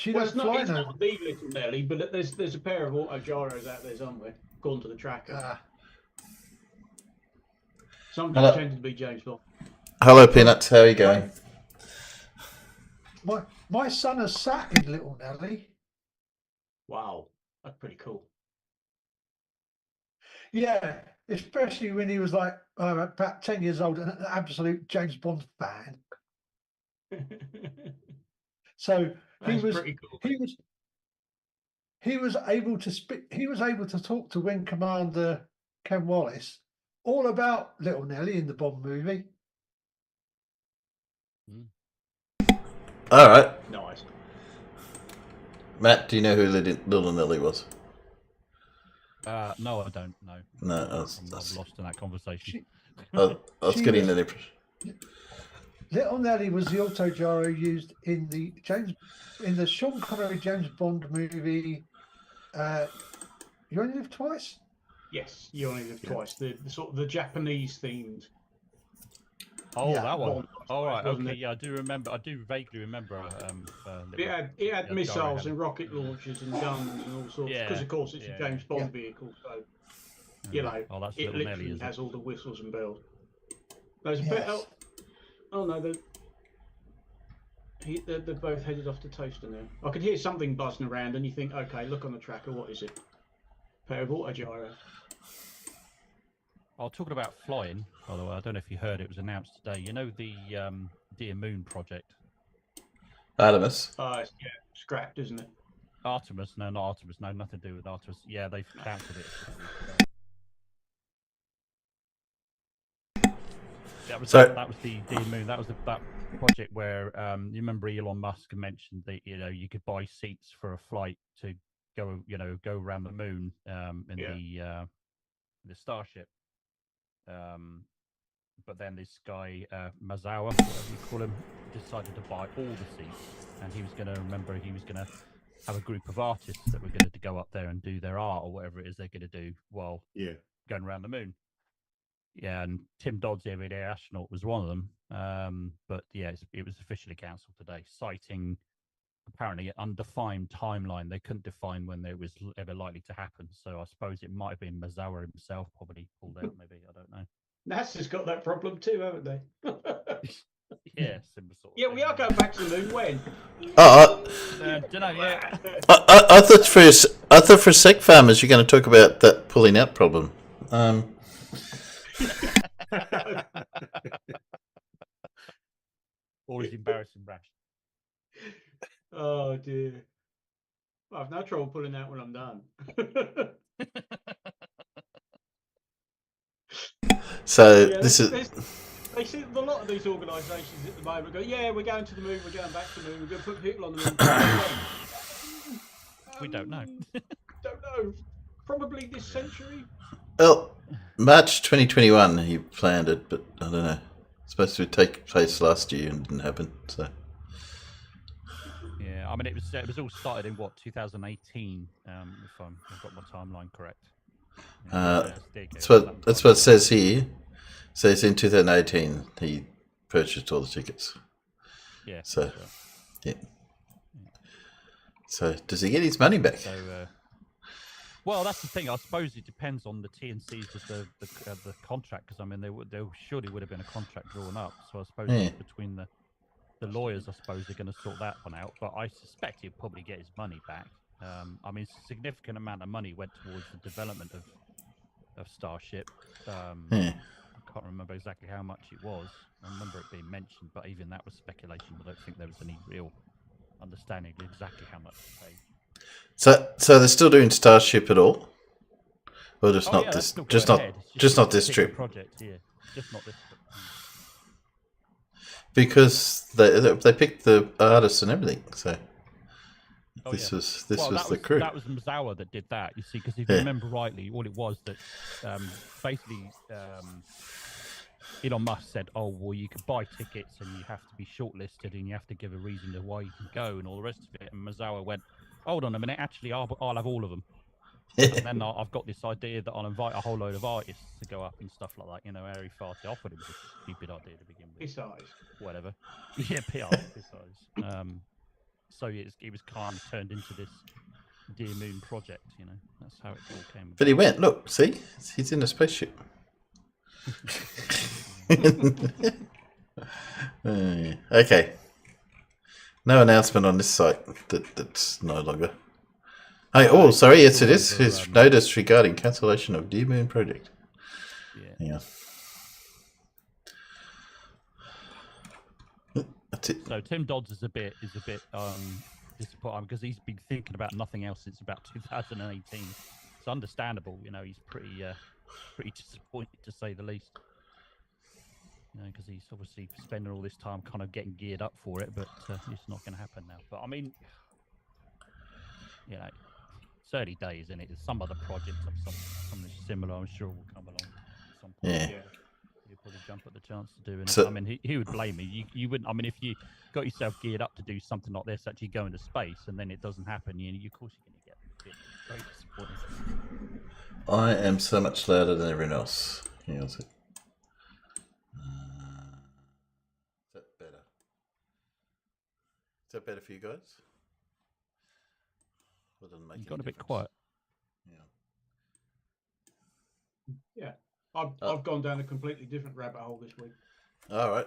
She Well, don't fly it's no. not the Little Nelly, but there's a pair of auto gyros out there somewhere. Gone to the tracker. Somebody pretended to be James Bond. Hello, Peanuts. How are you going? My son has sat in Little Nelly. Wow, that's pretty cool. Yeah, especially when he was like about 10 years old and an absolute James Bond fan. So That's pretty cool. He was able to speak. He was able to talk to Wing Commander Ken Wallace all about Little Nelly in the Bond movie. All right. Nice. Matt, do you know who Little Nelly was? No, I don't know. No, I'm lost in that conversation. I was getting that impression. Little Nelly was the auto gyro used in the Sean Connery James Bond movie. You Only Live Twice. Yes, You Only Live Twice. The sort of the Japanese themed. Oh, that one. All right. Okay. Yeah, I do remember. I do vaguely remember. It had missiles and rocket launchers and guns and all sorts. Because of course it's a James Bond vehicle, so you know it literally has all the whistles and bells. There's a bit. Oh no, they're both headed off to Toaster now. I could hear something buzzing around, and you think, okay, look on the tracker. What is it? Pair of auto gyros. Oh, talking about flying, by the way, I don't know if you heard it was announced today. You know the Dear Moon project? Artemis? Yeah, scrapped, isn't it? Artemis? No, not Artemis. No, nothing to do with Artemis. Yeah, they've cancelled it. That was the Dear Moon. That was that project where you remember Elon Musk mentioned that you could buy seats for a flight to go around the moon in the Starship. But then this guy Mazawa, whatever you call him, decided to buy all the seats, and he was going to have a group of artists that were going to go up there and do their art or whatever it is they're going to do while going around the moon. Yeah, and Tim Dodd's Everyday Astronaut was one of them. But yeah, it was officially cancelled today, citing apparently an undefined timeline. They couldn't define when it was ever likely to happen. So I suppose it might have been Mazawa himself probably pulled out. Maybe, I don't know. NASA's got that problem too, haven't they? Yeah, similar sort of thing. We are going back to the moon. When? Don't know yet. I thought for sec farmers you're going to talk about that pulling out problem. Always embarrassing, rash. Oh dear. I've no trouble pulling out when I'm done. So this is. They see a lot of these organisations at the moment go, we're going to the moon, we're going back to the moon, we're going to put people on the moon. We don't know. Don't know. Probably this century. Well, March 2021 he planned it, but I don't know. It's supposed to take place last year and didn't happen. So. Yeah, I mean it was all started in 2018, if I've got my timeline correct. That's what it says here. It says in 2018 he purchased all the tickets. Yeah. So, yeah. So does he get his money back? So, well, that's the thing. I suppose it depends on the T&Cs of the contract, because I mean there surely would have been a contract drawn up. So I suppose it's between the lawyers, I suppose they're going to sort that one out. But I suspect he'll probably get his money back. I mean, a significant amount of money went towards the development of Starship. I can't remember exactly how much it was. I remember it being mentioned, but even that was speculation. I don't think there was any real understanding of exactly how much to pay. So they're still doing Starship at all? Or just not this trip? Project here, just not this trip. Because they picked the artists and everything, so this was the crew. That was Mazawa that did that. You see, because if you remember rightly, all it was that basically Elon Musk said, "Oh, well, you could buy tickets and you have to be shortlisted and you have to give a reason to why you can go and all the rest of it." And Mazawa went, "Hold on a minute, actually, I'll have all of them." And then I've got this idea that I'll invite a whole load of artists to go up and stuff like that. You know, Harry Farty offered it was a stupid idea to begin with. His eyes. Whatever. Yeah, PR. His eyes. So it was kind of turned into this Dear Moon project, you know. That's how it all came about. But he went, look, see? He's in a spaceship. Okay. No announcement on this site that's no longer. Hey, oh, sorry, yes it is. His notice regarding cancellation of Dear Moon project. Yeah. That's it. So Tim Dodds is a bit disappointed because he's been thinking about nothing else since about 2018. It's understandable, you know. He's pretty disappointed to say the least. You know, because he's obviously spending all this time kind of getting geared up for it, but it's not going to happen now. But I mean, you know, it's early days, isn't it? Some other project of something similar, I'm sure, will come along at some point. Yeah. You'll probably jump at the chance to doing it. I mean, he would blame me. You wouldn't. I mean, if you got yourself geared up to do something like this, actually go into space, and then it doesn't happen, of course you're going to get a bit very disappointed. I am so much louder than everyone else. Hang on a sec. Is that better? Is that better for you guys? Well, doesn't make you got a difference. Bit quiet. Yeah. I've gone down a completely different rabbit hole this week. All right.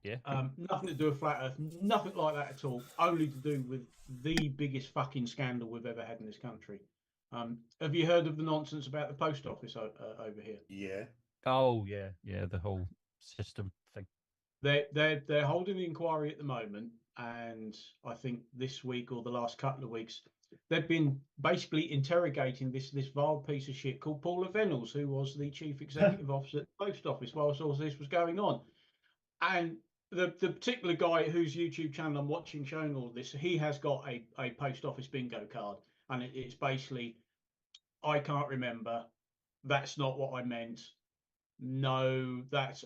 Yeah. Nothing to do with flat Earth, nothing like that at all. Only to do with the biggest fucking scandal we've ever had in this country. Have you heard of the nonsense about the post office over here? Yeah. Oh yeah, the whole system thing. They're holding the inquiry at the moment, and I think this week or the last couple of weeks, they've been basically interrogating this vile piece of shit called Paula Venables, who was the chief executive officer at the post office whilst all this was going on. And the particular guy whose YouTube channel I'm watching showing all this, he has got a post office bingo card, and it's basically, I can't remember. That's not what I meant. No, that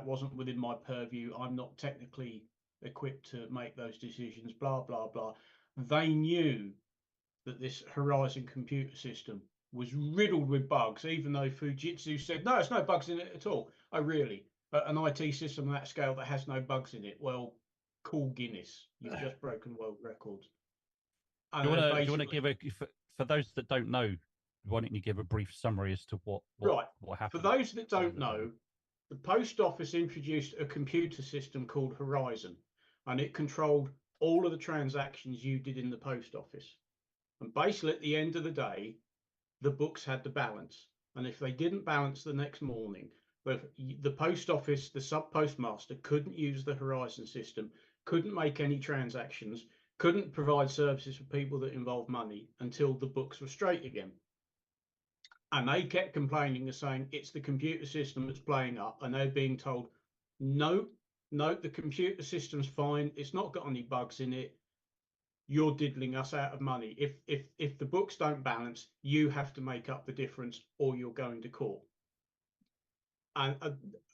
wasn't within my purview. I'm not technically equipped to make those decisions. Blah blah blah. They knew that this Horizon computer system was riddled with bugs, even though Fujitsu said no, there's no bugs in it at all. Oh, really? An IT system on that scale that has no bugs in it? Well, cool Guinness. You've just broken world records. Do you want to give for those that don't know? Why don't you give a brief summary as to what happened? For those that don't know, the post office introduced a computer system called Horizon, and it controlled all of the transactions you did in the post office. And basically, at the end of the day, the books had to balance. And if they didn't balance the next morning, the post office, the sub postmaster, couldn't use the Horizon system, couldn't make any transactions, couldn't provide services for people that involved money until the books were straight again. And they kept complaining and saying it's the computer system that's playing up, and they're being told, no, the computer system's fine. It's not got any bugs in it. You're diddling us out of money. If the books don't balance, you have to make up the difference, or you're going to court. And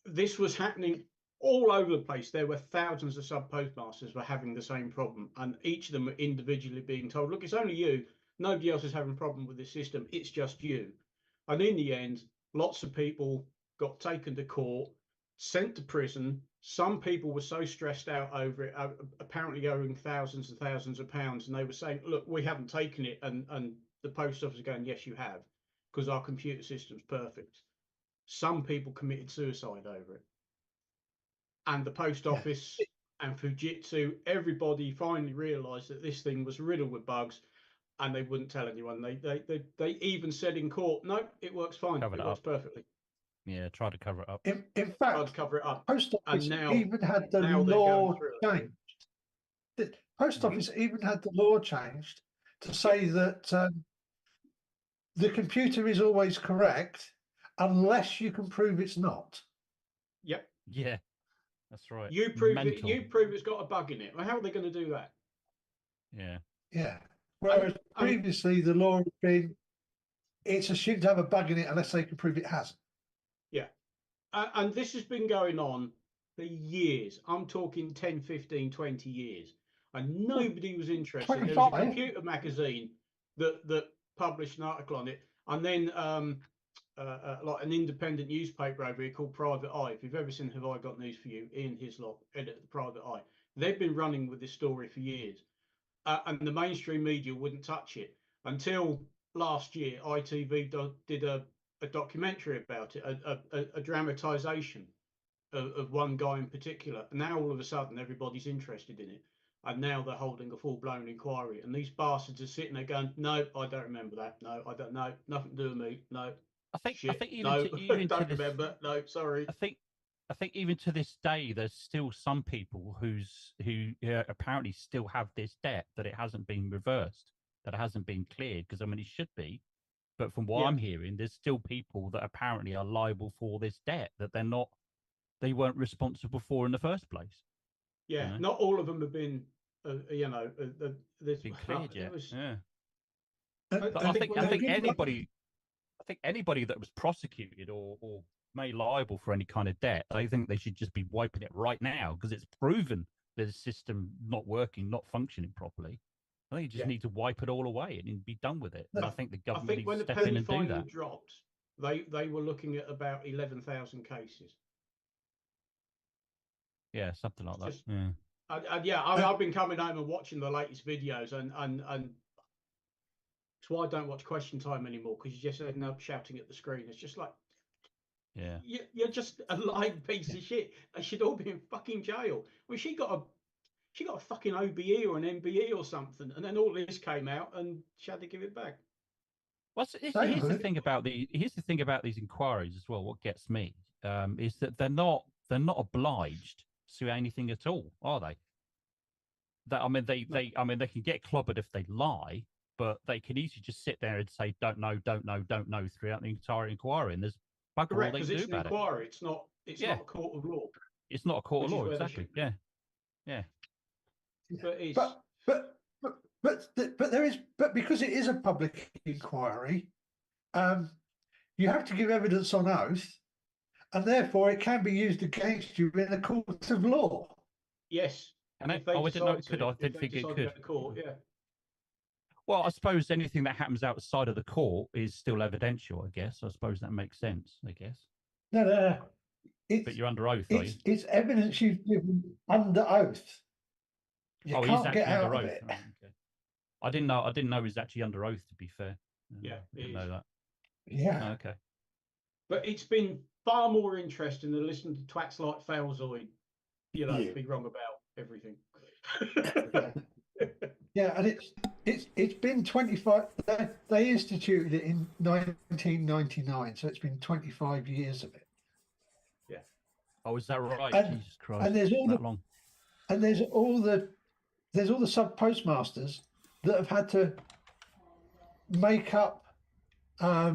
this was happening all over the place. There were thousands of sub postmasters were having the same problem, and each of them were individually being told, look, it's only you. Nobody else is having a problem with this system. It's just you. And in the end, lots of people got taken to court, sent to prison. Some people were so stressed out over it, apparently owing thousands and thousands of pounds, and they were saying, look, we haven't taken it. And the post office is going, yes, you have, because our computer system's perfect. Some people committed suicide over it. And the post office and Fujitsu, everybody finally realised that this thing was riddled with bugs. And they wouldn't tell anyone. They even said in court, no, it works fine. It works perfectly. Yeah, try to cover it up. In fact, tried to cover it up. Post office now, even had the law changed. The post office even had the law changed to say that the computer is always correct unless you can prove it's not. Yep. Yeah, that's right. You prove it. You prove it's got a bug in it. Well, how are they going to do that? Yeah. Yeah. Whereas previously the law had been, it's assumed to have a bug in it unless they can prove it hasn't. Yeah. And this has been going on for years. I'm talking 10, 15, 20 years. And nobody was interested. 25. There was a computer magazine that published an article on it. And then like an independent newspaper over here called Private Eye. If you've ever seen Have I Got News for You, Ian Hislop, editor of the Private Eye. They've been running with this story for years, and the mainstream media wouldn't touch it until last year. ITV did a documentary about it, a dramatisation of one guy in particular. And now all of a sudden everybody's interested in it, and now they're holding a full-blown inquiry. And these bastards are sitting there going, "No, I don't remember that. No, I don't know. Nothing to do with me. No, I think even no, even don't to this, remember. No, sorry." I think even to this day, there's still some people who apparently still have this debt, that it hasn't been reversed, that it hasn't been cleared. Because I mean, it should be, but from what I'm hearing, there's still people that apparently are liable for this debt that they weren't responsible for in the first place. Yeah, you know? Not all of them have been, Been cleared yet. Yeah. But I think anybody that was prosecuted or made liable for any kind of debt, I think they should just be wiping it right now, because it's proven the system not working, not functioning properly. I think you just need to wipe it all away and be done with it. And I think the government needs to step in and do that. Dropped, they were looking at about 11,000 cases. Yeah, something like that. I've been coming home and watching the latest videos, and that's why I don't watch Question Time anymore, because you just end up shouting at the screen. It's just like, you're just a lying piece of shit. They should all be in fucking jail. Well, she got a fucking OBE or an MBE or something, and then all this came out, and she had to give it back. Well, here's the thing about these inquiries as well. What gets me is that they're not obliged to do anything at all, are they? That they can get clobbered if they lie, but they can easily just sit there and say don't know throughout the entire inquiry, and there's bugger all they can do about it. Inquiry. It's not a court of law. It's not a court of law, exactly. Yeah. But because it is a public inquiry, you have to give evidence on oath, and therefore it can be used against you in a court of law. Yes. And I didn't know it could. I didn't think it could. Court, yeah. Well, I suppose anything that happens outside of the court is still evidential, I guess. I suppose that makes sense, I guess. No. But you're under oath, are you? It's evidence you've given under oath. You can't get out of it. Right, okay. I didn't know he was actually under oath, to be fair. Yeah, I didn't know that. Yeah. Oh, okay. But it's been far more interesting than listening to twats like Failzoid, be wrong about everything. Yeah, and it's been 25. They instituted it in 1999, so it's been 25 years of it. Yeah. Oh, is that right? Jesus Christ! And there's all the sub postmasters that have had to make up £100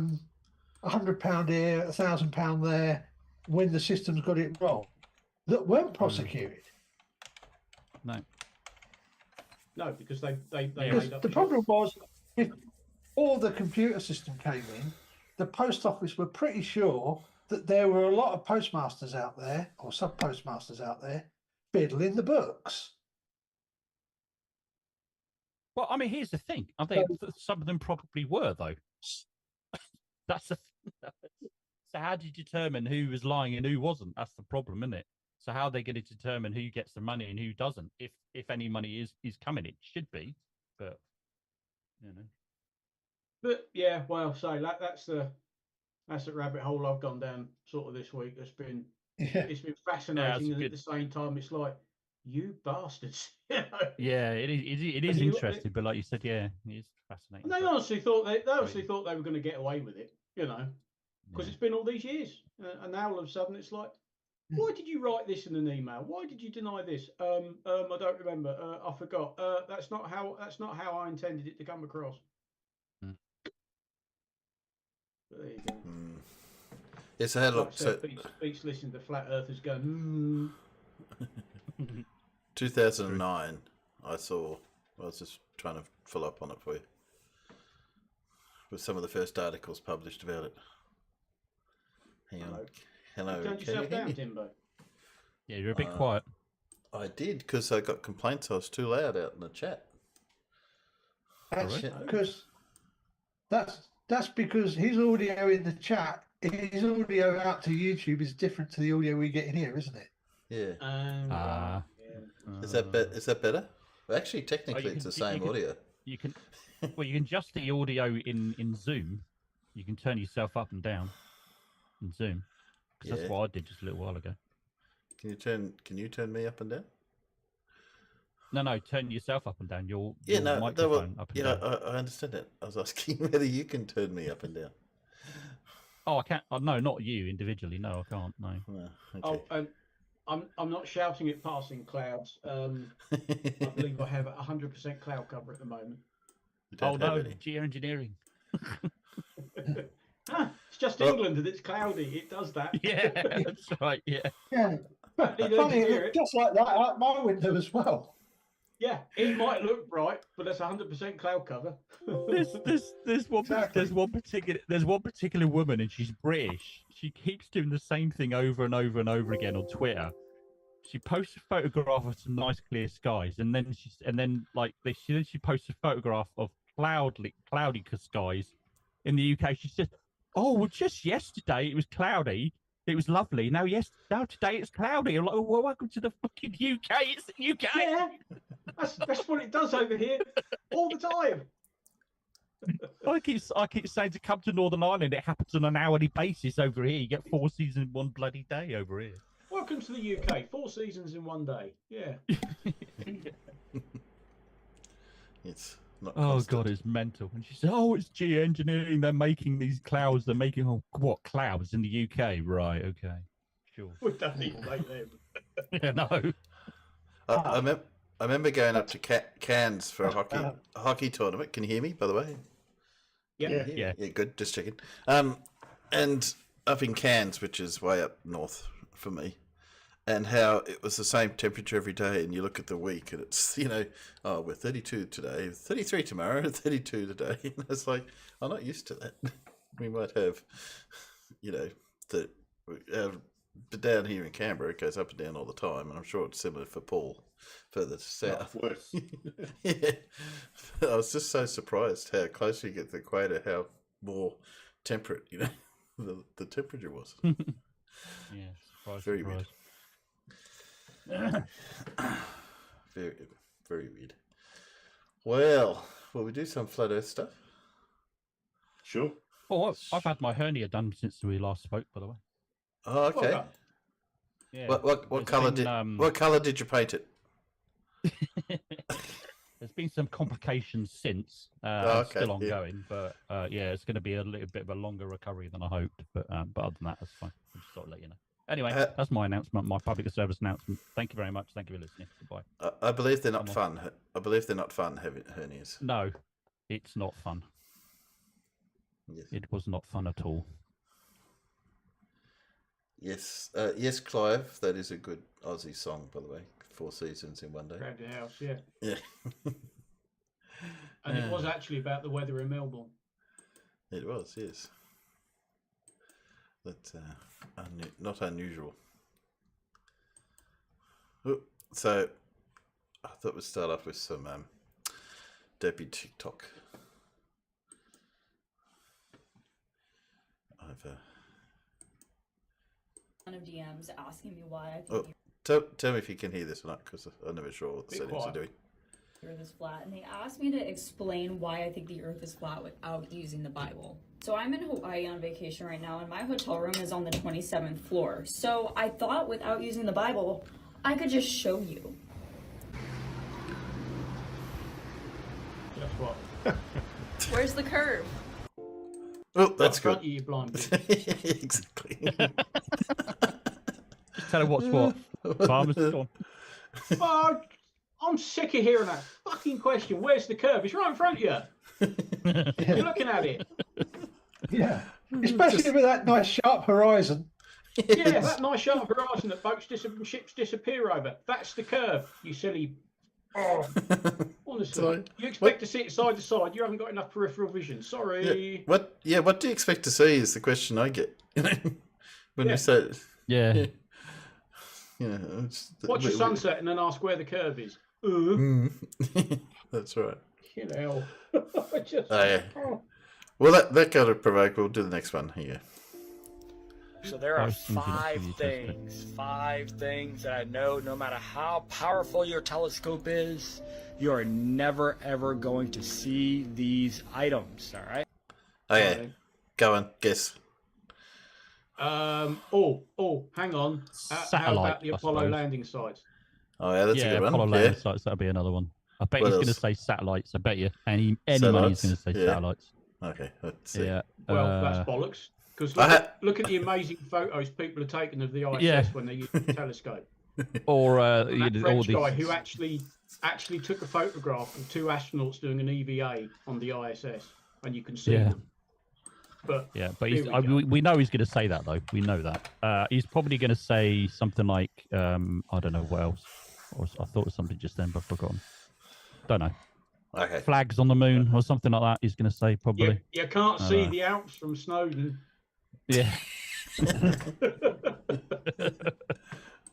here, £1,000 there, when the system's got it wrong, that weren't prosecuted. No, because they the problem was, if all the computer system came in, the post office were pretty sure that there were a lot of postmasters out there, or sub postmasters out there, fiddling the books. Well, I mean, here's the thing. I think some of them probably were, though. That's the. So how do you determine who was lying and who wasn't? That's the problem, isn't it? So how are they going to determine who gets the money and who doesn't? If any money is coming, it should be, but But yeah, well, so that's the rabbit hole I've gone down sort of this week. It's been fascinating, and at the same time, it's like, you bastards. Yeah, it is interesting, but like you said, it is fascinating. And they honestly thought they were going to get away with it, because it's been all these years, and now all of a sudden it's like, why did you write this in an email? Why did you deny this? I don't remember. I forgot. That's not how I intended it to come across. But there you go. It's a hell of a Beats listening to flat earthers going. 2009. I was just trying to follow up on it for you. With some of the first articles published about it. Hang on. Hello. Turn yourself down, Timbo. Yeah, you're a bit quiet. I did, because I got complaints I was too loud out in the chat. That's because his audio in the chat, his audio out to YouTube is different to the audio we get in here, isn't it? Yeah. Is that better? Well, actually, technically, it's the same audio. You can adjust the audio in Zoom. You can turn yourself up and down in Zoom. Because that's what I did just a little while ago. Can you turn me up and down? No, turn yourself up and down. Your microphone up and down. I understand that. I was asking whether you can turn me up and down. Oh, I can't. No, not you individually. No, I can't. No. Okay. Oh, I'm not shouting at passing clouds. I believe I have 100% cloud cover at the moment. Oh no, geoengineering. It's just England and it's cloudy. It does that. Yeah, that's right. Yeah. Funny, it just like that out my window as well. Yeah, it might look bright, but that's 100% cloud cover. There's one particular woman, and she's British. She keeps doing the same thing over and over and over again on Twitter. She posts a photograph of some nice clear skies, and then she posts a photograph of cloudy skies in the UK. She says, "Oh, well, just yesterday it was cloudy. It was lovely. Now today it's cloudy." I'm like, "Well, welcome to the fucking UK. It's the UK." Yeah, that's what it does over here all the time. I keep saying to come to Northern Ireland. It happens on an hourly basis over here. You get 4 seasons in one bloody day over here. Welcome to the UK. 4 seasons in one day. Yeah. It's not. Oh constant. God, it's mental. And she said, "Oh, it's geoengineering. They're making these clouds. They're making what clouds in the UK? Right? Okay, sure." We don't even make them. Yeah, no. I remember going up to Cairns for a hockey tournament. Can you hear me? By the way. Yeah. Yeah. Good. Just checking. And up in Cairns, which is way up north for me, and how it was the same temperature every day, and you look at the week, and it's we're 32 today, 33 tomorrow, 32 today, and it's like I'm not used to that. We might have, but down here in Canberra, it goes up and down all the time, and I'm sure it's similar for Paul further south. Worse. Yeah, I was just so surprised how closer you get to the equator, how more temperate, the temperature was. Yeah, Very weird. Very, very weird. Well, will we do some flat Earth stuff? Sure. Oh, I've had my hernia done since we last spoke, by the way. Oh, okay. Well, yeah. What color did you paint it? There's been some complications since. Still ongoing, but it's going to be a little bit of a longer recovery than I hoped. But other than that, that's fine. I'll just sort of let you know. Anyway, that's my announcement, my public service announcement. Thank you very much. Thank you for listening. Goodbye. I believe they're not fun. I believe they're not fun, hernias. No, it's not fun. Yes. It was not fun at all. Yes. Yes, Clive. That is a good Aussie song, by the way. 4 seasons in one day. Around the house, yeah. Yeah. And it was actually about the weather in Melbourne. It was, yes. That's not unusual. So, I thought we'd start off with some Debbie TikTok. One of DMs asking me why I think tell me if you can hear this or not, because I'm never sure what the settings are doing. The Earth is flat, and they asked me to explain why I think the Earth is flat without using the Bible. So I'm in Hawaii on vacation right now, and my hotel room is on the 27th floor. So I thought without using the Bible, I could just show you. Guess what? Where's the curve? Oh, that's good. You blind Exactly. Just tell her what's what. Farmers gone. Oh, I'm sick of hearing that fucking question. Where's the curve? It's right in front of you. You're looking at it. Yeah. Especially with that nice sharp horizon. Yeah, that nice sharp horizon that ships disappear over. That's the curve, you silly. Oh, honestly, you expect to see it side to side. You haven't got enough peripheral vision. Sorry. Yeah. What do you expect to see? Is the question I get when you say. Yeah. Yeah. Watch the sunset and then ask where the curve is. That's right. You know. Yeah. Well, that got to provoke. We'll do the next one here. So there are five things that I know no matter how powerful your telescope is, you are never ever going to see these items, all right? Okay, go on, guess. Hang on. How about the Apollo landing sites? Oh yeah, that's a good one. Apollo landing sites, that'll be another one. I bet he's going to say satellites. I bet you any money he's going to say satellites. Okay, let's see. Yeah. Well, that's bollocks. Because look at the amazing photos people are taking of the ISS when they use the telescope. Or that French guy who actually took a photograph of two astronauts doing an EVA on the ISS, and you can see them. But we know he's going to say that though. We know that. He's probably going to say something like I don't know what else. I thought of something just then, but I've forgotten. Don't know. Okay. Flags on the moon or something like that. He's going to say probably. You can't see the Alps from Snowdon. Yeah.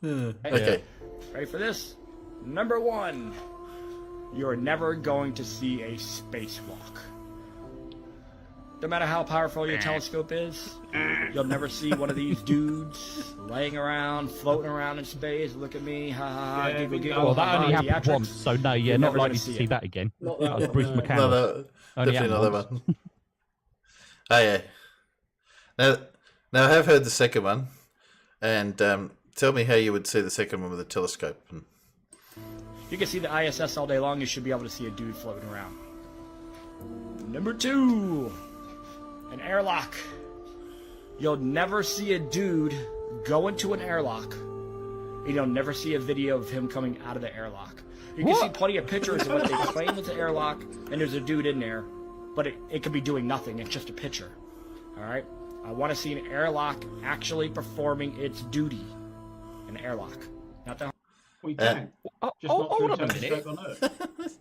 Okay. Ready for this? Number 1. You're never going to see a spacewalk. No matter how powerful your telescope is, you'll never see one of these dudes laying around, floating around in space. Look at me, ha ha ha, giggle giggle. Well, that only happened once, so no, you're not likely to see that again. That was Bruce McCandless. No, definitely not that one. Oh yeah. Now I have heard the second one, and tell me how you would see the second one with a telescope. You can see the ISS all day long. You should be able to see a dude floating around. Number 2. An airlock. You'll never see a dude go into an airlock, and you'll never see a video of him coming out of the airlock. You can see plenty of pictures of what they claim is an airlock, and there's a dude in there, but it could be doing nothing. It's just a picture. All right? I want to see an airlock actually performing its duty. An airlock. Not the... We can. Hold on a minute.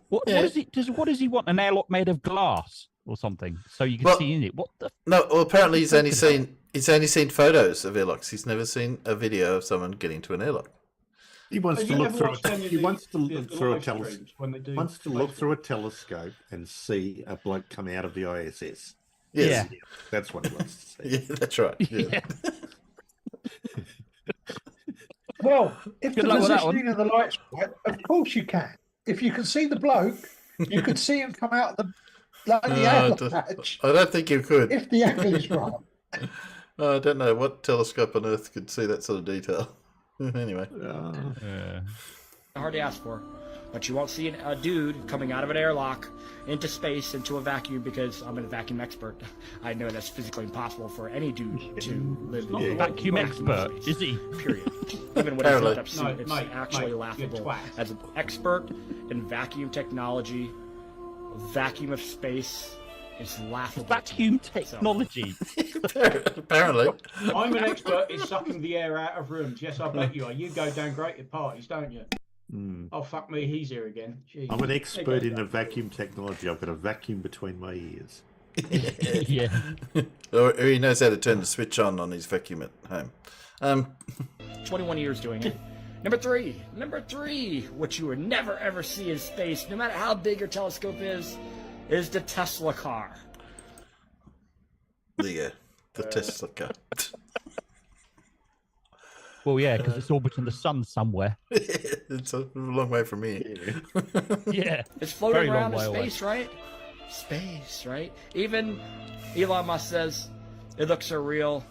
What does he want? An airlock made of glass or something, so you can see in it? What the? No, well, apparently he's only seen photos of airlocks. He's never seen a video of someone getting to an airlock. He wants to look through a telescope and see a bloke come out of the ISS. Yes. Yeah, that's what he wants to see. Yeah, that's right. Yeah. Well, if the positioning of the light's right, of course you can. If you can see the bloke, you could see him come out the airlock hatch. I don't think you could. If the angle is right. I don't know what telescope on Earth could see that sort of detail. Anyway. Hard to ask for. But you won't see a dude coming out of an airlock into space, into a vacuum, because I'm a vacuum expert. I know that's physically impossible for any dude to live in. Vacuum expert, is he? Period. Even when he's looked up suit, it's actually laughable. As an expert in vacuum technology, vacuum of space, it's laughable. Vacuum technology? Apparently. I'm an expert in sucking the air out of rooms. Yes, I bet you are. You go down great at parties, don't you? Oh, fuck me, he's here again. Jeez. I'm an expert in the vacuum technology. I've got a vacuum between my ears. Yeah. Or he knows how to turn the switch on his vacuum at home. 21 years doing it. Number three, which you will never ever see in space, no matter how big your telescope is the Tesla car. The Tesla car. Well, yeah, because it's orbiting the sun somewhere. It's a long way from here. Yeah. It's floating around in space, right? Space, right? Even Elon Musk says it looks so real.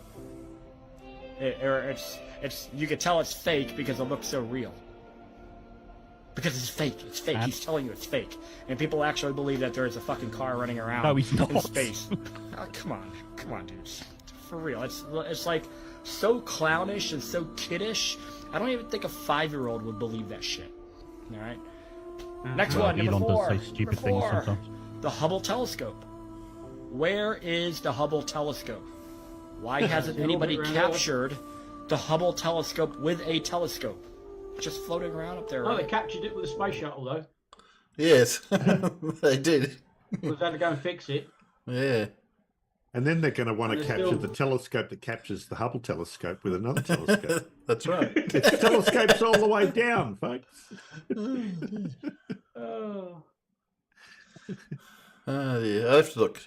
It's you can tell it's fake because it looks so real. Because it's fake. It's fake. He's telling you it's fake. And people actually believe that there is a fucking car running around in space. Oh, come on, dudes. For real. It's like so clownish and so kiddish. I don't even think a 5-year-old would believe that shit. All right. Next one, number 4. Does say stupid things sometimes. The Hubble telescope. Where is the Hubble telescope? Why hasn't anybody captured the Hubble telescope with a telescope? Just floating around up there. Oh, they captured it with a space shuttle, though. Yes, they did. We had to go and fix it. Yeah. And then they're going to want to capture the telescope that captures the Hubble telescope with another telescope. That's right. It's telescopes all the way down, folks. Yeah, I have to look.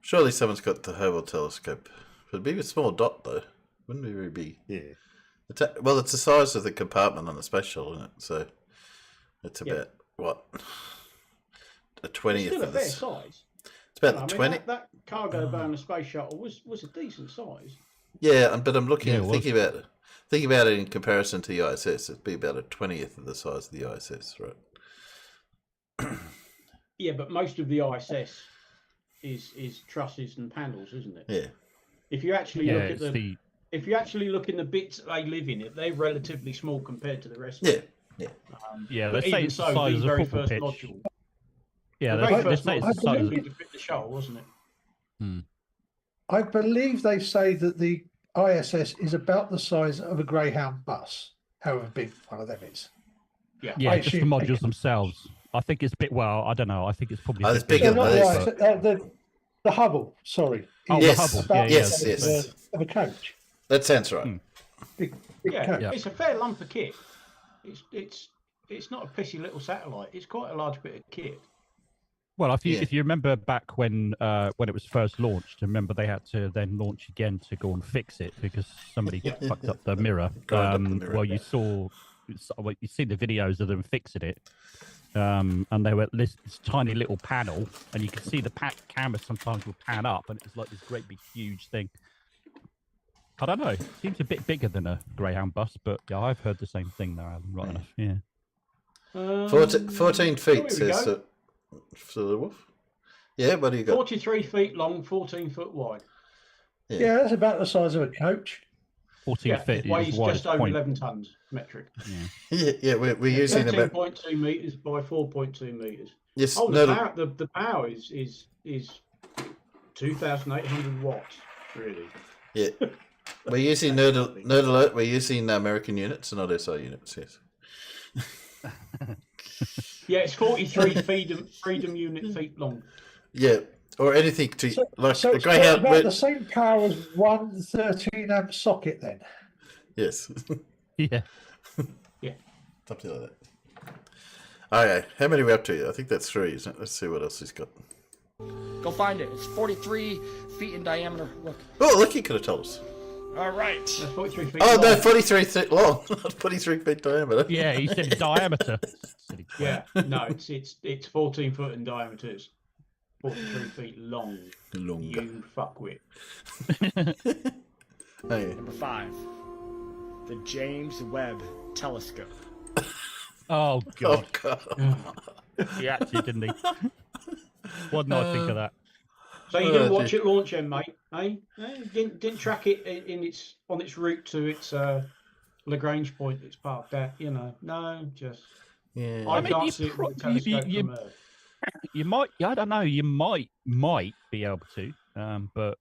Surely someone's got the Hubble telescope. It'd be a small dot, though. Wouldn't be very big. Yeah. Well, it's the size of the compartment on the space shuttle, isn't it? So it's about what, a 20th Still a of fair this. size. It's about the 20. That cargo bay on the space shuttle was a decent size. Yeah, but I'm thinking about it in comparison to the ISS. It'd be about a 20th of the size of the ISS, right? Yeah, but most of the ISS is trusses and panels, isn't it? Yeah. If you actually if you actually look in the bits that they live in, they're relatively small compared to the rest. Yeah, of it. yeah, yeah. But They say even it's so, the size the of a very football first pitch. module. Yeah, the very they first say it's module the size of. to fit the shuttle, wasn't it? I believe they say that the ISS is about the size of a Greyhound bus, however big one of them is. Yeah, Yeah, just the modules themselves. I think it's a bit. Well, I don't know. I think it's probably a bit bigger not than the Hubble. Sorry. Oh, yes. the Hubble. Yes. Of a coach. That sounds right. Big yeah, coach. yeah, it's a fair lump of kit. It's not a pissy little satellite. It's quite a large bit of kit. Well, if you remember back when it was first launched, remember they had to then launch again to go and fix it because somebody fucked up the mirror. Well, you see the videos of them fixing it, and they were this tiny little panel, and you could see the camera sometimes will pan up, and it's like this great big huge thing. I don't know. It seems a bit bigger than a Greyhound bus, but yeah, I've heard the same thing now, Alan. Right enough, yeah. 14 feet says the Wolf. Yeah, what do you got? 43 feet long, 14 foot wide. Yeah, that's about the size of a coach. 14 feet it weighs is wide just over 11 tons metric. Yeah, we're using about 13.2 meters by 4.2 meters. Yes, the power is 2,800 watts, really. Yeah. We're using Nerd Alert. We're using American units, not SI units. Yes. Yeah, it's 43 freedom unit feet long. Yeah, or anything to So a it's Greyhound. about the same power as one 13-amp socket, then. Yes. Yeah. Yeah. Something like that. Okay, how many are we up to? I think that's 3, isn't it? Let's see what else he's got. Go find it. It's 43 feet in diameter. Look. Oh, look, he could have told us. All right. That's 43 feet Oh, long. no, 43 feet long, not 43 feet diameter. Yeah, he said diameter. Yeah, no, it's 14 foot in diameter. It's 43 feet long. Longer. You fuckwit. Okay. Number 5. The James Webb Telescope. Oh, God. Oh, God. He actually didn't he? What did I think of that? So you didn't watch it launch, then, mate? Eh? Didn't track it on its route to its Lagrange point it's parked at. No, just Yeah. I can't see it with the telescope from Earth. You might. I don't know. You might be able to, but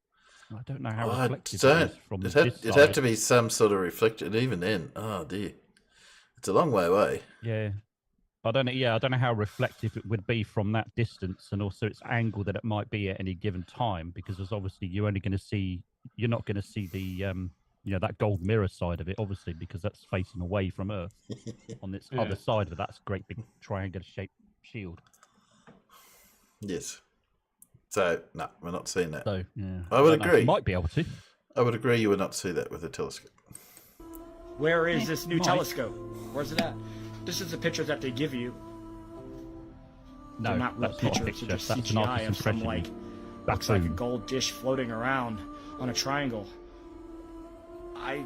I don't know how reflective it is from this side. It'd have to be some sort of reflector, and even then, oh dear, it's a long way away. Yeah. I don't know. Yeah, I don't know how reflective it would be from that distance, and also its angle that it might be at any given time. Because there's obviously you're not going to see the that gold mirror side of it, obviously, because that's facing away from Earth. On this other side of it, that's a great big triangular shaped shield. Yes. So no, we're not seeing that. So yeah, I would agree. You might be able to. I would agree. You would not see that with a telescope. Where is this new telescope? Where's it at? This is the picture that they give you. No, They're not real that's not a pictures. picture. It's That's just an CGI artist's of some impression. looks like a gold dish floating around on a triangle. I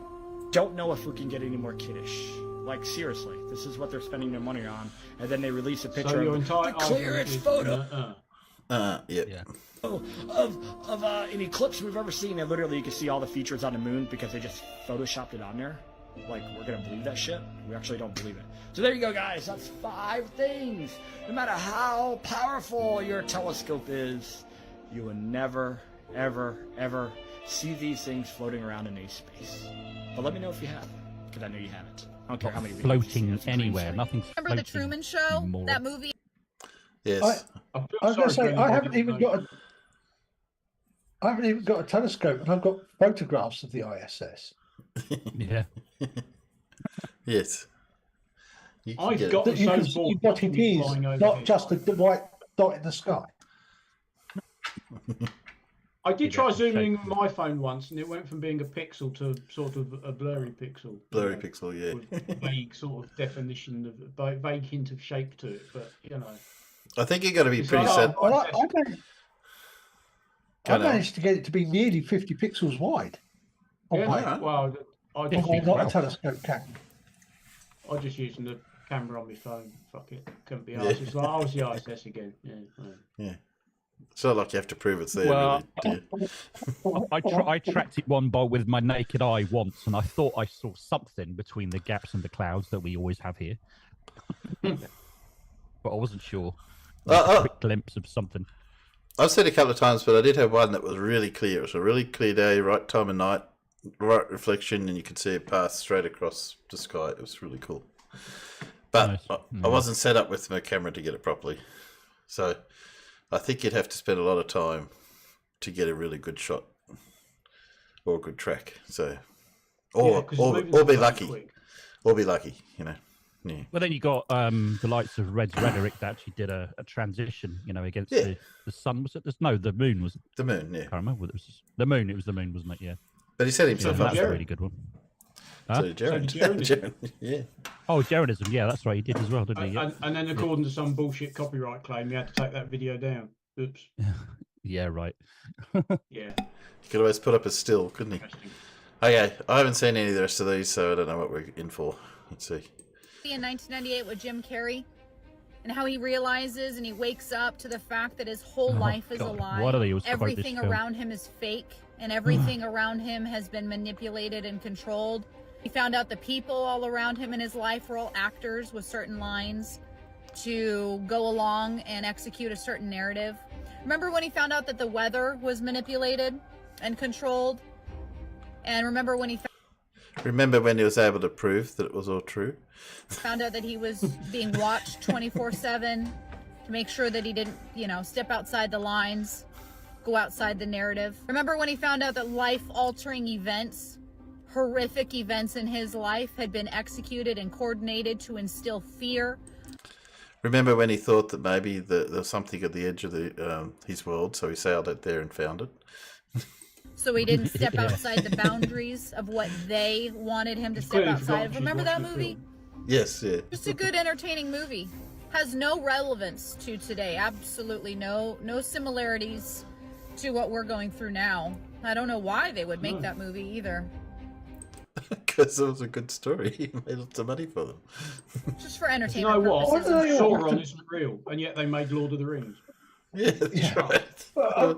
don't know if we can get any more kiddish. Like seriously, this is what they're spending their money on, and then they release a picture of the clearest photo. Yeah. Of an eclipse we've ever seen, and literally you can see all the features on the moon because they just photoshopped it on there. Like, we're gonna believe that shit? We actually don't believe it. So there you go, guys. That's 5 things. No matter how powerful your telescope is, you will never, ever, ever see these things floating around in space. But let me know if you have, because I know you haven't. I don't care how many videos floating anywhere. Nothing's Remember the Truman Show? Anymore. That movie? Yes. I was going to say I haven't even got a telescope, and I've got photographs of the ISS. Yeah. Yes. I've got You can see what it is, not just the white dot in the sky. I did try zooming in my phone once, and it went from being a pixel to sort of a blurry pixel. Blurry pixel, yeah. With vague sort of definition of vague hint of shape to it, but I think you got to be pretty set. I managed to get it to be nearly 50 pixels wide. Well, I just not a telescope camera. I just using the camera on my phone. Fuck it, couldn't be asked. It's like I was the ISS again. Yeah. It's not like you have to prove it's there. Well, really, I tracked it with my naked eye once, and I thought I saw something between the gaps and the clouds that we always have here, but I wasn't sure. A quick glimpse of something. I've seen it a couple of times, but I did have one that was really clear. It was a really clear day, right time of night, right reflection, and you could see it pass straight across the sky. It was really cool. But I wasn't set up with my camera to get it properly, so I think you'd have to spend a lot of time to get a really good shot or a good track. So, or be lucky, Yeah. Well, then you got the likes of Red's Rhetoric that actually did a transition, against the sun. Was it? No, the moon was. The moon, yeah. I can't remember whether it was the moon. It was the moon, wasn't it? Yeah. But he said himself up. That was a really good one. Huh? So Jared. Yeah. Oh, Jaredism. Yeah, that's right. He did as well, didn't he? Yeah. And then, according to some bullshit copyright claim, he had to take that video down. Oops. Yeah, right. Yeah. He could always put up a still, couldn't he? Okay, I haven't seen any of the rest of these, so I don't know what we're in for. Let's see. In 1998 with Jim Carrey, and how he realizes and he wakes up to the fact that his whole life is a lie. Why do they always everything around him is fake, and everything around him has been manipulated and controlled. He found out the people all around him in his life were all actors with certain lines to go along and execute a certain narrative. Remember when he found out that the weather was manipulated and controlled? And remember when he was able to prove that it was all true? Found out that he was being watched 24/7 to make sure that he didn't, step outside the lines, go outside the narrative. Remember when he found out that life-altering events, horrific events in his life had been executed and coordinated to instill fear? Remember when he thought that maybe there was something at the edge of his world, so he sailed out there and found it? So he didn't step outside the boundaries of what they wanted him to step outside of. Remember that movie? Yes, yeah. Just a good, entertaining movie. Has no relevance to today. Absolutely no similarities to what we're going through now. I don't know why they would make that movie either. Because it was a good story. He made lots of money for them. Just for entertainment. You know what? Sauron isn't real, and yet they made Lord of the Rings. Yeah, that's right.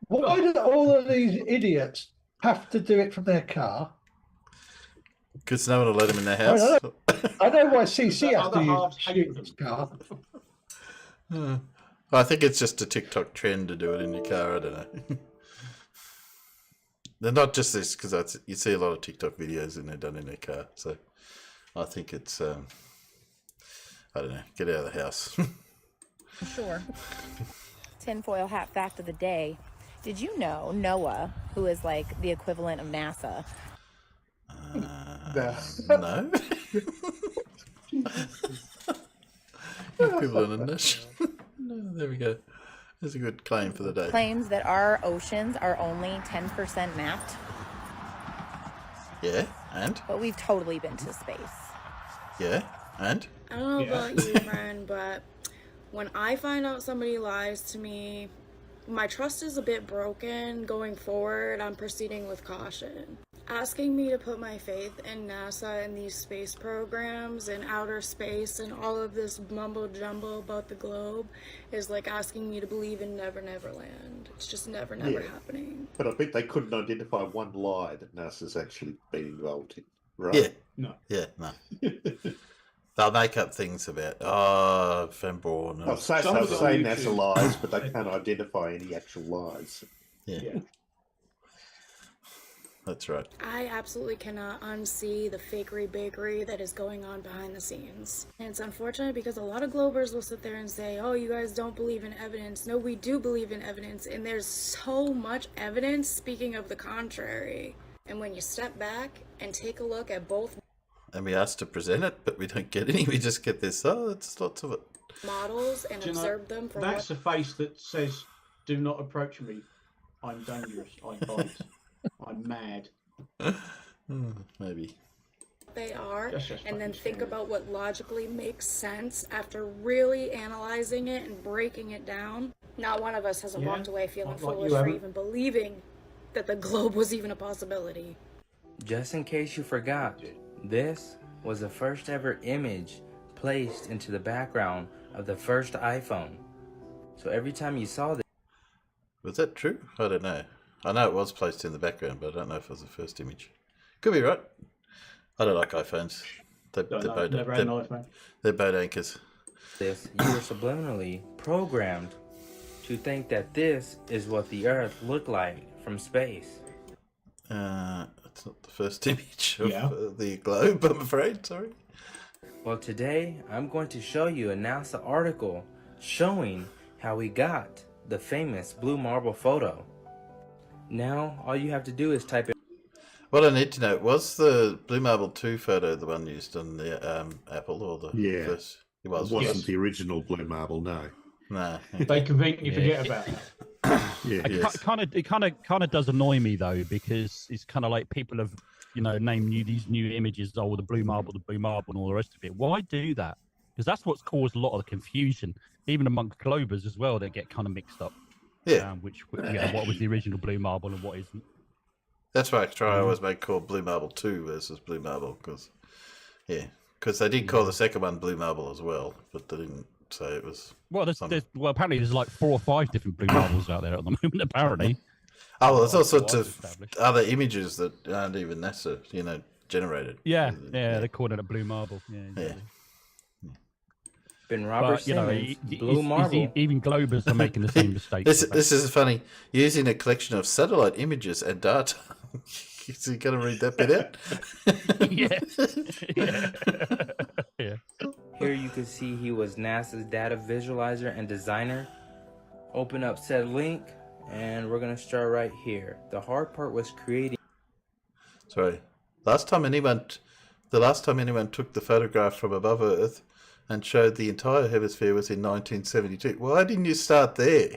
Why do all of these idiots have to do it from their car? Because no one will let them in their house. I know why CC has to shoot his car. I think it's just a TikTok trend to do it in your car. I don't know. They're not just this, because you see a lot of TikTok videos and they're done in their car. So I think it's, I don't know, get out of the house. Sure. Tinfoil hat fact of the day. Did you know NOAA, who is like the equivalent of NASA? No. Equivalent of NASA. No, there we go. There's a good claim for the day. Claims that our oceans are only 10% mapped. Yeah, and? But we've totally been to space. Yeah, and? I don't know about you, friend, but when I find out somebody lies to me, my trust is a bit broken. Going forward, I'm proceeding with caution. Asking me to put my faith in NASA and these space programs and outer space and all of this mumbo jumbo about the globe is like asking me to believe in Never Never Land. It's just never happening. But I bet they couldn't identify one lie that NASA's actually been involved in, right? Yeah. No. Yeah, no. They'll make up things about, Van Born. I'll say NASA lies, but they can't identify any actual lies. Yeah. That's right. I absolutely cannot unsee the fakery bakery that is going on behind the scenes. And it's unfortunate because a lot of Globers will sit there and say, oh, you guys don't believe in evidence. No, we do believe in evidence. And there's so much evidence speaking of the contrary. And when you step back and take a look at both... And we asked to present it, but we don't get any. We just get this, it's lots of it. Models and observe them for that's a face that says, do not approach me. I'm dangerous. I bite. I'm mad. Maybe. They are, Just and then fucking think scary. about what logically makes sense after really analyzing it and breaking it down. Not one of us hasn't walked away feeling Not like foolish you for haven't. even believing that the globe was even a possibility. Just in case you forgot, this was the first ever image placed into the background of the first iPhone. So every time you saw this... Was that true? I don't know. I know it was placed in the background, but I don't know if it was the first image. Could be right. I don't like iPhones. They're boat anchors. You were subliminally programmed to think that this is what the Earth looked like from space. It's not the first image of the globe, I'm afraid. Sorry. Well, today I'm going to show you a NASA article showing how we got the famous blue marble photo. Now, all you have to do is type in... What I need to know, was the Blue Marble 2 photo the one used on the Apple or the first? It wasn't the original Blue Marble, no. No. They conveniently forget about that. It kind of does annoy me though, because it's kind of like people have, named these new images, the blue marble, and all the rest of it. Why do that? Because that's what's caused a lot of the confusion, even amongst Globers as well. They get kind of mixed up. Yeah. What was the original blue marble and what isn't? That's why I always make call Blue Marble 2 versus Blue Marble, because they did call the second one Blue Marble as well, but they didn't say it was. Well, apparently there's like 4 or 5 different blue marbles out there at the moment. Apparently. Oh well, there's all sorts of other images that aren't even NASA, generated. Yeah, they're calling it a blue marble. Yeah. Ben Robertson, blue marble. Even Globers are making the same mistake. This is funny. Using a collection of satellite images and data. Is he going to read that bit out? Yeah. Here you can see he was NASA's data visualizer and designer. Open up said link, and we're going to start right here. The hard part was creating... Sorry. The last time anyone took the photograph from above Earth and showed the entire hemisphere was in 1972. Why didn't you start there?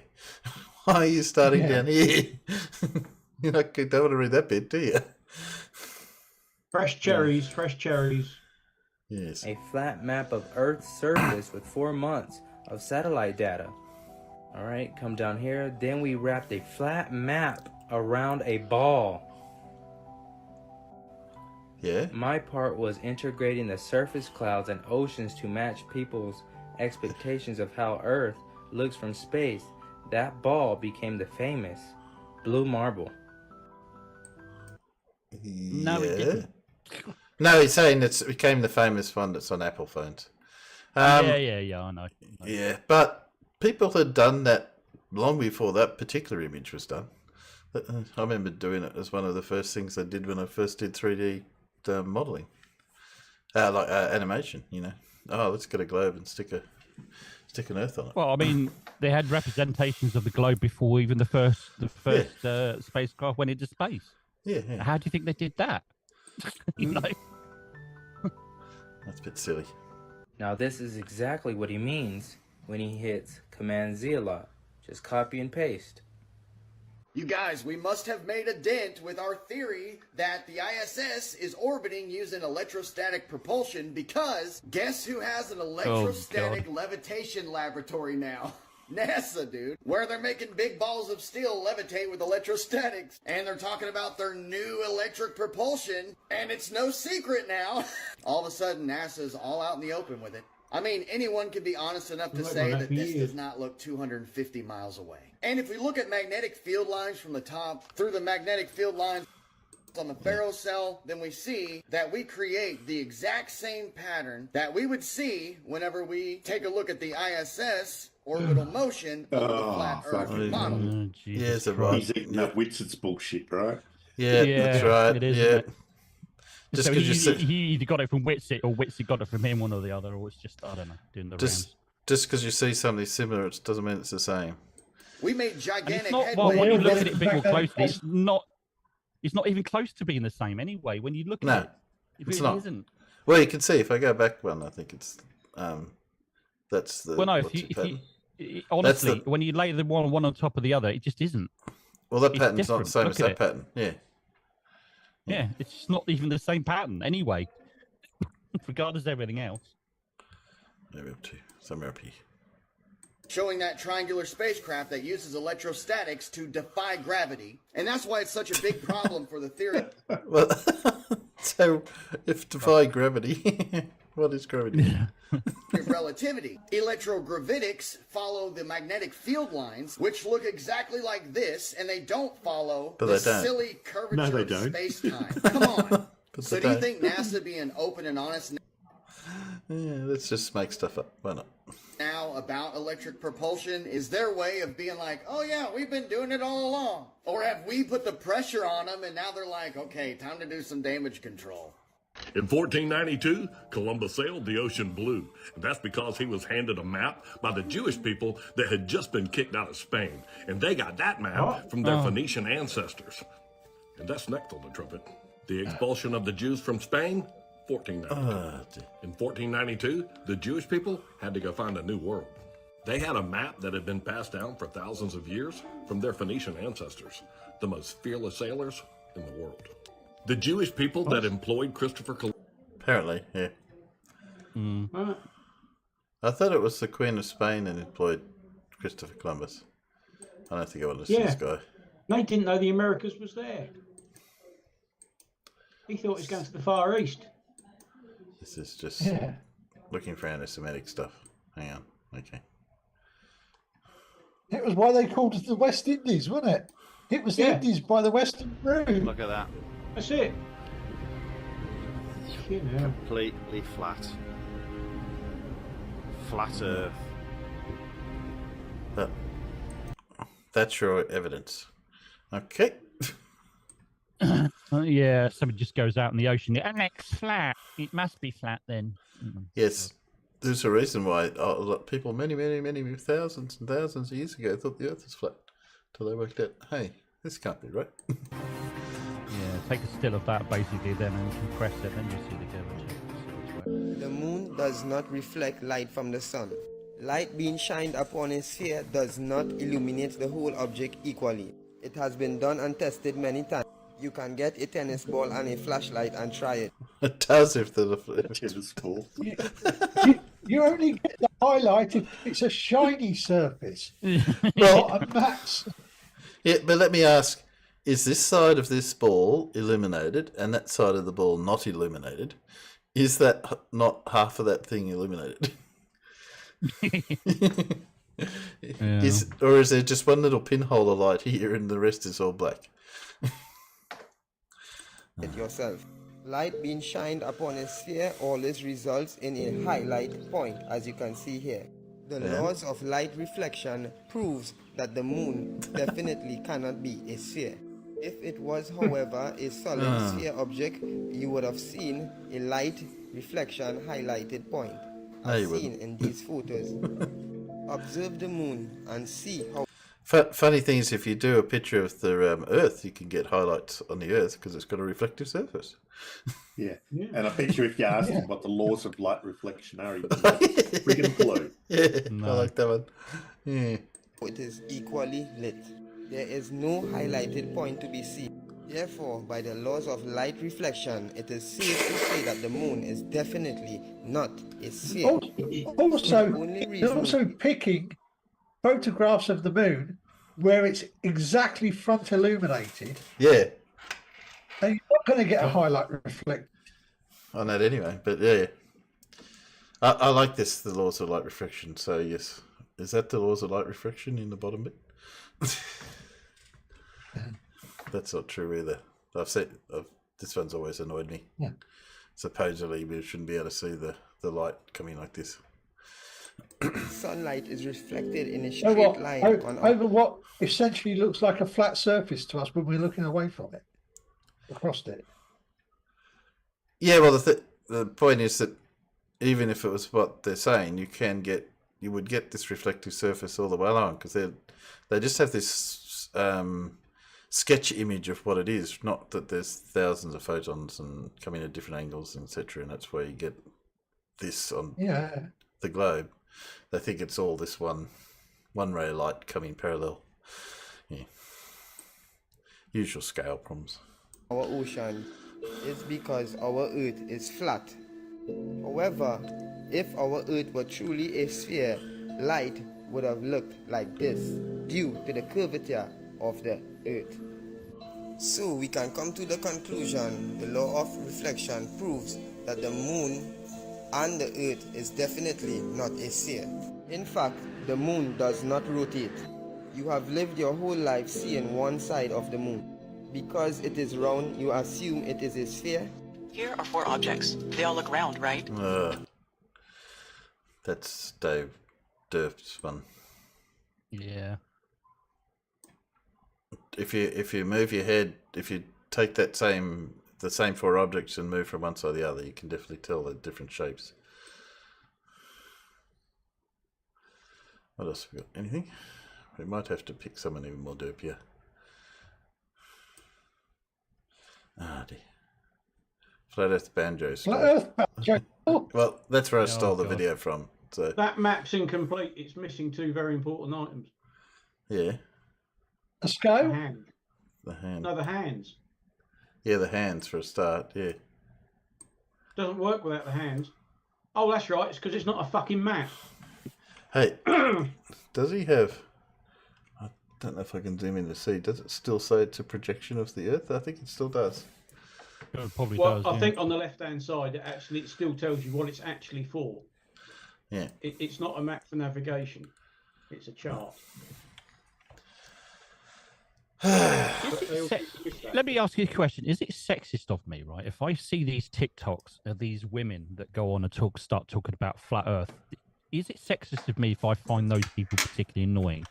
Why are you starting down here? You don't want to read that bit, do you? Fresh cherries. Yes. A flat map of Earth's surface with 4 months of satellite data. All right, come down here. Then we wrapped a flat map around a ball. Yeah. My part was integrating the surface clouds and oceans to match people's expectations of how Earth looks from space. That ball became the famous blue marble. No, it didn't. No, he's saying it became the famous one that's on Apple phones. I know. Yeah, but people had done that long before that particular image was done. I remember doing it as one of the first things I did when I first did 3D modeling, animation. Let's get a globe and stick an Earth on it. Well, I mean, they had representations of the globe before even the first spacecraft went into space. Yeah. How do you think they did that? That's a bit silly. Now this is exactly what he means when he hits Command Z a lot. Just copy and paste. You guys, we must have made a dent with our theory that the ISS is orbiting using electrostatic propulsion, because guess who has an electrostatic levitation laboratory now? NASA, dude. Where they're making big balls of steel levitate with electrostatics. And they're talking about their new electric propulsion. And it's no secret now. All of a sudden, NASA's all out in the open with it. I mean, anyone can be honest enough to say that this does not look 250 miles away. And if we look at magnetic field lines from the top through the magnetic field lines on the ferrocell, then we see that we create the exact same pattern that we would see whenever we take a look at the ISS orbital motion of the flat Earth model. He's eating that Whitson's bullshit, right? Yeah, that's right. It is, just because he either got it from Whitsitt or Whitsitt got it from him, one or the other, or it's just, I don't know, doing the rounds. Just because you see something similar, it doesn't mean it's the same. We made gigantic headway. When you look at it a bit more closely, it's not even close to being the same anyway. When you look at it, it really isn't. Well, you can see if I go back one, I think it's that's the. Well, no, if you honestly, when you lay the one on top of the other, it just isn't. Well, that pattern's not the same as that pattern. Yeah. Yeah, it's not even the same pattern anyway, regardless of everything else. Maybe up to somewhere up here. Showing that triangular spacecraft that uses electrostatics to defy gravity. And that's why it's such a big problem for the theory. Well, so if defy gravity, what is gravity? Of relativity. Electrogravitics follow the magnetic field lines, which look exactly like this, and they don't follow the silly curvature of space-time. Come on. So do you think NASA being open and honest Yeah, let's just make stuff up. Why not? now about electric propulsion is their way of being like, oh yeah, we've been doing it all along? Or have we put the pressure on them and now they're like, okay, time to do some damage control? In 1492, Columbus sailed the ocean blue, and that's because he was handed a map by the Jewish people that had just been kicked out of Spain, and they got that map from their Phoenician ancestors. And that's next on the trumpet. The expulsion of the Jews from Spain, 1492. In 1492, the Jewish people had to go find a new world. They had a map that had been passed down for thousands of years from their Phoenician ancestors, the most fearless sailors in the world. The Jewish people that employed Christopher Columbus. Apparently, yeah. I thought it was the Queen of Spain that employed Christopher Columbus. I don't think I want to see this guy. They didn't know the Americas was there. He thought he was going to the Far East. This is just looking for anti-Semitic stuff. Hang on. Okay. It was why they called it the West Indies, wasn't it? It was the Indies by the Western Route. Look at that. That's it. Completely flat. Flat Earth. That's your evidence. Okay. Yeah, somebody just goes out in the ocean. And it's flat. It must be flat then. Yes. There's a reason why people many thousands and thousands of years ago thought the Earth was flat. Till they worked out, hey, this can't be right. Yeah, take a still of that basically then and compress it, then you see the curvature. The moon does not reflect light from the sun. Light being shined upon a sphere does not illuminate the whole object equally. It has been done and tested many times. You can get a tennis ball and a flashlight and try it. It does if the tennis ball. You only get the highlight if it's a shiny surface. Well, a matte. Yeah, but let me ask, is this side of this ball illuminated and that side of the ball not illuminated? Is that not half of that thing illuminated? Or is there just one little pinhole of light here and the rest is all black? It yourself. Light being shined upon a sphere always results in a highlight point, as you can see here. The laws of light reflection proves that the moon definitely cannot be a sphere. If it was, however, a solid sphere object, you would have seen a light reflection highlighted point, as seen in these photos. Observe the moon and see how... Funny thing is, if you do a picture of the Earth, you can get highlights on the Earth because it's got a reflective surface. Yeah. And I bet you if you ask them what the laws of light reflection are, you can friggin' clue. Yeah, I like that one. Yeah. It is equally lit. There is no highlighted point to be seen. Therefore, by the laws of light reflection, it is safe to say that the moon is definitely not a sphere. Also picking photographs of the moon where it's exactly front illuminated. Yeah. And you're not going to get a highlight reflect. On that anyway, but yeah. I like this, the laws of light refraction, so yes. Is that the laws of light refraction in the bottom bit? That's not true either. This one's always annoyed me. Yeah. Supposedly we shouldn't be able to see the light coming like this. Sunlight is reflected in a straight line over what essentially looks like a flat surface to us when we're looking away from it, across it. Yeah, well, the point is that even if it was what they're saying, you would get this reflective surface all the way along because they just have this sketch image of what it is, not that there's thousands of photons and coming at different angles, etc. And that's where you get this on the globe. They think it's all this one ray of light coming parallel. Yeah. Usual scale problems. Our ocean is because our Earth is flat. However, if our Earth were truly a sphere, light would have looked like this due to the curvature of the Earth. So we can come to the conclusion the law of reflection proves that the moon and the Earth is definitely not a sphere. In fact, the moon does not rotate. You have lived your whole life seeing one side of the moon. Because it is round, you assume it is a sphere? Here are 4 objects. They all look round, right? That's Dave Durf's one. Yeah. If you move your head, if you take the same 4 objects and move from one side to the other, you can definitely tell they're different shapes. What else have we got? Anything? We might have to pick someone even more derpier. Ah, dear. Flat Earth Banjo. Flat Earth Banjo. Well, that's where I stole the video from. So that map's incomplete. It's missing 2 very important items. Yeah. A scale? The hand. The hand. No, the hands. Yeah, the hands for a start. Yeah. Doesn't work without the hands. Oh, that's right. It's because it's not a fucking map. Hey, does he have? I don't know if I can zoom in to see. Does it still say it's a projection of the Earth? I think it still does. It probably Well, does. I yeah. think on the left-hand side, it still tells you what it's actually for. Yeah. It's not a map for navigation. It's a chart. Let me ask you a question. Is it sexist of me, right? If I see these TikToks of these women that go on and start talking about flat Earth, is it sexist of me if I find those people particularly annoying?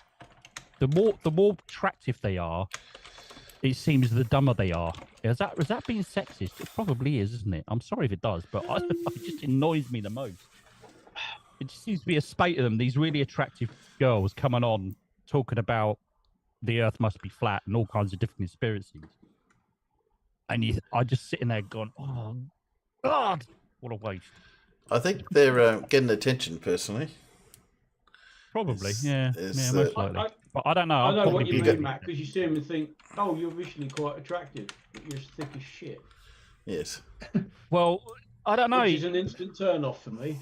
The more attractive they are, it seems the dumber they are. Is that being sexist? It probably is, isn't it? I'm sorry if it does, but it just annoys me the most. It just seems to be a spate of them. These really attractive girls coming on talking about the Earth must be flat and all kinds of different conspiracies. And I just sitting there going, oh, God, what a waste. I think they're getting attention, personally. Probably, yeah, most likely. But I don't know. I know what you mean, Matt, because you see them and think, oh, you're visually quite attractive, but you're as thick as shit. Yes. Well, I don't know. Which is an instant turn off for me.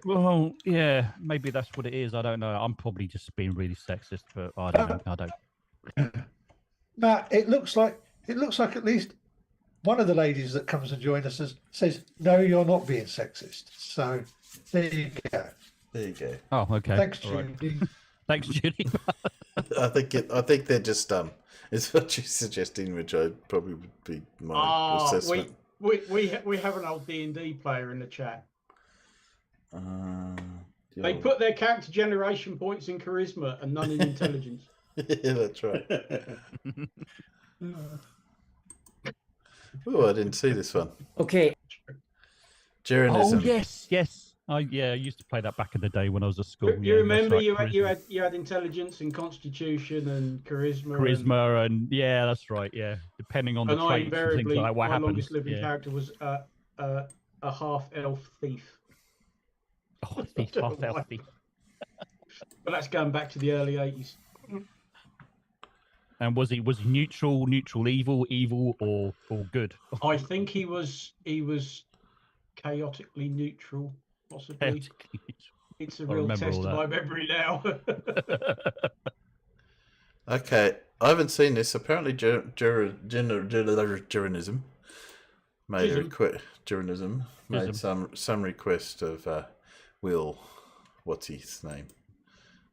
Well, yeah, maybe that's what it is. I don't know. I'm probably just being really sexist, but I don't know. I don't. Matt, it looks like at least one of the ladies that comes and joins us says, "No, you're not being sexist." So there you go. There you go. Oh, okay. Thanks, All Judy. right. Thanks, Judy. I think they're just it's what you're suggesting, which I probably would be my assessment. We have an old D&D player in the chat. They put their character generation points in charisma and none in intelligence. Yeah, that's right. Oh, I didn't see this one. Okay. Jeranism. Oh yes. I used to play that back in the day when I was at school. You remember you had intelligence and constitution and charisma. And yeah, that's right. Yeah, depending on the traits and things like what my happens. longest living character was a half elf thief. Oh, thief, half elf thief. But that's going back to the early 80s. And was he neutral, evil, or good? I think he was chaotically neutral, possibly. It's a real test of my memory now. Okay, I haven't seen this. Apparently, Jeranism made some request of Will. What's his name?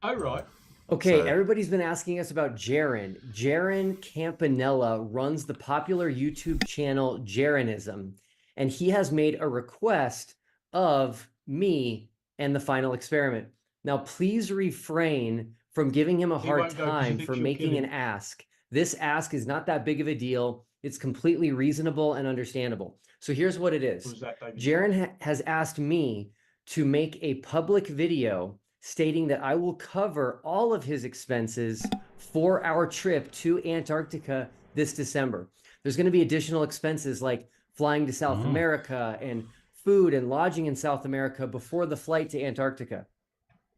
Oh, right. Okay, everybody's been asking us about Jaren. Jaren Campanella runs the popular YouTube channel Jeranism, and he has made a request of me and the final experiment. Now, please refrain from giving him a hard time for making an ask. This ask is not that big of a deal. It's completely reasonable and understandable. So here's what it is. Jaren has asked me to make a public video stating that I will cover all of his expenses for our trip to Antarctica this December. There's going to be additional expenses like flying to South America and food and lodging in South America before the flight to Antarctica.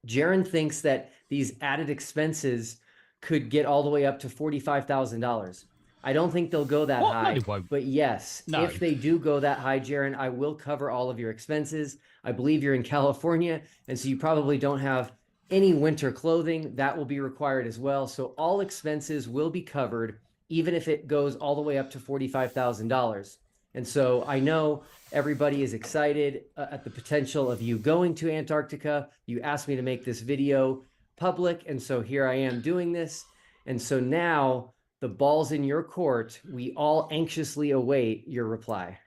Jaren thinks that these added expenses could get all the way up to $45,000. I don't think they'll go that high. No, they won't. But yes, if they do go that high, Jaron, I will cover all of your expenses. I believe you're in California, and so you probably don't have any winter clothing. That will be required as well. So all expenses will be covered, even if it goes all the way up to $45,000. And so I know everybody is excited at the potential of you going to Antarctica. You asked me to make this video public, and so here I am doing this. And so now the ball's in your court. We all anxiously await your reply.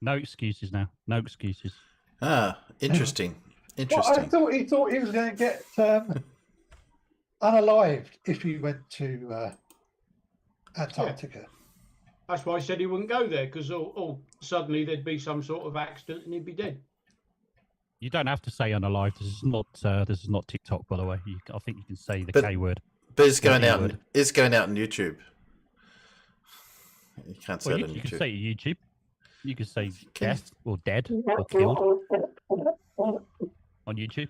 No excuses now. No excuses. Ah, interesting. Well, Interesting. he thought he was going to get unalived if he went to Antarctica. Yeah. That's why I said he wouldn't go there, because suddenly there'd be some sort of accident and he'd be dead. You don't have to say unalive. This is not TikTok, by the way. I think you can say the K word. But it's going out. It's going out on YouTube. You can't say it on YouTube. You can say YouTube. You can say death or dead or killed on YouTube.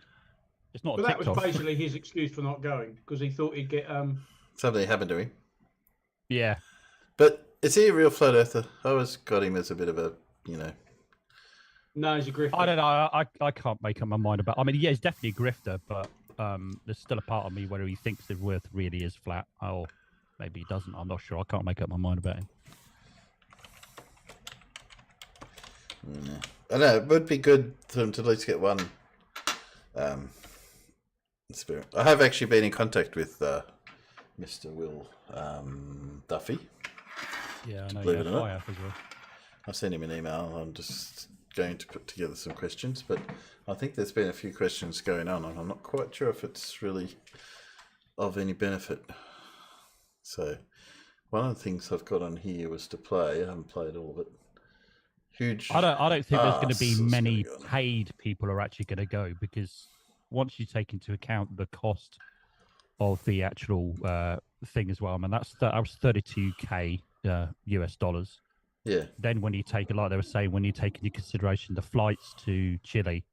It's not. But a that TikTok. was basically his excuse for not going, because he thought he'd get something happened to him. Yeah. But is he a real flat earther? I always got him as a bit of a, No, he's a grifter. I don't know. I can't make up my mind about. I mean, yeah, he's definitely a grifter, but there's still a part of me whether he thinks the Earth really is flat, or maybe he doesn't. I'm not sure. I can't make up my mind about him. I know it would be good for him to at least get one. Spirit. I have actually been in contact with Mr. Will Duffy. Yeah, I know. Believe it or not. I have as well. I've sent him an email. I'm just going to put together some questions, but I think there's been a few questions going on, and I'm not quite sure if it's really of any benefit. So, one of the things I've got on here was to play. I haven't played all of it. Huge. I don't think there's going to be many paid people who are actually going to go, because once you take into account the cost of the actual thing as well, I mean that was $32K US dollars. Yeah. Then when you take, like they were saying, when you take into consideration the flights to Chile,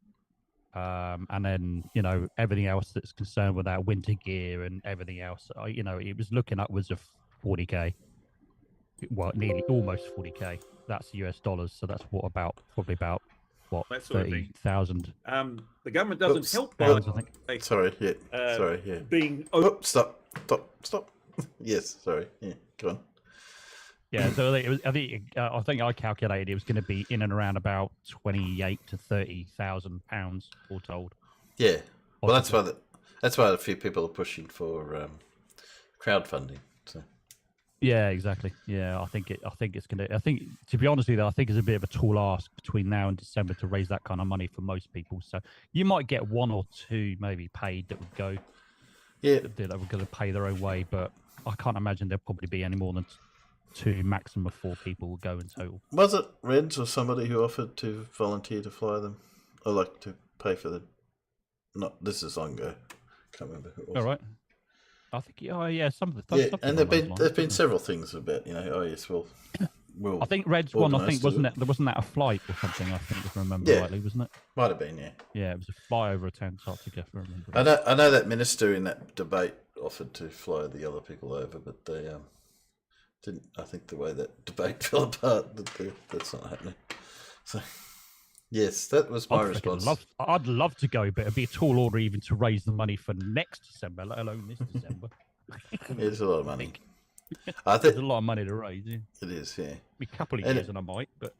and then everything else that's concerned with our winter gear and everything else, it was looking upwards of 40K. Well, nearly almost 40K. That's US dollars, so that's probably about 30,000. The government doesn't help I think. Sorry, yeah. Being stop. Yes, sorry. Yeah, go on. Yeah, so I think I calculated it was going to be in and around about 28 to 30,000 pounds, all told. Yeah, well, that's why a few people are pushing for crowdfunding. So. Yeah, exactly. Yeah, I think it's going to. I think, to be honest with you, I think it's a bit of a tall ask between now and December to raise that kind of money for most people. So you might get one or two maybe paid that would go. Yeah, that were going to pay their own way, but I can't imagine there'll probably be any more than two, maximum of 4 people will go in total. Was it Reds or somebody who offered to volunteer to fly them, or like to pay for the? Not this is long ago. Can't remember who it was. All right. I think and there's been several things about yes we'll I think Red's one, I think wasn't that a flight or something, I think, if I remember rightly, wasn't it? Might have been, yeah, it was a fly over to Antarctica, if I remember. I know that minister in that debate offered to fly the other people over, but they didn't. I think the way that debate fell apart, that's not happening. So yes, that was my response. I'd love to go, but it'd be a tall order even to raise the money for next December, let alone this December. It's a lot of money. I think there's a lot of money to raise. Yeah. It is, yeah. A couple of years and I might, but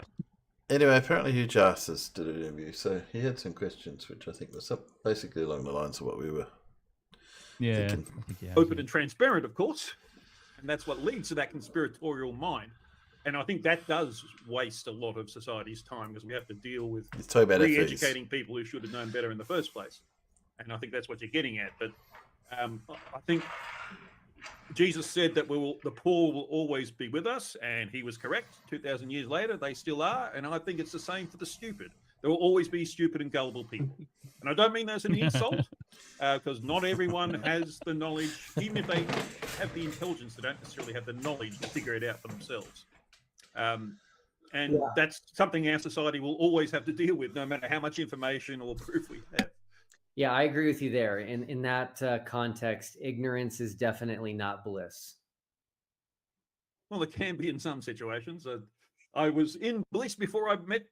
anyway, apparently Hugh Jarvis did an interview, so he had some questions, which I think was basically along the lines of what we were thinking. Open and transparent, of course, and that's what leads to that conspiratorial mind. And I think that does waste a lot of society's time, because we have to deal with re-educating people who should have known better in the first place. And I think that's what you're getting at. But I think Jesus said that the poor will always be with us, and he was correct. 2,000 years later, they still are. And I think it's the same for the stupid. There will always be stupid and gullible people. And I don't mean that as an insult, because not everyone has the knowledge. Even if they have the intelligence, they don't necessarily have the knowledge to figure it out for themselves. That's something our society will always have to deal with, no matter how much information or proof we have. Yeah, I agree with you there. In that context, ignorance is definitely not bliss. Well, it can be in some situations. I was in beliefs before I met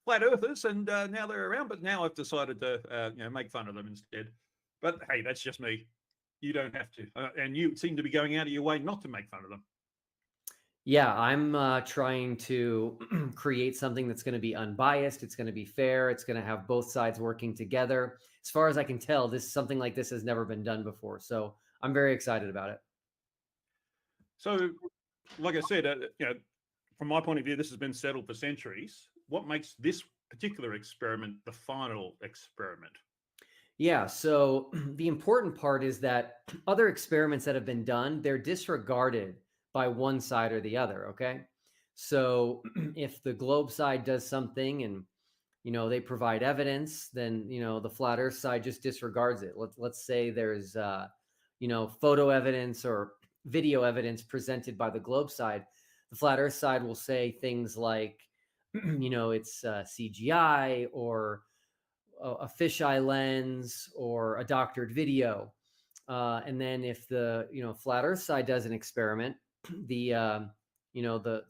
flat earthers, and now they're around. But now I've decided to, make fun of them instead. But hey, that's just me. You don't have to, and you seem to be going out of your way not to make fun of them. Yeah, I'm trying to create something that's going to be unbiased. It's going to be fair. It's going to have both sides working together. As far as I can tell, something like this has never been done before. So I'm very excited about it. So, like I said, from my point of view, this has been settled for centuries. What makes this particular experiment the final experiment? Yeah, so the important part is that other experiments that have been done, they're disregarded by one side or the other, okay? So if the globe side does something and, they provide evidence, then, the flat earth side just disregards it. Let's say there's, photo evidence or video evidence presented by the globe side. The flat earth side will say things like, it's CGI or a fisheye lens or a doctored video. And then if the flat earth side does an experiment, the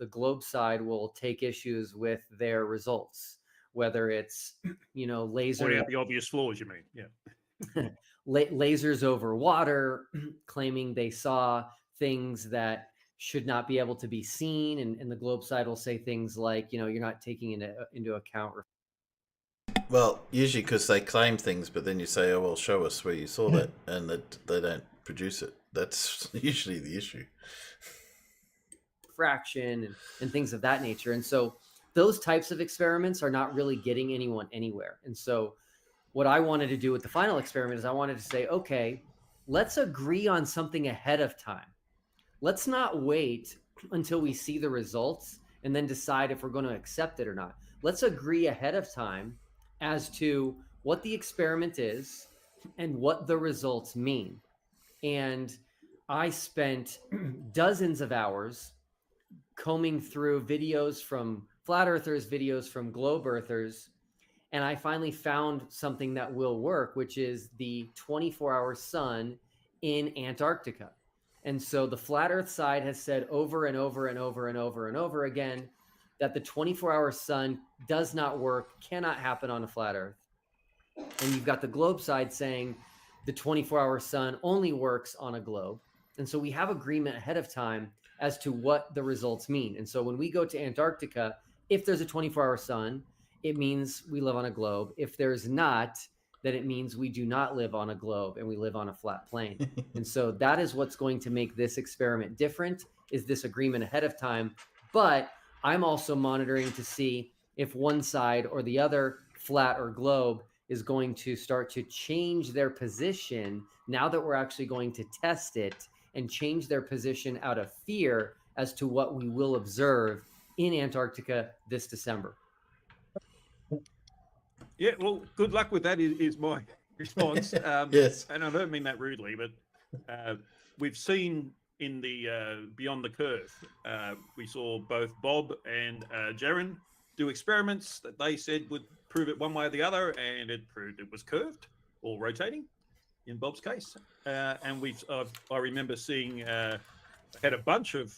globe side will take issues with their results, whether it's laser point out the obvious flaws, you mean? Yeah. Lasers over water, claiming they saw things that should not be able to be seen, and the globe side will say things like, you're not taking into account. Well, usually because they claim things, but then you say, "Oh, well, show us where you saw that," and that they don't produce it. That's usually the issue. Fraction and things of that nature. And so those types of experiments are not really getting anyone anywhere. And so what I wanted to do with the final experiment is I wanted to say, okay, let's agree on something ahead of time. Let's not wait until we see the results and then decide if we're going to accept it or not. Let's agree ahead of time as to what the experiment is and what the results mean. And I spent dozens of hours combing through videos from flat earthers, videos from globe earthers, and I finally found something that will work, which is the 24-hour sun in Antarctica. And so the flat earth side has said over and over and over and over and over again that the 24-hour sun does not work, cannot happen on a flat earth. And you've got the globe side saying the 24-hour sun only works on a globe. And so we have agreement ahead of time as to what the results mean. And so when we go to Antarctica, if there's a 24-hour sun, it means we live on a globe. If there's not, then it means we do not live on a globe and we live on a flat plane. And so that is what's going to make this experiment different, is this agreement ahead of time. But I'm also monitoring to see if one side or the other, flat or globe, is going to start to change their position now that we're actually going to test it, and change their position out of fear as to what we will observe in Antarctica this December. Yeah, well, good luck with that is my response. Yes. And I don't mean that rudely, but we've seen in the Beyond the Curve, we saw both Bob and Jaron do experiments that they said would prove it one way or the other, and it proved it was curved or rotating in Bob's case. And I remember seeing, had a bunch of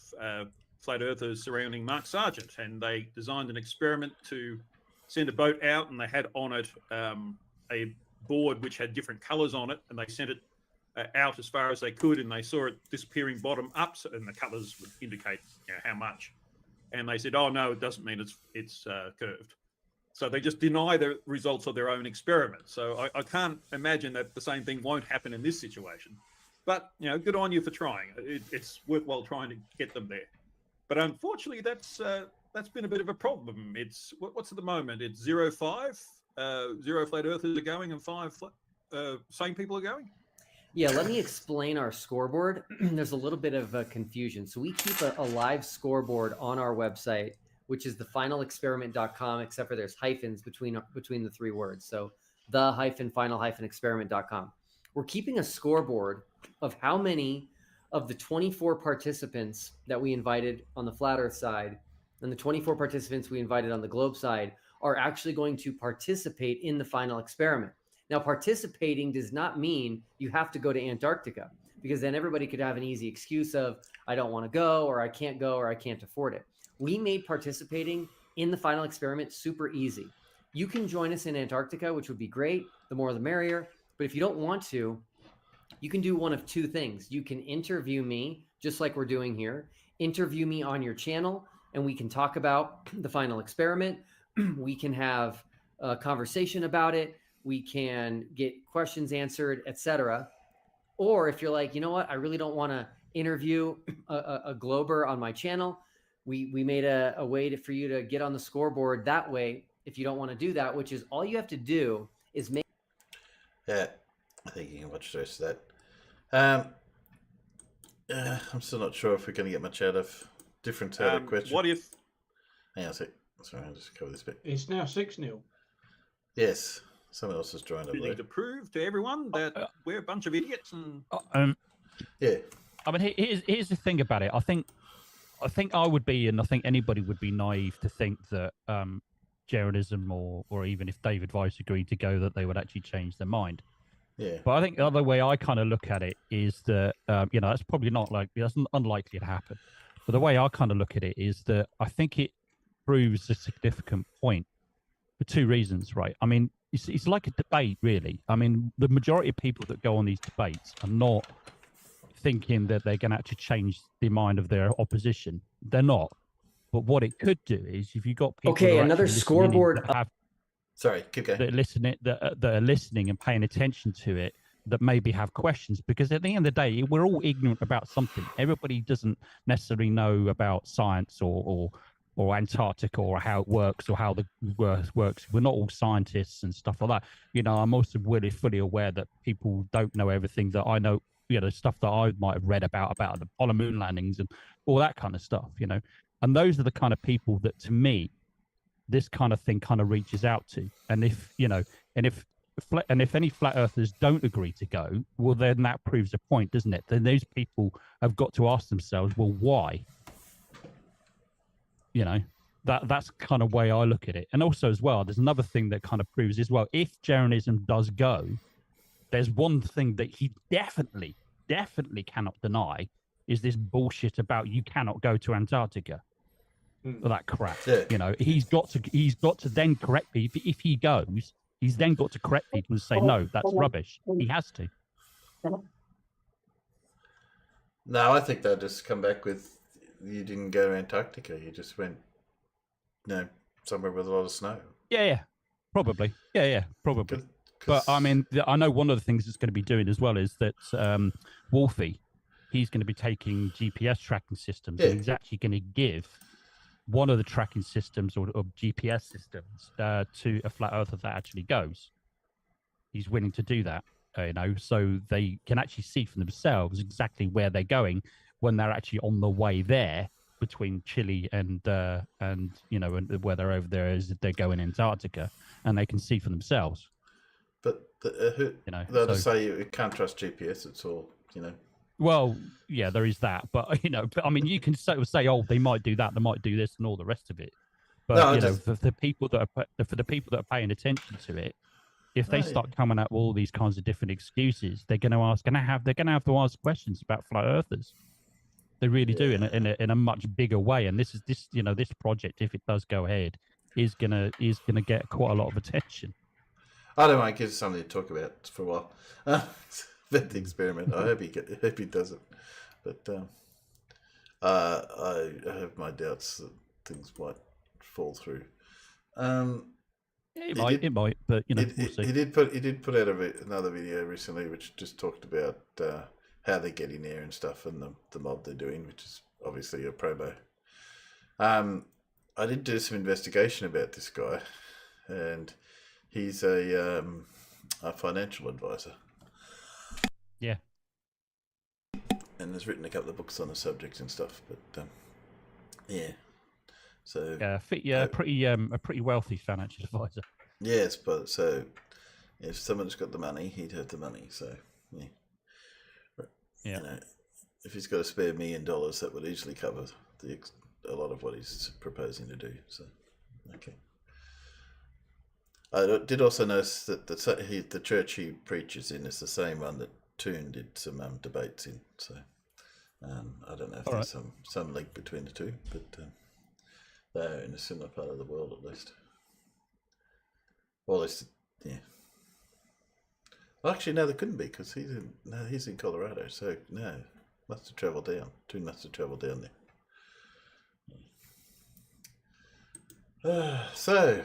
flat earthers surrounding Mark Sargent, and they designed an experiment to send a boat out, and they had on it a board which had different colors on it, and they sent it out as far as they could, and they saw it disappearing bottom up, and the colors would indicate how much. And they said, "Oh no, it doesn't mean it's curved." So they just deny the results of their own experiment. So I can't imagine that the same thing won't happen in this situation. But good on you for trying. It's worthwhile trying to get them there. But unfortunately, that's been a bit of a problem. It's what's at the moment? It's 0-5. 0 flat earthers are going, and 5 sane people are going. Yeah, let me explain our scoreboard. There's a little bit of confusion. So we keep a live scoreboard on our website, which is thefinalexperiment.com, except for there's hyphens between the three words. So the-final-experiment.com. We're keeping a scoreboard of how many of the 24 participants that we invited on the flat earth side and the 24 participants we invited on the globe side are actually going to participate in the final experiment. Now, participating does not mean you have to go to Antarctica. because then everybody could have an easy excuse of, I don't want to go, or I can't afford it. We made participating in the final experiment super easy. You can join us in Antarctica, which would be great. The more the merrier. But if you don't want to, you can do one of two things. You can interview me, just like we're doing here. Interview me on your channel, and we can talk about the final experiment. We can have a conversation about it. We can get questions answered, etc. Or if you're like, you know what, I really don't want to interview a Glober on my channel, we made a way for you to get on the scoreboard that way. If you don't want to do that, which is all you have to do is make. Yeah, I think you can watch the rest of that. I'm still not sure if we're going to get much out of different question. What if? Hang on a sec. Sorry, I'll just cover this bit. It's now 6-0. Yes, someone else has joined up You there. need to prove to everyone that we're a bunch of idiots. And yeah. I mean, here's the thing about it. I think I would be, and I think anybody would be naive to think that Jeranism or even if David Weiss agreed to go, that they would actually change their mind. Yeah. But I think the other way I kind of look at it is that that's probably that's unlikely to happen. But the way I kind of look at it is that I think it proves a significant point for two reasons, right? I mean, it's like a debate, really. I mean, the majority of people that go on these debates are not thinking that they're going to actually change the mind of their opposition. They're not. But what it could do is, if you've got people Okay, another scoreboard. Sorry, keep going. That are listening and paying attention to it, that maybe have questions, because at the end of the day, we're all ignorant about something. Everybody doesn't necessarily know about science or Antarctica or how it works or how the Earth works. We're not all scientists and stuff like that. I'm also really fully aware that people don't know everything that I know. Stuff that I might have read about the Apollo moon landings and all that kind of stuff. And those are the kind of people that, to me, this kind of thing kind of reaches out to. And if any flat earthers don't agree to go, well, then that proves a point, doesn't it? Then those people have got to ask themselves, well, why? That's kind of way I look at it. And also as well, there's another thing that kind of proves as well, if Jeranism does go, there's one thing that he definitely cannot deny, is this bullshit about you cannot go to Antarctica. Well, that crap. Yeah. He's got to then correct people. If he goes, he's then got to correct people and say, no, that's rubbish. He has to. No, I think they'll just come back with, you didn't go to Antarctica. You just went, somewhere with a lot of snow. Yeah, probably. Yeah, probably. But I mean, I know one of the things it's going to be doing as well is that Wolfie, he's going to be taking GPS tracking systems, and he's actually going to give one of the tracking systems or GPS systems to a flat earther that actually goes. He's willing to do that, so they can actually see for themselves exactly where they're going when they're actually on the way there between Chile and where they're over there is they're going Antarctica, and they can see for themselves. But they'll just say you can't trust GPS. It's all, Well, yeah, there is that, but I mean, you can say, oh, they might do that, they might do this, and all the rest of it. But for the people that are paying attention to it, if they start coming up with all these kinds of different excuses, they're going to have to ask questions about flat earthers. They really do in a much bigger way. And this project, if it does go ahead, is gonna get quite a lot of attention. I don't mind, gives something to talk about for a while. About the experiment. I hope he does it. But I have my doubts that things might fall through. It might, but we'll see. He did put out another video recently, which just talked about how they're getting there and stuff, and the mob they're doing, which is obviously a promo. I did do some investigation about this guy, and he's a financial advisor. Yeah. And has written a couple of books on the subject and stuff, but yeah. So a pretty wealthy financial advisor. Yes, but so if someone's got the money, he'd have the money. So yeah. If he's got a spare $1 million, that would easily cover a lot of what he's proposing to do. So okay. I did also notice that the church he preaches in is the same one that Toon did some debates in. So I don't know if there's some link between the two, but they're in a similar part of the world at least. Well, at least, yeah. Well, actually, no, there couldn't be because he's in Colorado. So no, must have travelled down. Toon must have travelled down there. So,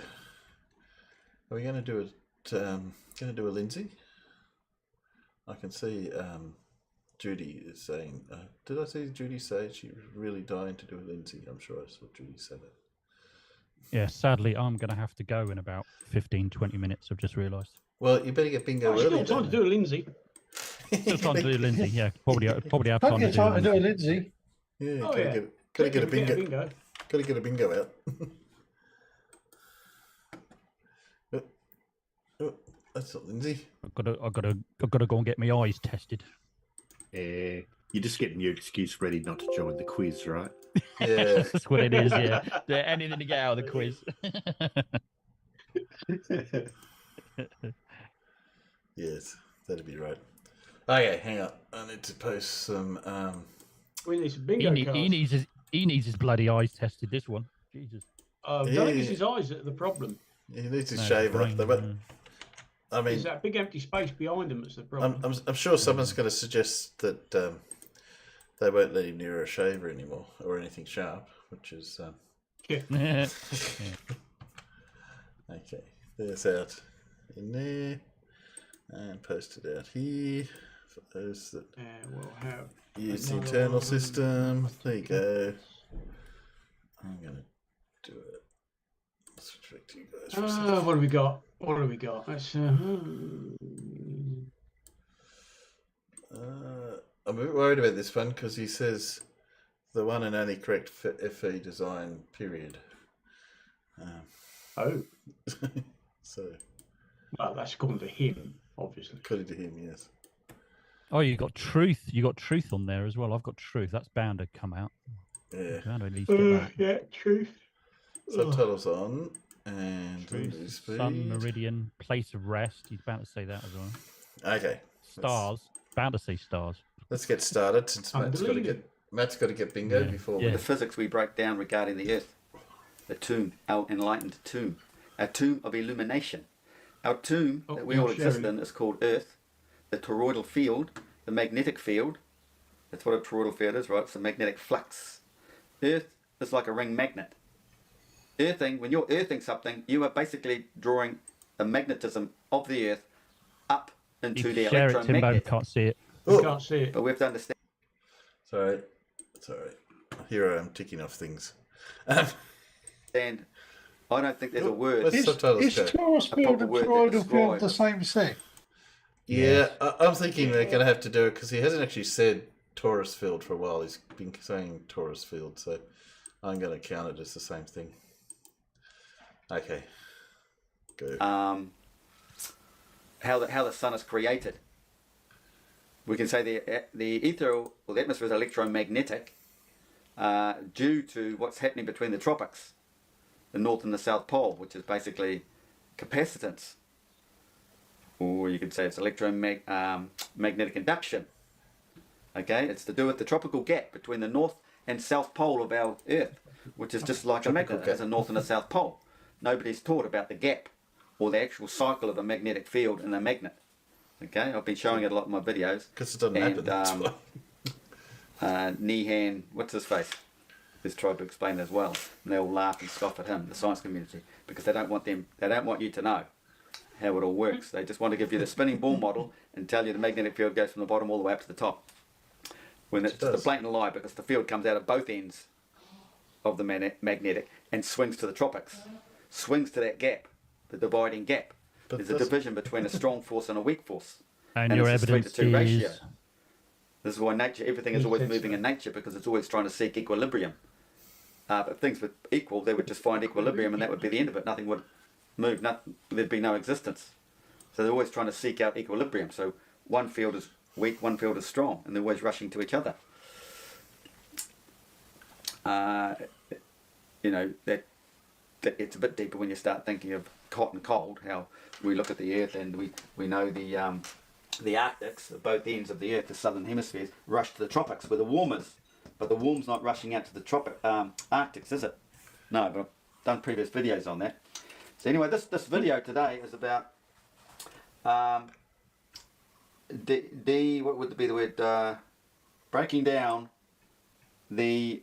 are we going to do a Lindsay? I can see Judy is saying. Did I see Judy say she was really dying to do a Lindsay? I'm sure I saw Judy say that. Yeah, sadly, I'm going to have to go in about 15, 20 minutes. I've just realised. Well, you better get bingo early. Still time to do a Lindsay. Still time to do a Lindsay. Yeah, probably have time Plenty to of time to do do a Lindsay. Yeah, Oh, gotta get a bingo. Gotta get a bingo out. Oh, that's not Lindsay. I've got to go and get my eyes tested. You're just getting your excuse ready not to join the quiz, right? Yeah, that's what it is. Yeah, anything to get out of the quiz. Yes, that'd be right. Okay, hang on. I need to post some. We need some bingo cards. He needs his bloody eyes tested. This one, Jesus. I don't think it's his eyes that are the problem. He needs his shaver. I mean, it's that big empty space behind him that's the problem. I'm sure someone's going to suggest that they won't let him near a shaver anymore or anything sharp, which is yeah. Okay, there's out in there and posted out here for those that we'll have use the internal system. There you go. I'm going to do it. Switch back to you guys for a second. What have we got? Let's, I'm a bit worried about this one because he says the one and only correct FE design, period. So. Well, that's according to him, obviously. According to him, yes. Oh, you got truth. You got truth on there as well. I've got truth. That's bound to come out. Yeah. Bound to at least get that. Yeah, truth. Subtitles on and Truth, sun, meridian, place of rest. He's bound to say that as well. Okay. Stars. Bound to say stars. Let's get started since Matt's got to get bingo before the physics we break down regarding the Earth. The tomb, our enlightened tomb. Our tomb of illumination. Our tomb that we all exist in is called Earth. The toroidal field, the magnetic field. That's what a toroidal field is, right? It's a magnetic flux. Earth is like a ring magnet. Earthing, when you're earthing something, you are basically drawing the magnetism of the Earth up into the electromagnet. Timbo, can't see it. You can't see it. But we have to understand. Sorry. It's all right. Here I am ticking off things. And I don't think there's a word. Is torus field and toroidal field the same thing? Yeah, I'm thinking they're going to have to do it because he hasn't actually said torus field for a while. He's been saying torus field, so I'm going to count it as the same thing. Okay. Go. How the sun is created. We can say the ether or the atmosphere is electromagnetic due to what's happening between the tropics, the North and the South Pole, which is basically capacitance. Or you could say it's magnetic induction. Okay, it's to do with the tropical gap between the North and South Pole of our Earth, which is just like a magnet, has a North and a South Pole. Nobody's taught about the gap or the actual cycle of a magnetic field in a magnet. Okay, I've been showing it a lot in my videos. Because it doesn't happen. Nehan, what's his face, has tried to explain it as well, and they all laugh and scoff at him, the science community, because they don't want you to know how it all works. They just want to give you the spinning ball model and tell you the magnetic field goes from the bottom all the way up to the top. When it's just a blatant lie, because the field comes out of both ends of the magnetic and swings to the tropics, swings to that gap, the dividing gap. There's a division between a strong force and a weak force. And your it's evidence a 3-to-2 ratio. is... This is why everything is always moving in nature, because it's always trying to seek equilibrium. If things were equal, they would just find equilibrium and that would be the end of it. Nothing would move, there'd be no existence. So they're always trying to seek out equilibrium. So one field is weak, one field is strong, and they're always rushing to each other. That it's a bit deeper when you start thinking of hot and cold, how we look at the Earth and we know the the Arctics, at both ends of the Earth, the southern hemispheres, rush to the tropics where the warm is. But the warm's not rushing out to the Arctics, is it? No, but I've done previous videos on that. So anyway, this video today is about what would be the word? Breaking down the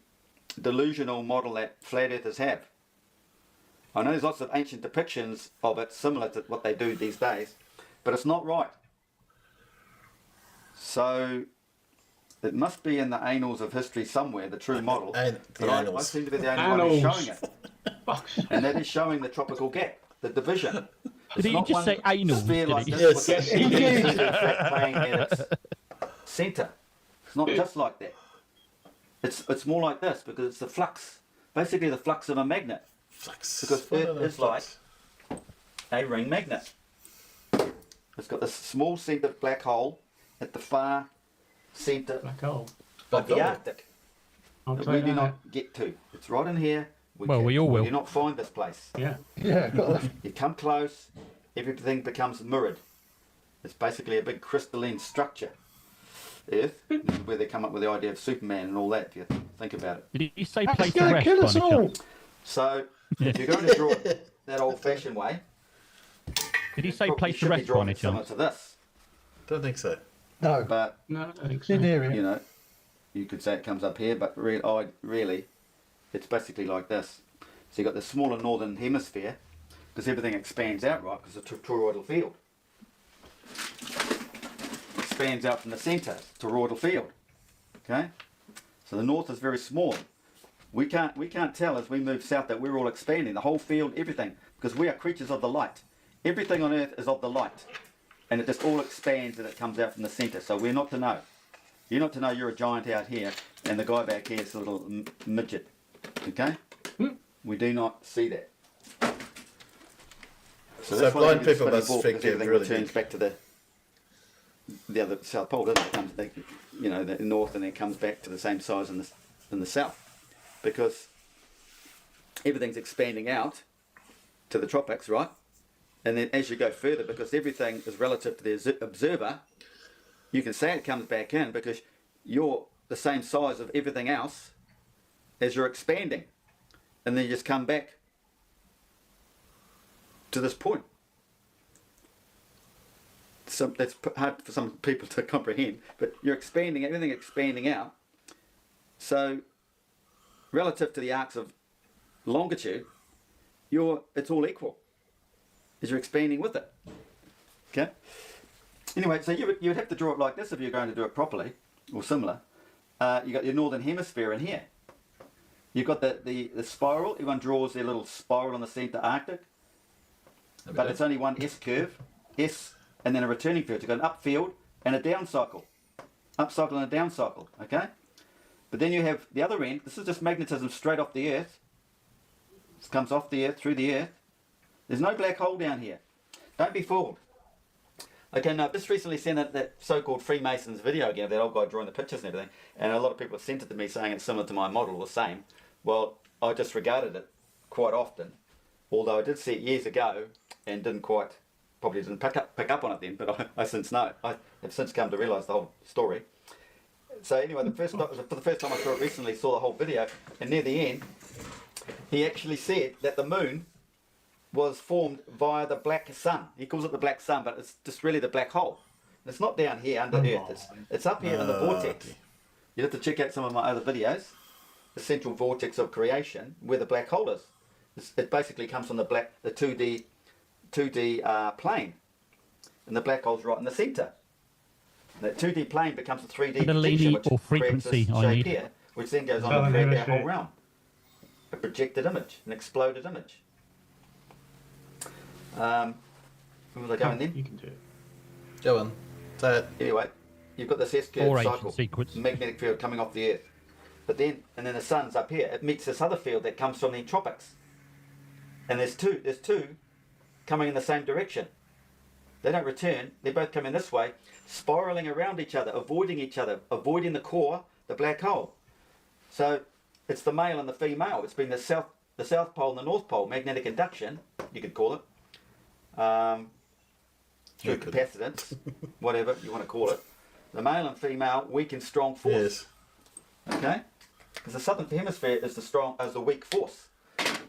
delusional model that flat earthers have. I know there's lots of ancient depictions of it similar to what they do these days, but it's not right. So it must be in the annals of history somewhere, the true model. But I seem to be the only one who's showing it. And that is showing the tropical gap, the division. Did he just say anal? Like this, yes, he did. Playing at its centre. It's not just like that. It's more like this because it's the flux, basically the flux of a magnet. Flux. Because Earth is like a ring magnet. It's got this small centred black hole at the far centre of the Arctic that we do not get to. It's right in here. We all will. We do not find this place. Yeah. You come close, everything becomes mirrored. It's basically a big crystalline structure. Earth, this is where they come up with the idea of Superman and all that, if you think about it. Did you say place to rest? Kill us all. So, if you're going to draw it that old-fashioned way, did you say place to rest by any chance? To this. Don't think so. No. But, no, I don't think so. You know, you could say it comes up here, but really, it's basically like this. So you've got the smaller northern hemisphere, because everything expands out, right, because it's a toroidal field. Expands out from the centre, toroidal field. Okay? So the north is very small. We can't tell as we move south that we're all expanding, the whole field, everything, because we are creatures of the light. Everything on earth is of the light. And it just all expands and it comes out from the centre. So we're not to know. You're not to know you're a giant out here and the guy back here is a little midget. Okay? We do not see that. So blind people must think everything really returns back to the other South Pole, doesn't it? It comes, you know, the north, and then comes back to the same size in the south, because everything's expanding out to the tropics, right? And then as you go further, because everything is relative to the observer, you can say it comes back in because you're the same size of everything else as you're expanding, and then you just come back to this point. So that's hard for some people to comprehend, but you're expanding, everything expanding out. So relative to the arcs of longitude, it's all equal as you're expanding with it. Okay? Anyway, so you would have to draw it like this if you're going to do it properly, or similar. You got your northern hemisphere in here. You've got the spiral. Everyone draws their little spiral on the centre Arctic, but it's only one S curve, S, and then a returning field. You've got an up field and a down cycle. Up cycle and a down cycle, okay? But then you have the other end. This is just magnetism straight off the Earth. This comes off the Earth, through the Earth. There's no black hole down here. Don't be fooled. Okay, now, I've just recently seen that so-called Freemasons video again, that old guy drawing the pictures and everything, and a lot of people have sent it to me saying it's similar to my model, the same. Well, I disregarded it quite often, although I did see it years ago and probably didn't pick up on it then, but I since know. I have since come to realise the whole story. So anyway, for the first time I saw it recently, saw the whole video, and near the end, he actually said that the moon was formed via the black sun. He calls it the black sun, but it's just really the black hole. And it's not down here under Earth. It's up here in the vortex. You'd have to check out some of my other videos. The central vortex of creation, where the black hole is. It basically comes from the 2D plane, and the black hole's right in the centre. That 2D plane becomes a 3D projection, which creates this shape here, which then goes on to create our whole realm. A projected image, an exploded image. Where was I going then? You can do it. Go on. Say it. Anyway, you've got this S-curve cycle, magnetic field coming off the Earth. But then the sun's up here. It meets this other field that comes from the tropics. And there's two coming in the same direction. They don't return. They both come in this way, spiraling around each other, avoiding the core, the black hole. So it's the male and the female. It's been the south pole and the north pole, magnetic induction, you could call it. through capacitance, whatever you want to call it. The male and female weak and strong force. Yes. Okay? Because the southern hemisphere is the weak force.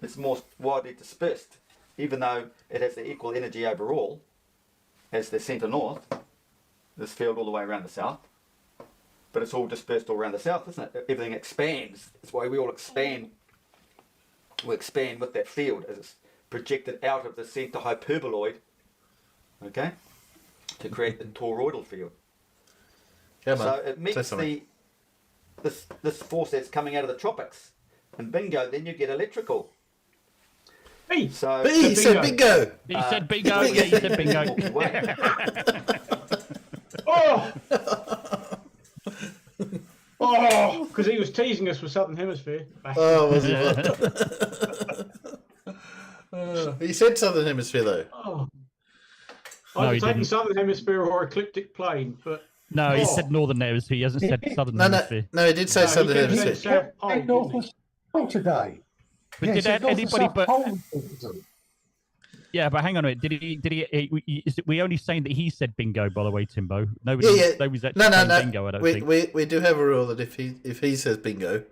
It's more widely dispersed, even though it has the equal energy overall as the centre north, this field all the way around the south. But it's all dispersed all around the south, isn't it? Everything expands. That's why we all expand. We expand with that field as it's projected out of the centre hyperboloid, okay, to create the toroidal field. So it meets this force that's coming out of the tropics, and bingo, then you get electrical. Hey, so he said bingo. He said bingo. He said bingo. Oh, because he was teasing us with Southern Hemisphere. Oh, was he? He said Southern Hemisphere though. Oh. I've taken Southern Hemisphere or ecliptic plane, but no, he said Northern Hemisphere. He hasn't said Southern Hemisphere. No, he did say Southern Hemisphere. North and today. But did anybody but? Yeah, but hang on a minute. Did he? Is it, we only saying that he said bingo, by the way, Timbo. Nobody's actually saying bingo. I don't think. We do have a rule that if he says bingo,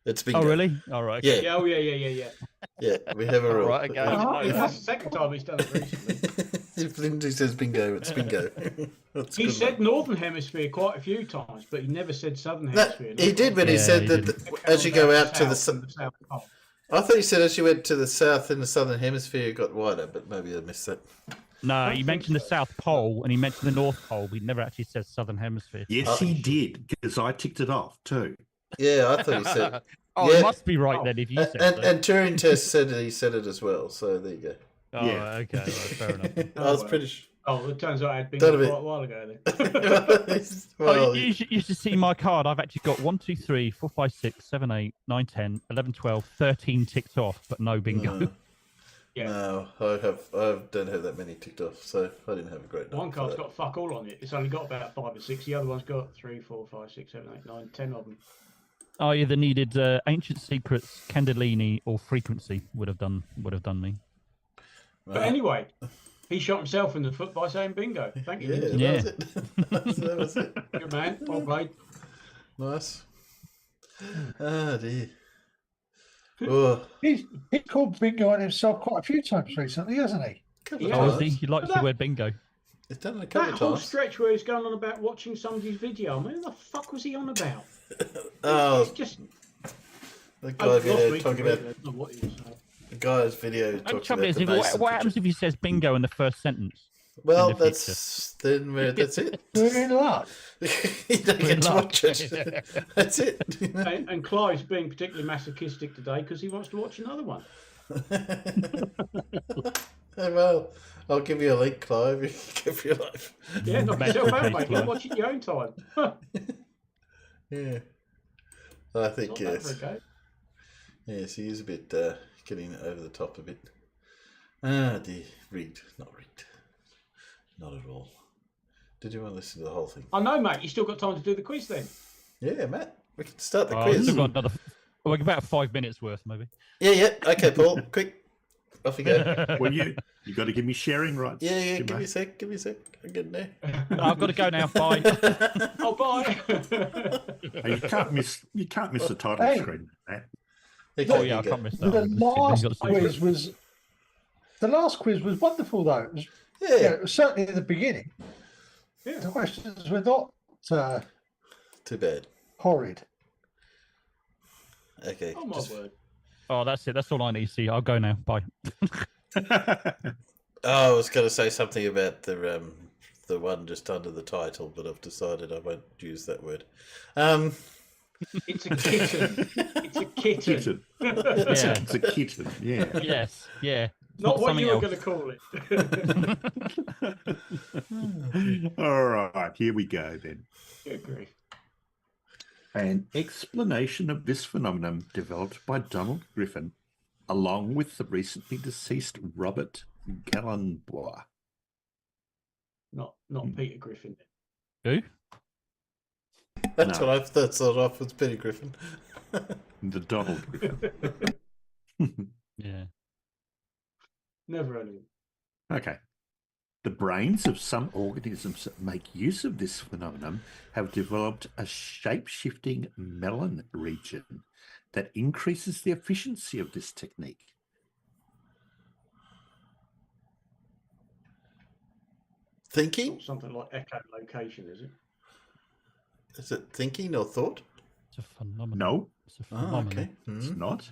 it's bingo. Oh really? All right. Okay. Yeah. Oh yeah. Yeah, we have a rule. Right, okay. That's the second time he's done it recently. If Lindsay says bingo, it's bingo. He said Northern Hemisphere quite a few times, but he never said Southern Hemisphere. He did when he said that as you go out to the South Pole. I thought he said as you went to the south in the Southern Hemisphere, it got wider, but maybe I missed that. No, he mentioned the South Pole and he mentioned the North Pole. He never actually said Southern Hemisphere. Yes, he did, because I ticked it off too. Yeah, I thought he said. It must be right then if you said that. And Turing Test said he said it as well, so there you go. Oh, yeah. Okay, right, fair enough. I was pretty sure. Oh, it turns out I had bingo quite a while ago then. Well, you should see my card. I've actually got 1, 2, 3, 4, 5, 6, 7, 8, 9, 10, 11, 12, 13 ticked off, but no bingo. Yeah. No, I don't have that many ticked off, so I didn't have a great night. One card's got fuck all on it. It's only got about 5 or 6. The other one's got 3, 4, 5, 6, 7, 8, 9, 10 of them. I either needed Ancient Secrets, Candellini, or Frequency would have done me. But anyway, he shot himself in the foot by saying bingo. Thank you. Yeah, that was it. Good man. Well played. Nice. Ah, dear. Oh. He's called bingo on himself quite a few times recently, hasn't he? Oh, he likes the word bingo. He's done it a couple of That whole times. stretch where he's going on about watching somebody's video. I mean, what the fuck was he on about? Oh, it's just the guy video talking about what he was saying. the guy's video talking about the Mason what happens if he says bingo in the first sentence? Well, that's it. We're in luck. You don't get to watch it. That's it. And Clive's being particularly masochistic today because he wants to watch another one. Well, I'll give you a link, Clive. You can give your life. Yeah, knock yourself out, mate. You watch it your own time. Yeah. I think yes. Okay. Yes, he is a bit getting over the top a bit. Ah, dear. Rigged. Not rigged. Not at all. Did you want to listen to the whole thing? I know, mate. You still got time to do the quiz then. Yeah, Matt. We can start the quiz. We've got another, like about 5 minutes worth, maybe. Yeah. Okay, Paul. Quick. Off you go. Well, you got to give me sharing rights. Yeah. Give me a sec. I'm getting there. I've got to go now. Bye. Oh, bye. You can't miss the title screen, Matt. Oh yeah, I can't miss that. The last quiz was wonderful, though. It was, it was certainly in the beginning. Yeah. The questions were not too bad. Horrid. Okay. Oh my word. Oh, that's it. That's all I need to see. I'll go now. Bye. I was going to say something about the one just under the title, but I've decided I won't use that word. It's a kitten. It's a kitten. It's a kitten. Yeah. Yes. Yeah. Not what you were else. going to call it. All right, here we go then. Good grief. An explanation of this phenomenon developed by Donald Griffin, along with the recently deceased Robert Gallenbois. Not Peter Griffin. Who? That's what I thought of was Peter Griffin. The Donald Griffin. Yeah. Never heard of him. Okay. The brains of some organisms that make use of this phenomenon have developed a shape-shifting melanin region that increases the efficiency of this technique. Thinking? Something like echolocation, is it? Is it thinking or thought? It's a phenomenon. No. It's a phenomenon. Okay. It's not.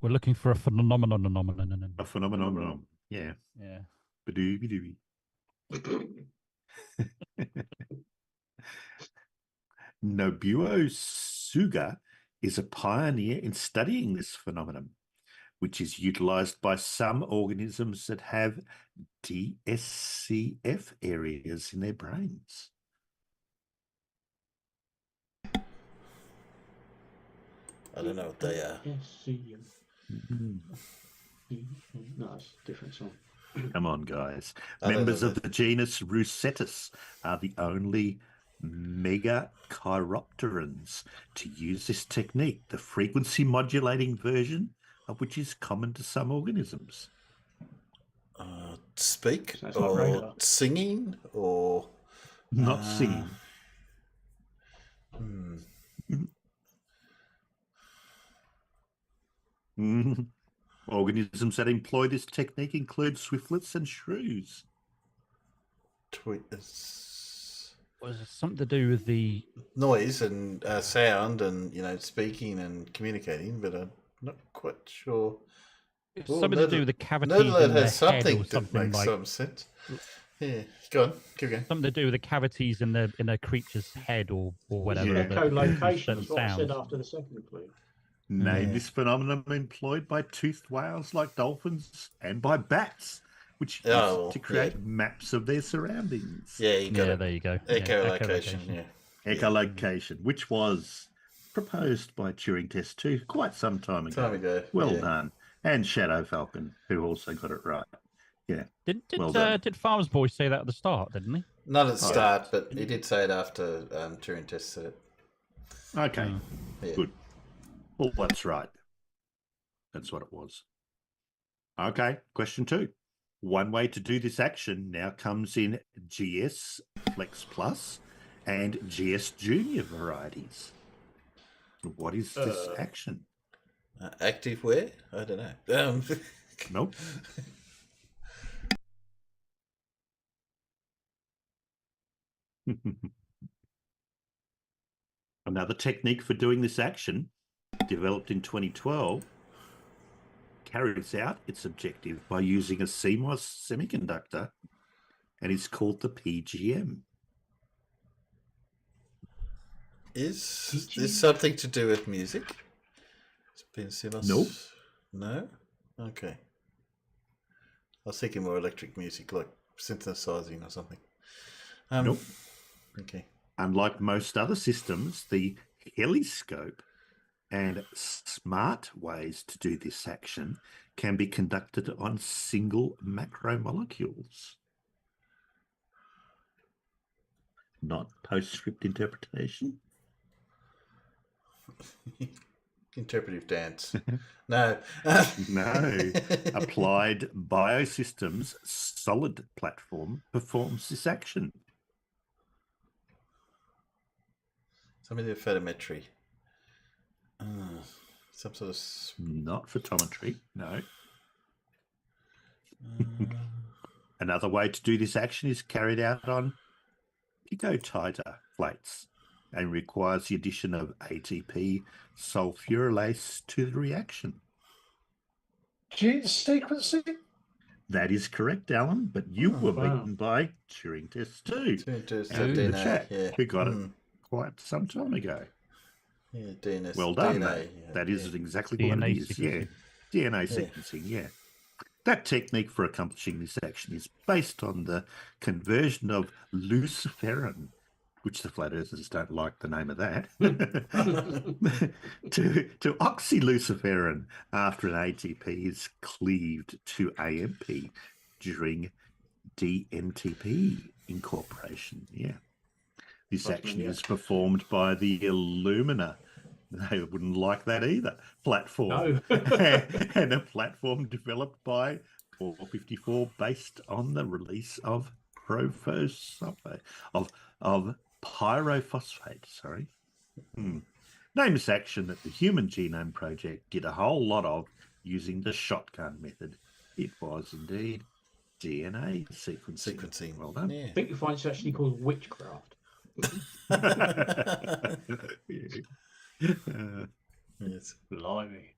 We're looking for a phenomenon. A phenomenon. Yeah. Yeah. Badooby-dooby. Nobuo Suga is a pioneer in studying this phenomenon, which is utilized by some organisms that have DSCF areas in their brains. I don't know what they are. No, it's a different song. Come on, guys. Members of the genus Rusetus are the only megachiropterans to use this technique, the frequency modulating version of which is common to some organisms. Speak or like singing or not singing. Organisms that employ this technique include swiftlets and shrews. Was it something to do with the noise and sound and speaking and communicating? But I'm not quite sure. Something to do with the cavities Nerdlet in the has head something or that something makes like some sense. Yeah, go on, keep going. something to do with the cavities in the creature's head or whatever. Yeah, that echolocation. certain That's what I said sounds. after the second clue. Name this phenomenon employed by toothed whales like dolphins and by bats, which is to create maps of their surroundings. Yeah, you got it. There you go. Echolocation. Yeah. Echolocation, which was proposed by Turing Test 2 quite some time ago. Well done. And Shadow Falcon, who also got it right. Yeah. Did Farmer's Boy say that at the start, didn't he? Not at the start, but he did say it after Turing Test said it. Okay. Yeah. Good. Well, that's right. That's what it was. Okay, question 2. One way to do this action now comes in GS Flex Plus and GS Junior varieties. What is this action? Active wear? I don't know. Nope. Another technique for doing this action, developed in 2012, carries out its objective by using a CMOS semiconductor and is called the PGM. Is this something to do with music? It's been CMOS? Nope. No? Okay. I was thinking more electric music, like synthesizing or something. Nope. Okay. Unlike most other systems, the heliscope and smart ways to do this action can be conducted on single macromolecules. Not postscript interpretation. Interpretive dance. No. No. Applied Biosystems Solid platform performs this action. Something with photometry. Some sort of... Not photometry, no. Another way to do this action is carried out on picotiter plates and requires the addition of ATP sulfurylase to the reaction. Gene sequencing? That is correct, Alan, but you were beaten by Turing Test 2. Turing Test in the DNA, chat. yeah. We got it quite some time ago. Yeah, DNA. Well done, DNA, mate. yeah, That is exactly DNA what it is. sequencing. Yeah, DNA sequencing, yeah. That technique for accomplishing this action is based on the conversion of luciferin, which the flat earthers don't like the name of that, to oxyluciferin after an ATP is cleaved to AMP during DNTP incorporation. Yeah. This action is performed by the Illumina. They wouldn't like that either. Platform. No. And a platform developed by 454 based on the release of pyrophosphate. Sorry. Name this action that the Human Genome Project did a whole lot of using the shotgun method. It was indeed DNA sequencing. Well done. I think you find it's actually called witchcraft. Yes. Blimey.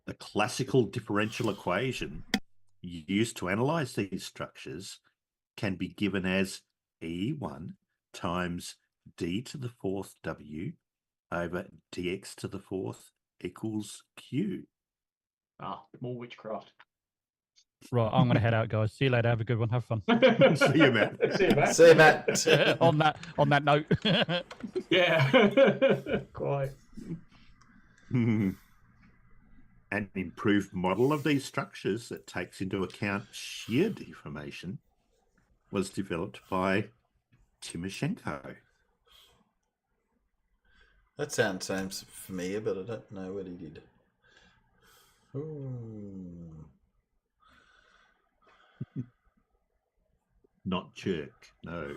The classical differential equation used to analyze these structures can be given as E1 times d to the fourth w over dx to the fourth equals q. More witchcraft. Right, I'm going to head out, guys. See you later. Have a good one. Have fun. See you, Matt. See you, Matt. See you, Matt. on that note. Yeah. Quite. An improved model of these structures that takes into account shear deformation was developed by Timoshenko. That sounds familiar, but I don't know what he did. Ooh. Not jerk, no.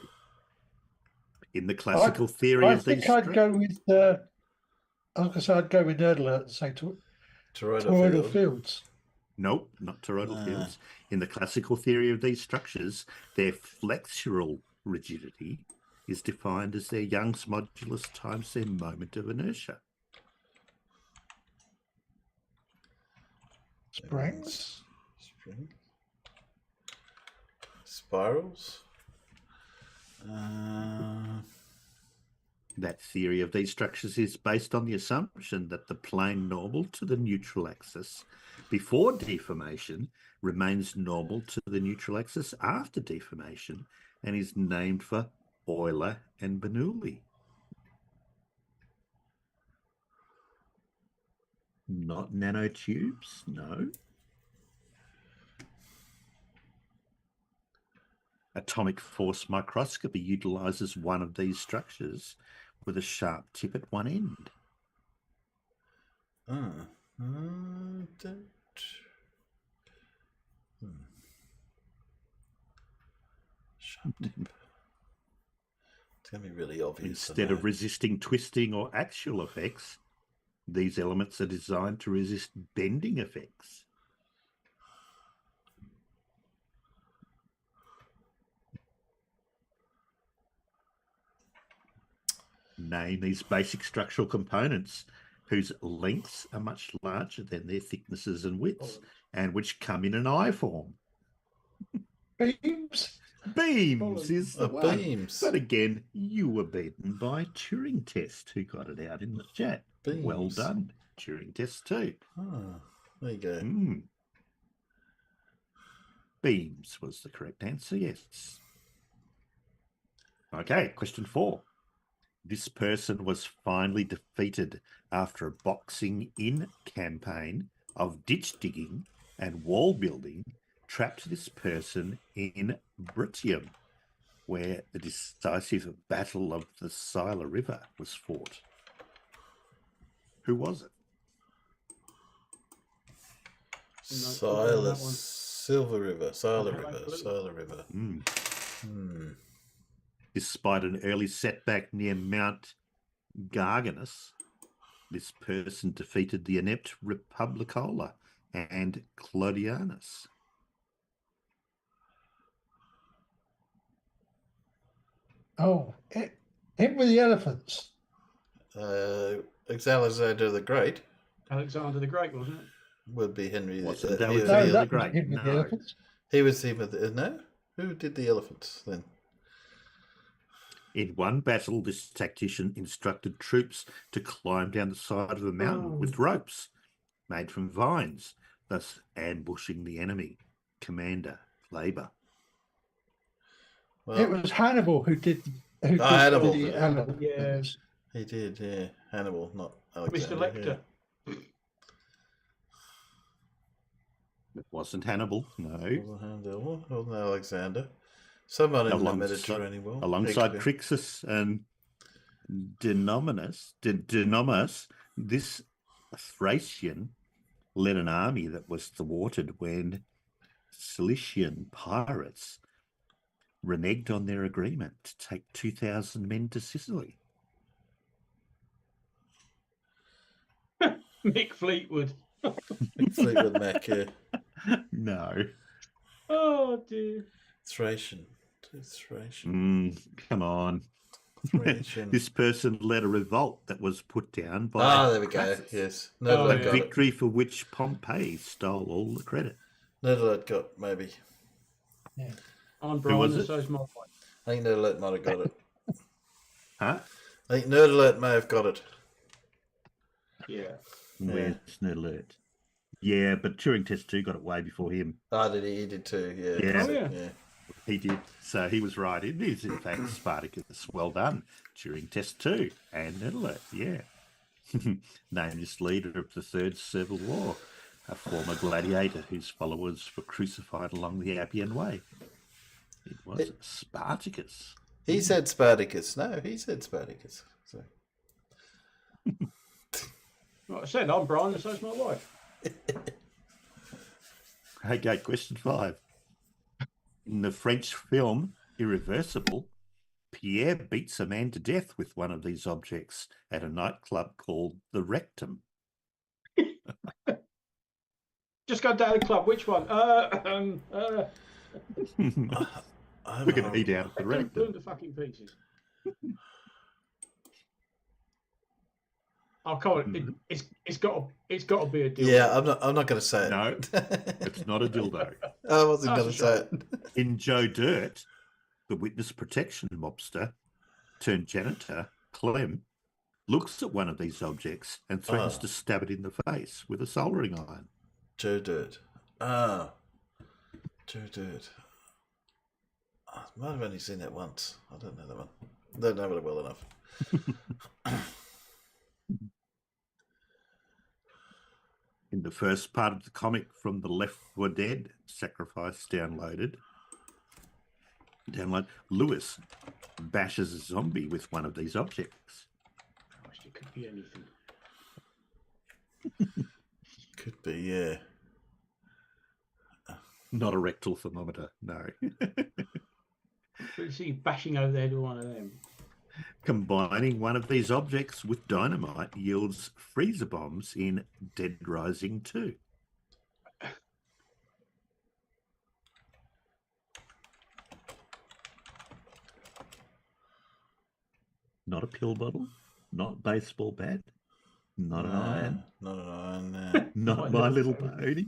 In the classical theory of these... I'd go with... I was going to say I'd go with Nerd Alert and say toroidal fields. Nope, not toroidal fields. In the classical theory of these structures, their flexural rigidity is defined as their Young's modulus times their moment of inertia. Springs? Spirals? That theory of these structures is based on the assumption that the plane normal to the neutral axis before deformation remains normal to the neutral axis after deformation and is named for Euler and Bernoulli. Not nanotubes, no. Atomic force microscopy utilizes one of these structures with a sharp tip at one end. Sharp tip. It's going to be really obvious. Instead of resisting twisting or axial effects, these elements are designed to resist bending effects. Name these basic structural components whose lengths are much larger than their thicknesses and widths, and which come in an I form. Beams. Beams is the one. Beams. But again, you were beaten by Turing Test, who got it out in the chat. Beams. Well done, Turing Test 2. There you go. Beams was the correct answer, yes. Okay, question 4. This person was finally defeated after a boxing-in campaign of ditch digging and wall building trapped this person in Brutium, where the decisive battle of the Sila River was fought. Who was it? Sila River. Despite an early setback near Mount Garganus, this person defeated the inept Republicola and Clodianus. Oh, him with the elephants. Alexander the Great. Alexander the Great, wasn't it? Would be Henry Alexander the Great. Him with the elephants. He was him with the... No? Who did the elephants then? In one battle, this tactician instructed troops to climb down the side of the mountain with ropes made from vines, thus ambushing the enemy. Commander, Labour. Well, it was Hannibal who did Hannibal. the elephants. Yeah. He did, yeah. Hannibal, not Alexander. Mr. Lecter. Yeah. It wasn't Hannibal, no. Wasn't Alexander. Someone in the Mediterranean world. Alongside Crixus and Denominus, this Thracian led an army that was thwarted when Cilician pirates reneged on their agreement to take 2,000 men to Sicily? Mick Fleetwood. Mick Fleetwood Mac, yeah. No. Oh, dear. Thracian. Come on. This person led a revolt that was put down by there we go. Yes. A victory for which Pompey stole all the credit. Nerdalert got maybe. Yeah. I'm Brian, and so's my wife. I think Nerdalert might have got it. Huh? I think Nerdalert may have got it. Yeah. Where's Nerdalert? Yeah, but Turing Test 2 got it way before him. Oh, did he? He did too, yeah. Yeah. Oh, yeah. He did. So he was right. It is, in fact, Spartacus. Well done. Turing Test 2 and Nerdalert, yeah. Named leader of the Third Civil War, a former gladiator whose followers were crucified along the Appian Way. It was Spartacus. He said Spartacus. No, he said Spartacus. So. Like I said, I'm Brian, and so's my wife. Okay, question 5. In the French film Irreversible, Pierre beats a man to death with one of these objects at a nightclub called the Rectum. Just go down the club. Which one? Look at me down at the Rectum. Burn to fucking pieces. Oh, come on! It's got to be a dildo. Yeah, I'm not going to say it. No, it's not a dildo. I wasn't going to say it. In Joe Dirt, the witness protection mobster turned janitor, Clem, looks at one of these objects and threatens to stab it in the face with a soldering iron. Joe Dirt. Joe Dirt. I might have only seen that once. I don't know that one. I don't know it well enough. In the first part of the comic from The Left 4 Dead, Sacrifice download, Lewis bashes a zombie with one of these objects. It could be anything. Could be, yeah. Not a rectal thermometer, no. But you see bashing over the head with one of them. Combining one of these objects with dynamite yields freezer bombs in Dead Rising 2. Not a pill bottle, not baseball bat, not an iron. Not an iron, not My Little Pony.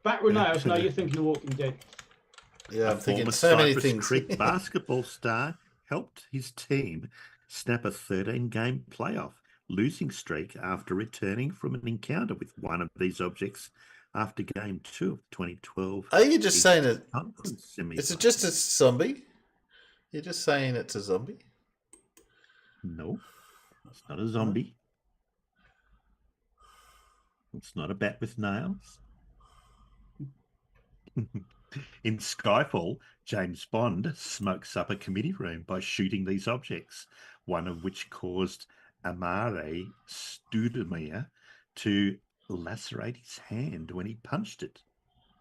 Back with nails, now you're thinking of Walking Dead. Yeah, I'm thinking so many things. Creek basketball star helped his team snap a 13-game playoff losing streak after returning from an encounter with one of these objects after Game 2 of 2012. Are you just saying it? Is it just a zombie? You're just saying it's a zombie? No, it's not a zombie. It's not a bat with nails. In Skyfall, James Bond smokes up a committee room by shooting these objects, one of which caused Amare Stoudemire to lacerate his hand when he punched it.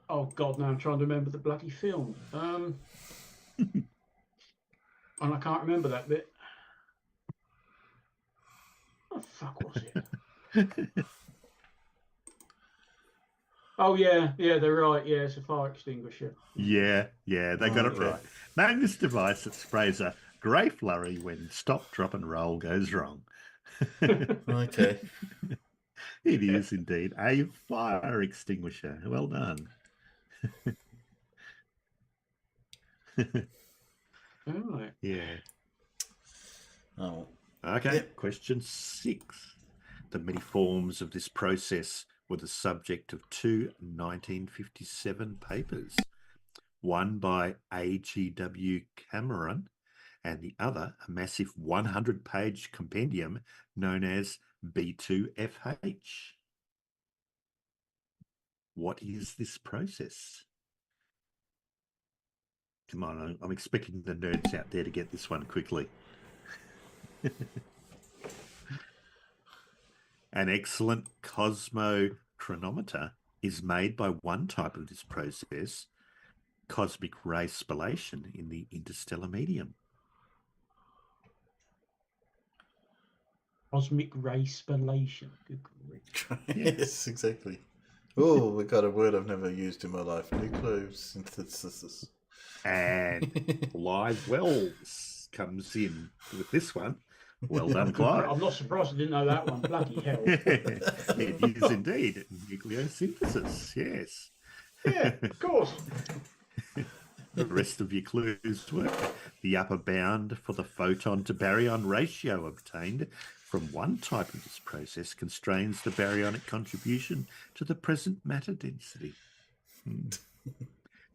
Oh, God, now I'm trying to remember the bloody film. And I can't remember that bit. What the fuck was it? Oh, yeah, they're right. Yeah, it's a fire extinguisher. Yeah, they got it right. Name this device that sprays a grey flurry when stop, drop and roll goes wrong. Okay. It is indeed a fire extinguisher. Well done. All right. Yeah. Oh. Okay, Yep. Question 6. The many forms of this process were the subject of 2 1957 papers, one by A.G.W. Cameron and the other a massive 100-page compendium known as B2FH. What is this process? Come on, I'm expecting the nerds out there to get this one quickly. An excellent cosmochronometer is made by one type of this process, cosmic ray spallation in the interstellar medium. Cosmic ray spallation. Good grief. Yes, exactly. Oh, we got a word I've never used in my life. Nucleosynthesis. And Live Wells comes in with this one. Well done, Clive. I'm not surprised I didn't know that one. Bloody hell. It is indeed nucleosynthesis, yes. Yeah, of course. The rest of your clues work. The upper bound for the photon to baryon ratio obtained from one type of this process constrains the baryonic contribution to the present matter density.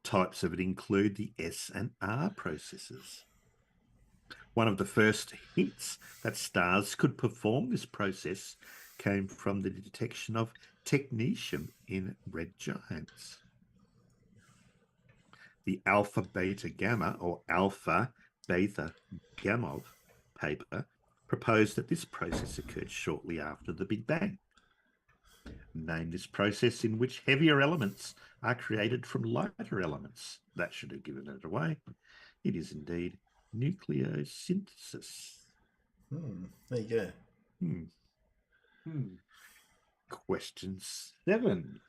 Types of it include the S and R processes. One of the first hints that stars could perform this process came from the detection of technetium in red giants. The alpha beta gamma or alpha beta Gamov paper proposed that this process occurred shortly after the Big Bang. Name this process in which heavier elements are created from lighter elements. That should have given it away. It is indeed nucleosynthesis. There you go. Question 7.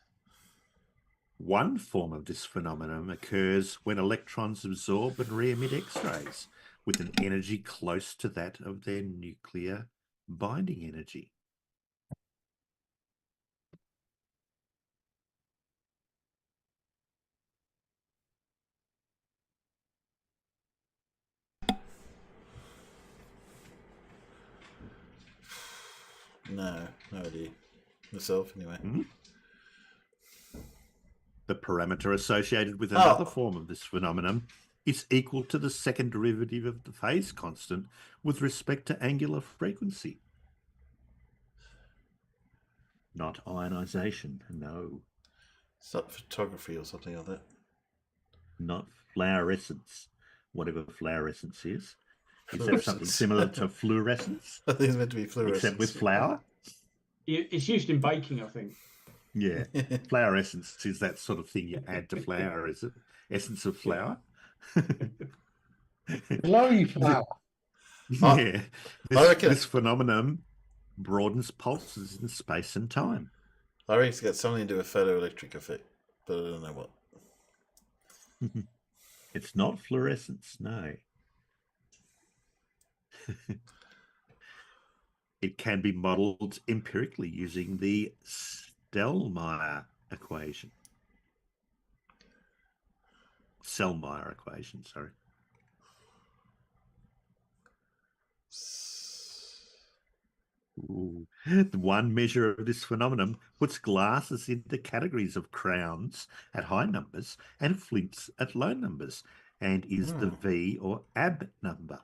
One form of this phenomenon occurs when electrons absorb and re-emit X-rays with an energy close to that of their nuclear binding energy. No idea. Myself, anyway. The parameter associated with another form of this phenomenon is equal to the second derivative of the phase constant with respect to angular frequency. Not ionization, no. It's not photography or something like that. Not fluorescence, whatever fluorescence is. Is that something similar to fluorescence? I think it's meant to be fluorescence. Except with flour? It's used in baking, I think. Yeah. Fluorescence is that sort of thing you add to flour, is it? Essence of flour? Glowy flour. Yeah. This phenomenon broadens pulses in space and time. I reckon it's got something to do with photoelectric effect, but I don't know what. It's not fluorescence, no. It can be modelled empirically using the Stellmeyer equation. Sellmeyer equation, sorry. Ooh. One measure of this phenomenon puts glasses into categories of crowns at high numbers and flints at low numbers, and is the V or AB number.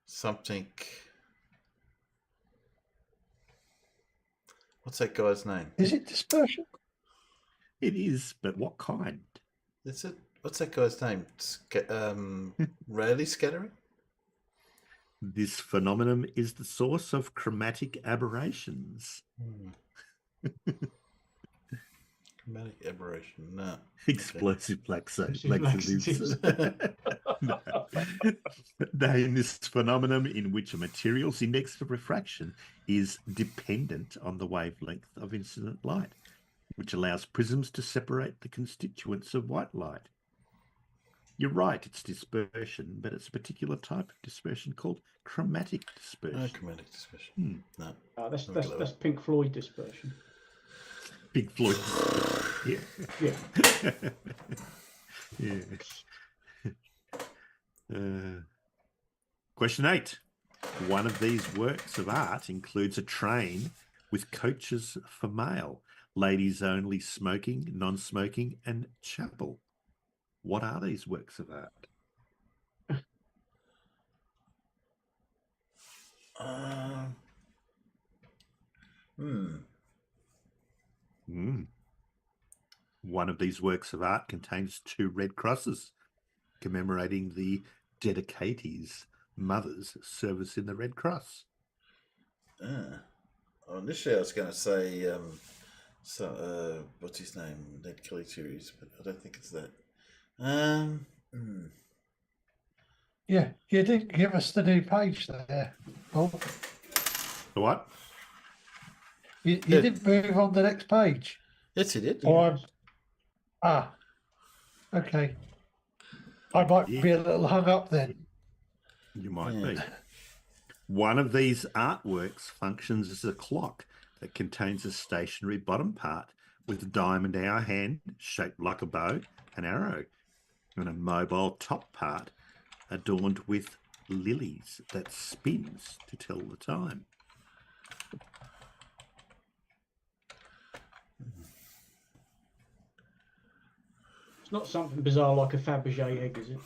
Something. What's that guy's name? Is it dispersion? It is, but what kind? Is it? What's that guy's name? Rayleigh scattering? This phenomenon is the source of chromatic aberrations. Chromatic aberration, no. Explosive laxatives. Name this phenomenon in which a material's index of refraction is dependent on the wavelength of incident light, which allows prisms to separate the constituents of white light. You're right, it's dispersion, but it's a particular type of dispersion called chromatic dispersion. Chromatic dispersion. No. That's Pink Floyd dispersion. Pink Floyd. Yeah. Yeah. Question 8. One of these works of art includes a train with coaches for male, ladies only smoking, non-smoking, and chapel. What are these works of art? One of these works of art contains 2 red crosses commemorating the dedicatees mothers service in the Red Cross. Initially, I was going to say, what's his name? Ned Kelly series, but I don't think it's that. Yeah, you didn't give us the new page there, Paul. The what? You didn't move on the next page. Yes, you did. Okay. I might be a little hung up then. You might be. One of these artworks functions as a clock that contains a stationary bottom part with a diamond hour hand shaped like a bow, an arrow, and a mobile top part adorned with lilies that spins to tell the time. It's not something bizarre like a Fabergé egg, is it?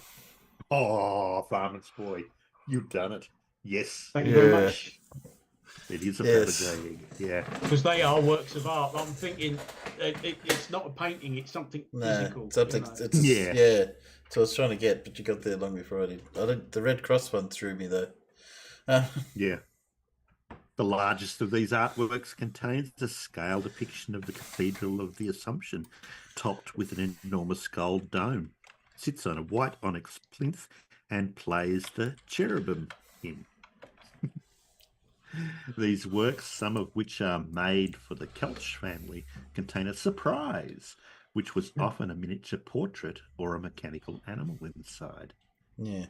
Oh, Farmer's Boy, you've done it. Yes. Thank you very much. It is a Fabergé egg, yeah. Because they are works of art. I'm thinking it's not a painting, it's something physical. Something. Yeah. So I was trying to get, but you got there long before I did. The Red Cross one threw me though. Yeah. The largest of these artworks contains a scale depiction of the Cathedral of the Assumption, topped with an enormous gold dome. Sits on a white onyx plinth and plays the cherubim hymn. These works, some of which are made for the Kelch family, contain a surprise, which was often a miniature portrait or a mechanical animal inside. Yeah.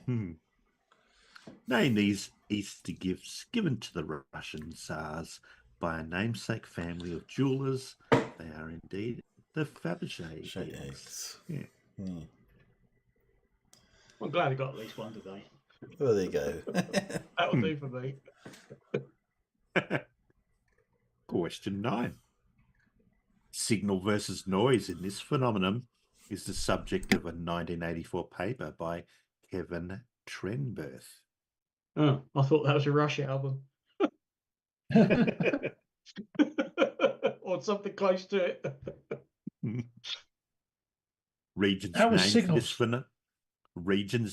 Name these Easter gifts given to the Russian Tsars by a namesake family of jewelers. They are indeed the Fabergé eggs. Yeah. I'm glad I got at least one today. Well, there you go. That'll do for me. Question 9. Signal versus noise in this phenomenon is the subject of a 1984 paper by Kevin Trenberth. Oh, I thought that was a Rush album. Or something close to it. Regions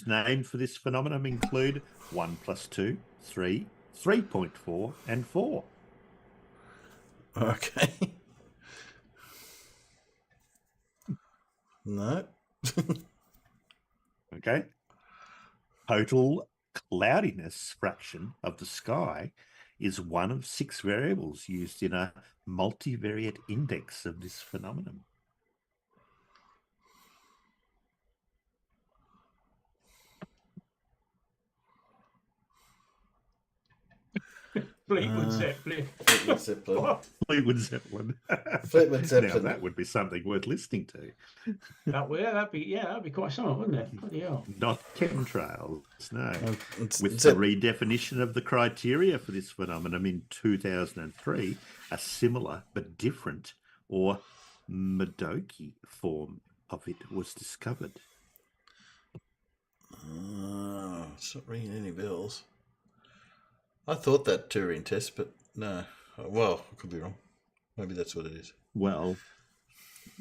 named for this phenomenon include 1 + 2, 3, 3.4, and 4. Okay. No. Okay. Total cloudiness fraction of the sky is one of 6 variables used in a multivariate index of this phenomenon. Fleetwood Zeppelin. Fleetwood Zeppelin. Fleetwood Zeppelin. Fleetwood Zeppelin. Now that would be something worth listening to. That'd be quite something, wouldn't it? Bloody hell. Not chemtrails, no. With the redefinition of the criteria for this phenomenon in 2003, a similar but different or Modoki form of it was discovered. It's not ringing any bells. I thought that Turing test, but no. Well, I could be wrong. Maybe that's what it is. Well,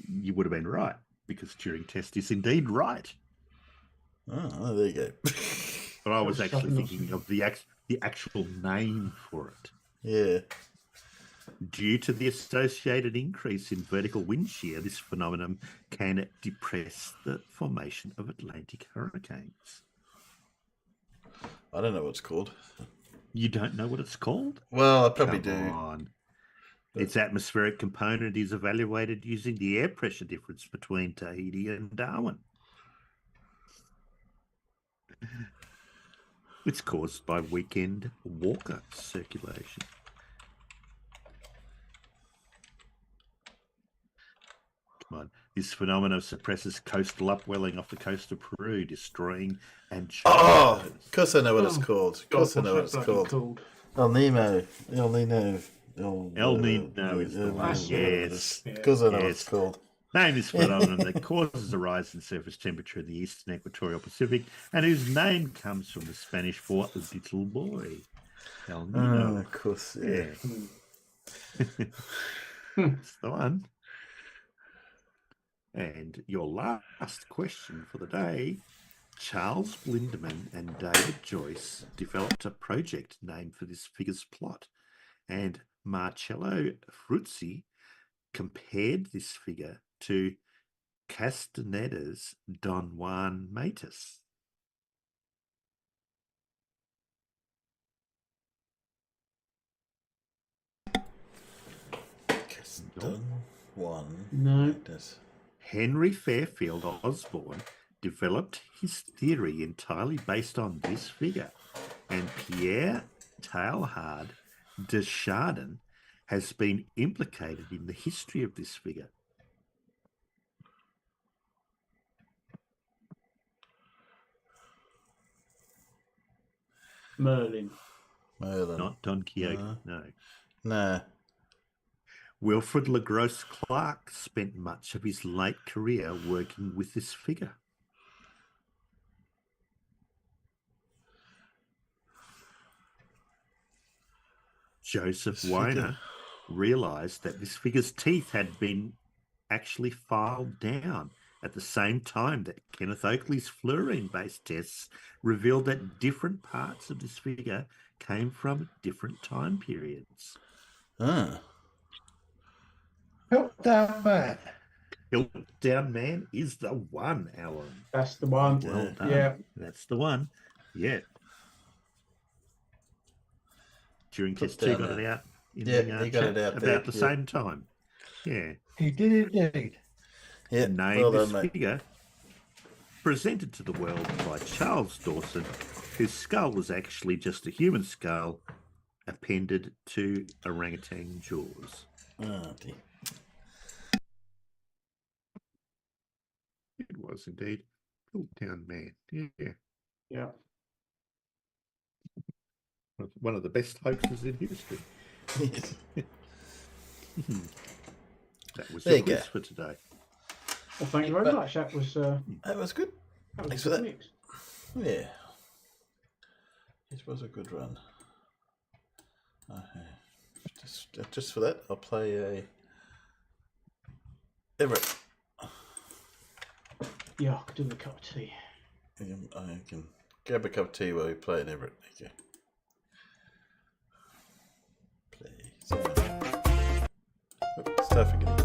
you would have been right, because Turing test is indeed right. Oh, there you go. But I was actually thinking of the actual name for it. Yeah. Due to the associated increase in vertical wind shear, this phenomenon can depress the formation of Atlantic hurricanes. I don't know what it's called. You don't know what it's called? Well, I probably do. On. Its atmospheric component is evaluated using the air pressure difference between Tahiti and Darwin. It's caused by weekend Walker circulation. Come on. This phenomenon suppresses coastal upwelling off the coast of Peru, destroying and of course I know what it's called. Of course I know what it's called. El Nino. El Nino. El Nino is the one. Yes. Of course I know what it's called. Name this phenomenon that causes a rise in surface temperature in the eastern equatorial Pacific, and whose name comes from the Spanish for little boy. El Nino. Of course, yeah. That's the one. And your last question for the day Charles Blinderman and David Joyce developed a project named for this figure's plot, and Marcello Fruzzi compared this figure to Castaneda's Don Juan Matus. Don Juan Matus. Henry Fairfield Osborne developed his theory entirely based on this figure, and Pierre Teilhard de Chardin has been implicated in the history of this figure. Merlin. Not Don Quixote, no. No. Wilfrid LaGrosse Clark spent much of his late career working with this figure. Joseph Weiner realised that this figure's teeth had been actually filed down at the same time that Kenneth Oakley's fluorine-based tests revealed that different parts of this figure came from different time periods. Piltdown Man. Piltdown Man is the one, Alan. That's the one. Well done. Yeah. That's the one. Yeah. During test 2 got it out. He got it out about the same time. Yeah. He did indeed. Yeah. Named this figure, presented to the world by Charles Dawson, whose skull was actually just a human skull appended to orangutan jaws. Oh, dear. It was indeed. Piltdown Man. Yeah. Yeah. One of the best hoaxes in history. That was the quiz for today. Well, thank you very much. That was good. Thanks for that. Mix. Yeah. It was a good run. Just for that, I'll play a Everett. Yeah, I could do a cup of tea. I can grab a cup of tea while we play an Everett. Okay. Start forgetting.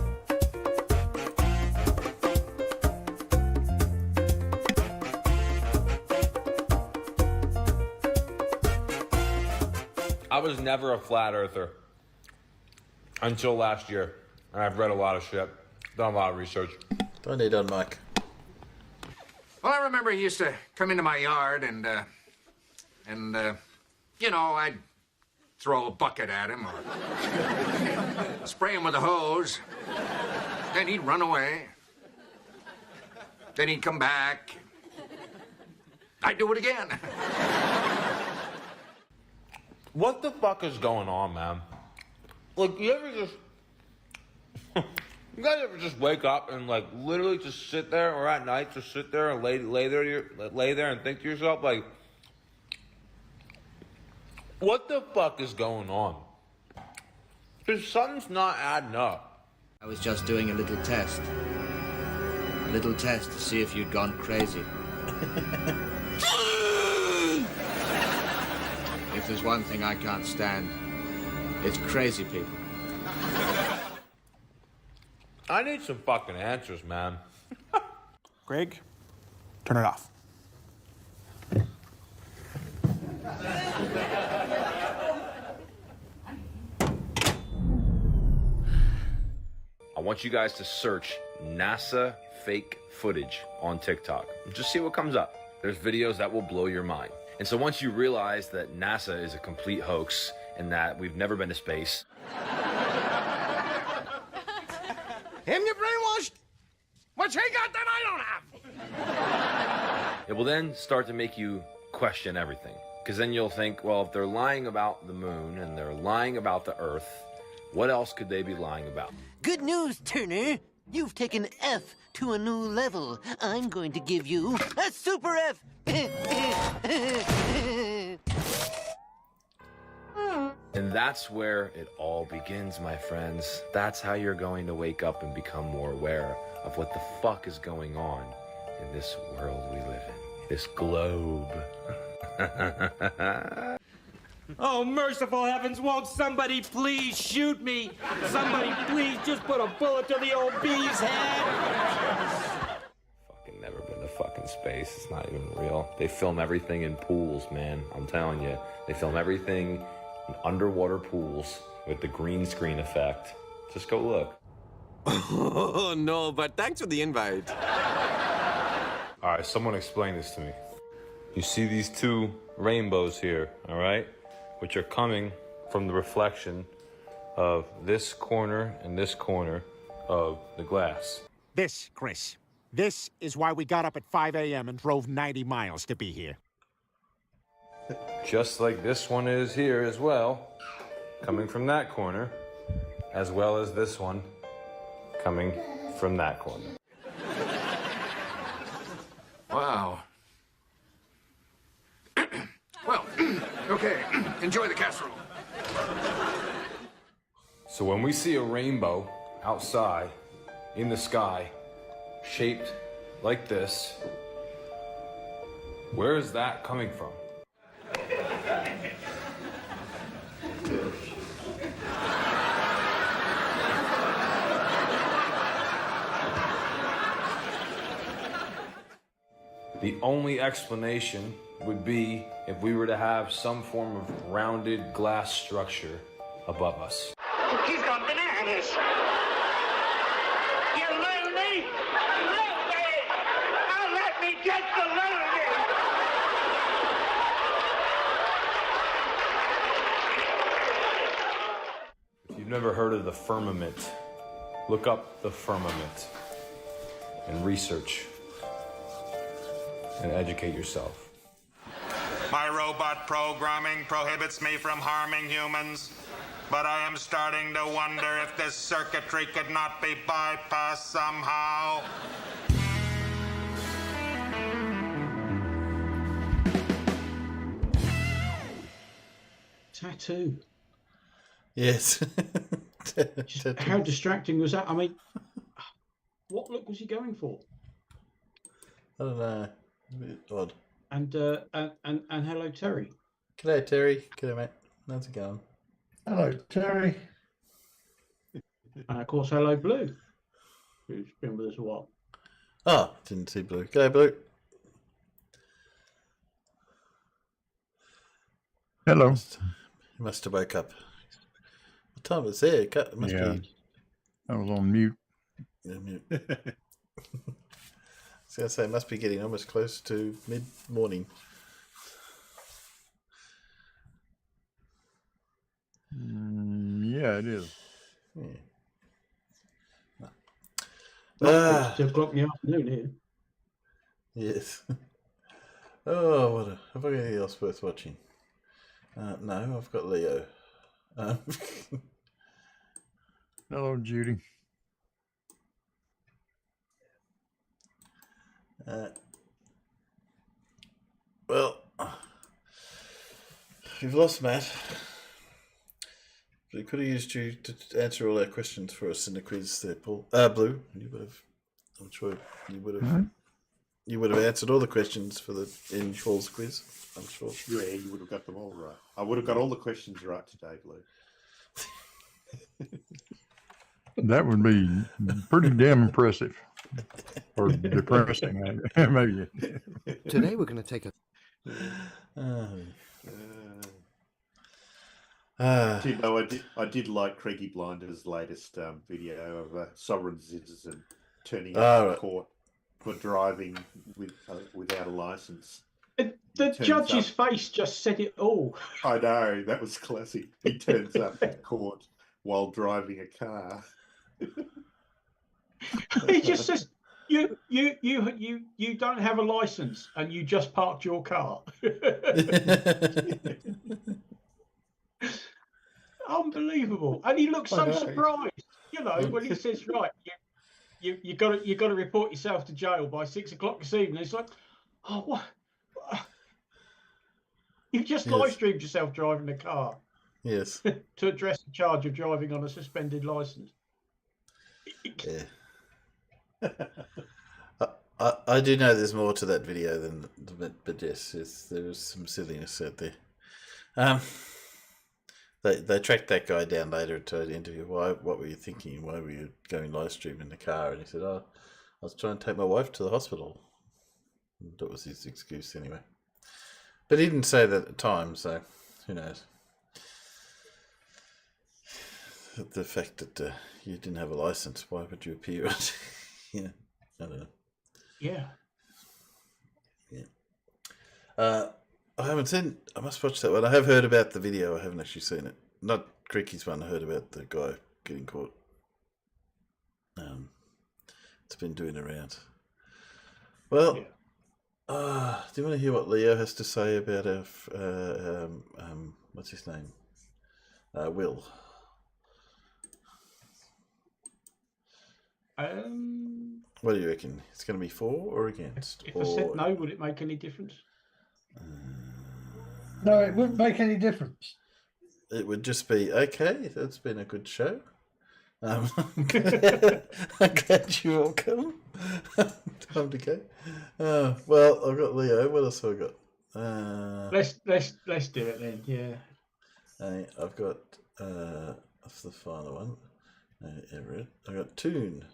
I was never a flat earther until last year. I've read a lot of shit, done a lot of research. Don't need on mic. Well, I remember he used to come into my yard and you know, I'd throw a bucket at him or spray him with a hose. Then he'd run away. Then he'd come back. I'd do it again. What the fuck is going on, man? Like, you ever just... you guys ever just wake up and, like, literally just sit there, or at night just sit there and lay there and think to yourself, like, what the fuck is going on? Because something's not adding up. I was just doing a little test. A little test to see if you'd gone crazy. If there's one thing I can't stand, it's crazy people. I need some fucking answers, man. Greg, turn it off. I want you guys to search NASA fake footage on TikTok. Just see what comes up. There's videos that will blow your mind. And so once you realize that NASA is a complete hoax and that we've never been to space. Him you brainwashed? What he got that I don't have? It will then start to make you question everything. Because then you'll think, well, if they're lying about the moon and they're lying about the Earth, what else could they be lying about? Good news, Turner. You've taken F to a new level. I'm going to give you a super F. And that's where it all begins, my friends. That's how you're going to wake up and become more aware of what the fuck is going on in this world we live in. this globe. Oh, merciful heavens, won't somebody please shoot me? Somebody please just put a bullet to the old bee's head. Fucking never been to fucking space. It's not even real. They film everything in pools, man. I'm telling you. They film everything in underwater pools with the green screen effect. Just go look. Oh, no, but thanks for the invite. All right, someone explain this to me. You see these two rainbows here, all right? Which are coming from the reflection of this corner and this corner of the glass. This, Chris. This is why we got up at 5 a.m. and drove 90 miles to be here. Just like this one is here as well, coming from that corner, as well as this one coming from that corner. Wow. Well, okay, enjoy the casserole. So when we see a rainbow outside in the sky, shaped like this, where is that coming from? The only explanation would be if we were to have some form of rounded glass structure above us. He's gone bananas. You loony! Loony! Now let me get the loony! If you've never heard of the firmament, look up the firmament and research and educate yourself. My robot programming prohibits me from harming humans, but I am starting to wonder if this circuitry could not be bypassed somehow. Tattoo. Yes. How distracting was that? I mean, what look was he going for? I don't know. A bit odd. And hello, Terry. G'day, Terry. G'day, mate. How's it going? Hello, Terry. And of course, hello, Blue, who's been with us a while. Oh, didn't see Blue. G'day, Blue. Hello. You must have woke up. What time is it? It must be. I was on mute. Yeah, mute. I was going to say, it must be getting almost close to mid-morning. Yeah, it is. Yeah. 2 o'clock in the afternoon here. Yes. Oh, have I got anything else worth watching? No, I've got Leo. Hello, Judy. Well, you've lost Matt. We could have used you to answer all our questions for us in the quiz there, Paul. Blue. You would have. I'm sure you would have. Mm-hmm. You would have answered all the questions for the in Paul's quiz. I'm sure. Yeah, you would have got them all right. I would have got all the questions right today, Blue. That would be pretty damn impressive. Or depressing, maybe. Today we're going to take a... Timbo, I did like Craigie Blinder's latest video of a sovereign citizen turning up to court for driving without a license. The judge's face just said it all. I know, that was classic. He turns up to court while driving a car. He just says, you don't have a license and you just parked your car. Unbelievable. And he looks so surprised, when he says, right, you got to report yourself to jail by 6 o'clock this evening. It's like, oh, what? You just live streamed yourself driving the car. Yes. To address the charge of driving on a suspended license. Yeah. I do know there's more to that video than but yes, there is some silliness out there. They tracked that guy down later to an interview. What were you thinking? Why were you going live stream in the car? And he said, "Oh, I was trying to take my wife to the hospital." That was his excuse anyway. But he didn't say that at the time, so who knows? The fact that you didn't have a license, why would you appear? Yeah, I don't know. Yeah. I haven't seen. I must watch that one. I have heard about the video. I haven't actually seen it. Not Creaky's one. I heard about the guy getting caught. It's been doing around. Well, do you want to hear what Leo has to say about what's his name? Will. What do you reckon? It's going to be for or against? If I said no, would it make any difference? No, it wouldn't make any difference. It would just be, okay, that's been a good show. I'm glad you all come. Time to go. Well, I've got Leo. What else have I got? Let's do it then. Yeah. I've got that's the final one. Everett. I got Toon.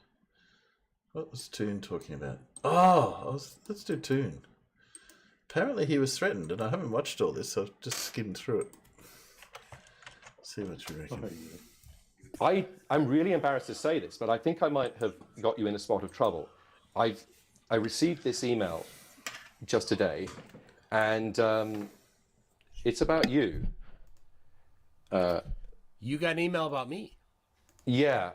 What was Toon talking about? Let's do Toon. Apparently he was threatened, and I haven't watched all this, so I've just skimmed through it. See what you reckon. I'm really embarrassed to say this, but I think I might have got you in a spot of trouble. I received this email just today, and it's about you. You got an email about me? Yeah.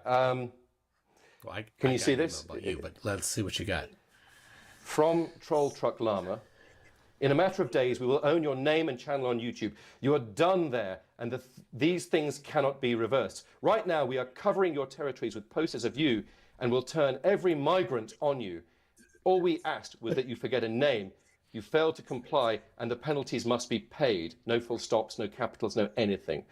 Can you see this? About you, but let's see what you got. From Troll Truck Llama. In a matter of days, we will own your name and channel on YouTube. You are done there, and these things cannot be reversed. Right now, we are covering your territories with posters of you, and will turn every migrant on you. All we asked was that you forget a name. You failed to comply, and the penalties must be paid. No full stops, no capitals, no anything.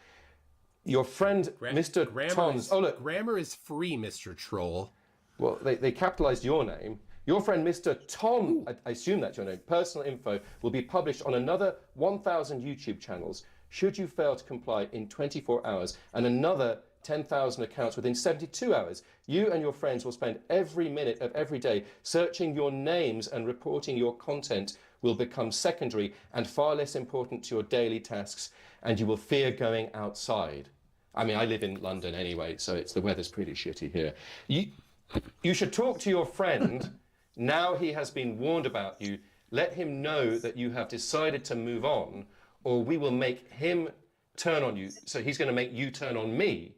Your friend, Mr. Tons... Oh, look. Grammar is free, Mr. Troll. Well, they capitalized your name. Your friend, Mr. Tom, I assume that's your name, personal info, will be published on another 1,000 YouTube channels should you fail to comply in 24 hours, and another 10,000 accounts within 72 hours. You and your friends will spend every minute of every day searching your names, and reporting your content will become secondary and far less important to your daily tasks, and you will fear going outside. I mean, I live in London anyway, so the weather's pretty shitty here. You should talk to your friend. Now he has been warned about you. Let him know that you have decided to move on, or we will make him turn on you. So he's going to make you turn on me,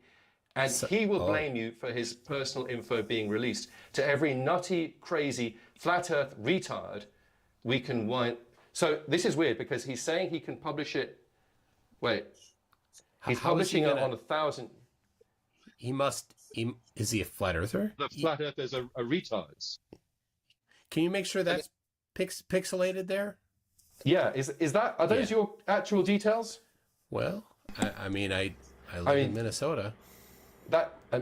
and he will blame you for his personal info being released. To every nutty, crazy, flat earth retard we can wind. So this is weird, because he's saying he can publish it. Wait. He's publishing it on 1,000. Is he a flat earther? The flat earthers are retards. Can you make sure that's pixelated there? Yeah, are those your actual details? Well, I live in Minnesota.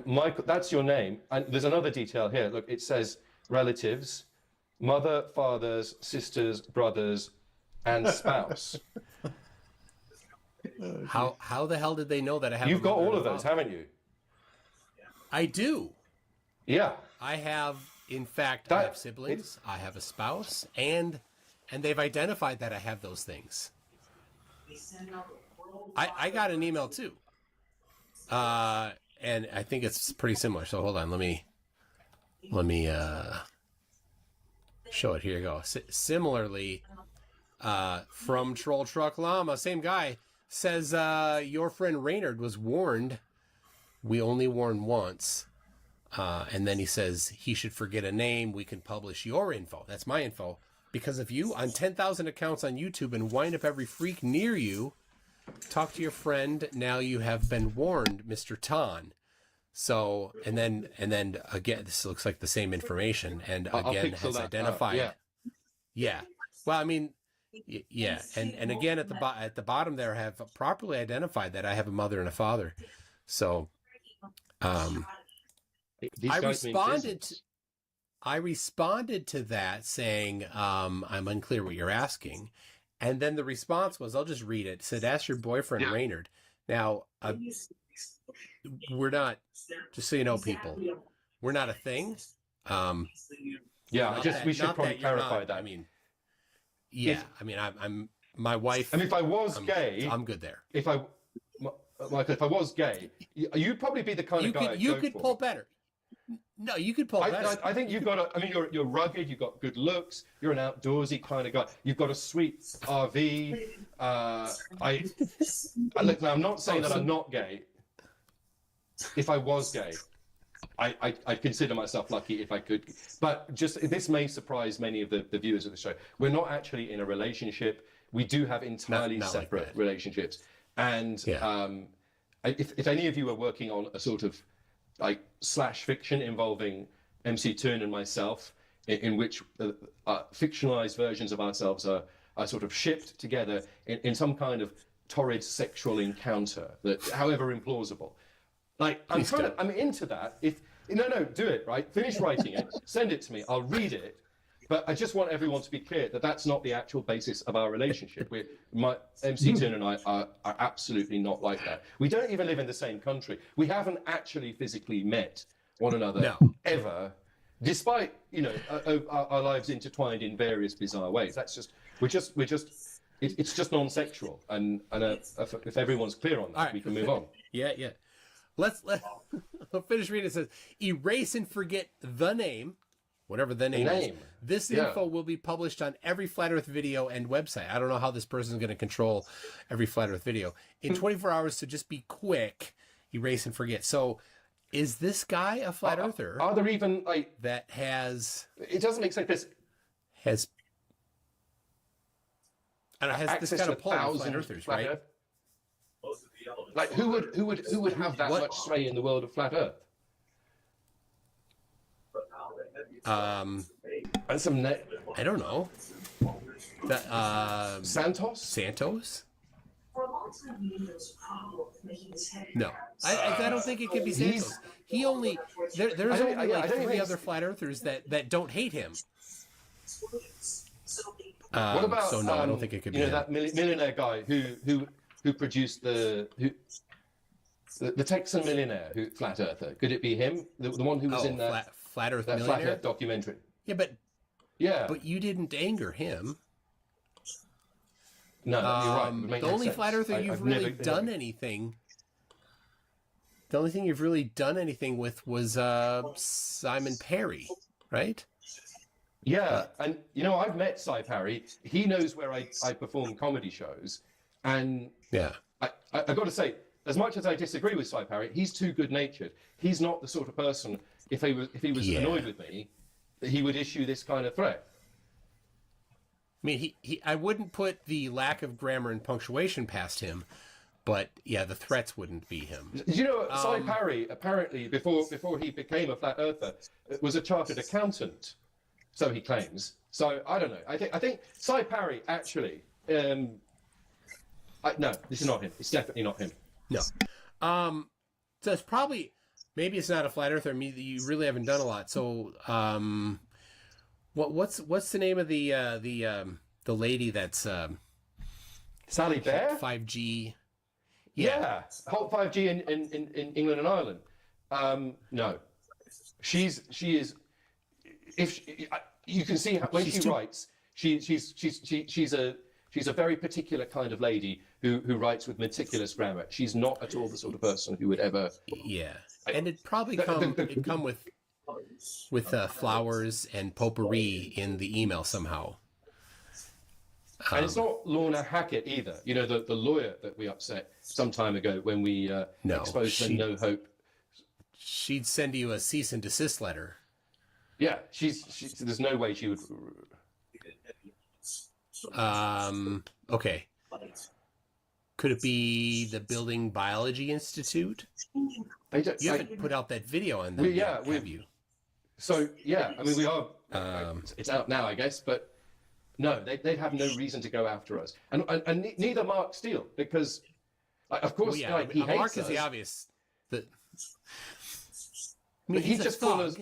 Michael, that's your name. And there's another detail here. Look, it says relatives, mother, fathers, sisters, brothers, and spouse. How the hell did they know that I have? You've got all of those, haven't you? I do. Yeah. I have. In fact, I have siblings, I have a spouse, and they've identified that I have those things. I got an email too. And I think it's pretty similar. So hold on, let me show it. Here you go. Similarly, from Troll Truck Llama, same guy, says your friend Reynard was warned. We only warn once. And then he says he should forget a name. We can publish your info. That's my info. Because of you, on 10,000 accounts on YouTube, and wind up every freak near you. Talk to your friend. Now you have been warned, Mr. Tan. So, and then again, this looks like the same information. And again, has identified. Yeah. Well, I mean, yeah. And again, at the bottom there, have properly identified that I have a mother and a father. So, I responded. I responded to that saying, I'm unclear what you're asking. And then the response was, I'll just read it. It said, ask your boyfriend, Raynard. Now, we're not, just so you know, people, we're not a thing. We should probably clarify that. I mean, I'm my wife. I mean, if I was gay, I'm good there. Michael, if I was gay, you'd probably be the kind of guy you could pull better. No, you could pull better. I think you've got I mean, you're rugged. You've got good looks. You're an outdoorsy kind of guy. You've got a sweet RV. Look, now I'm not saying that I'm not gay. If I was gay, I consider myself lucky if I could. But just this may surprise many of the viewers of the show. We're not actually in a relationship. We do have entirely separate relationships. And if any of you are working on a sort of like slash fiction involving MC Toon and myself, in which fictionalized versions of ourselves are sort of shipped together in some kind of torrid sexual encounter, that however implausible. Like I'm into that. If do it, right? Finish writing it, send it to me, I'll read it. But I just want everyone to be clear that that's not the actual basis of our relationship. MC Toon and I are absolutely not like that. We don't even live in the same country. We haven't actually physically met one another ever, despite our lives intertwined in various bizarre ways. That's just it's just non-sexual. And if everyone's clear on that, we can move on. Yeah. Let's finish reading. It says, erase and forget the name. Whatever the name is. This info will be published on every Flat Earth video and website. I don't know how this person is going to control every Flat Earth video. In 24 hours, so just be quick, erase and forget. So is this guy a Flat Earther? Are there even, like... That has... It doesn't make sense. Has this kind of pull of Flat Earthers, right? Earth? Like, who would have that much sway in the world of Flat Earth? And some I don't know. Santos? No, I don't think it could be Santos. He only there's only like 3 other Flat Earthers that don't hate him. What about so no, I don't think it could be him. That millionaire guy who produced the Texan millionaire Flat Earther? Could it be him? The one who was in that Flat Earth that millionaire? Flat Earth documentary. Yeah, but you didn't anger him. No, you're right. The only Flat Earther you've really done anything. The only thing you've really done anything with was Simon Perry, right? Yeah, and I've met Cy Parry. He knows where I perform comedy shows, and I got to say, as much as I disagree with Cy Parry, he's too good-natured. He's not the sort of person, if he was annoyed with me, that he would issue this kind of threat. I mean, I wouldn't put the lack of grammar and punctuation past him, but yeah, the threats wouldn't be him. Cy Parry, apparently, before he became a Flat Earther, was a chartered accountant, so he claims. So I don't know. I think Cy Parry actually. No, this is not him. It's definitely not him. No. So it's probably, maybe it's not a Flat Earther. You really haven't done a lot. So what's the name of the lady that's Sally Bear? 5G. Yeah. Hot 5G in England and Ireland. No, she is. You can see how, when she writes, she's a very particular kind of lady who writes with meticulous grammar. She's not at all the sort of person who would ever. Yeah, and it'd probably come with flowers and potpourri in the email somehow. And it's not Lorna Hackett either. The lawyer that we upset some time ago when we exposed the No Hope. She'd send you a cease and desist letter. Yeah, there's no way she would. Okay. Could it be the Building Biology Institute? You haven't put out that video on them yet, have you? So, yeah, I mean, we are... it's out now, I guess, but no, they'd have no reason to go after us. And neither Mark Steele, because, of course, he hates Mark is us. the obvious... He just follows...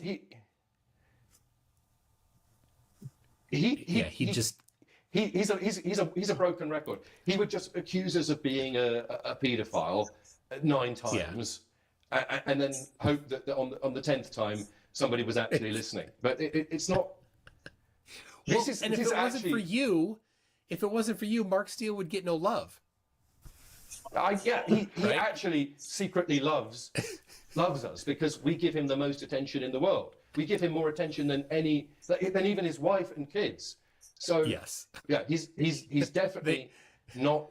he's a broken record. He would just accuse us of being a paedophile 9 times, and then hope that on the 10th time somebody was actually listening. But it's not. Well, if it wasn't for you, Mark Steele would get no love. He actually secretly loves us because we give him the most attention in the world. We give him more attention than even his wife and kids. So yes, yeah, he's definitely not.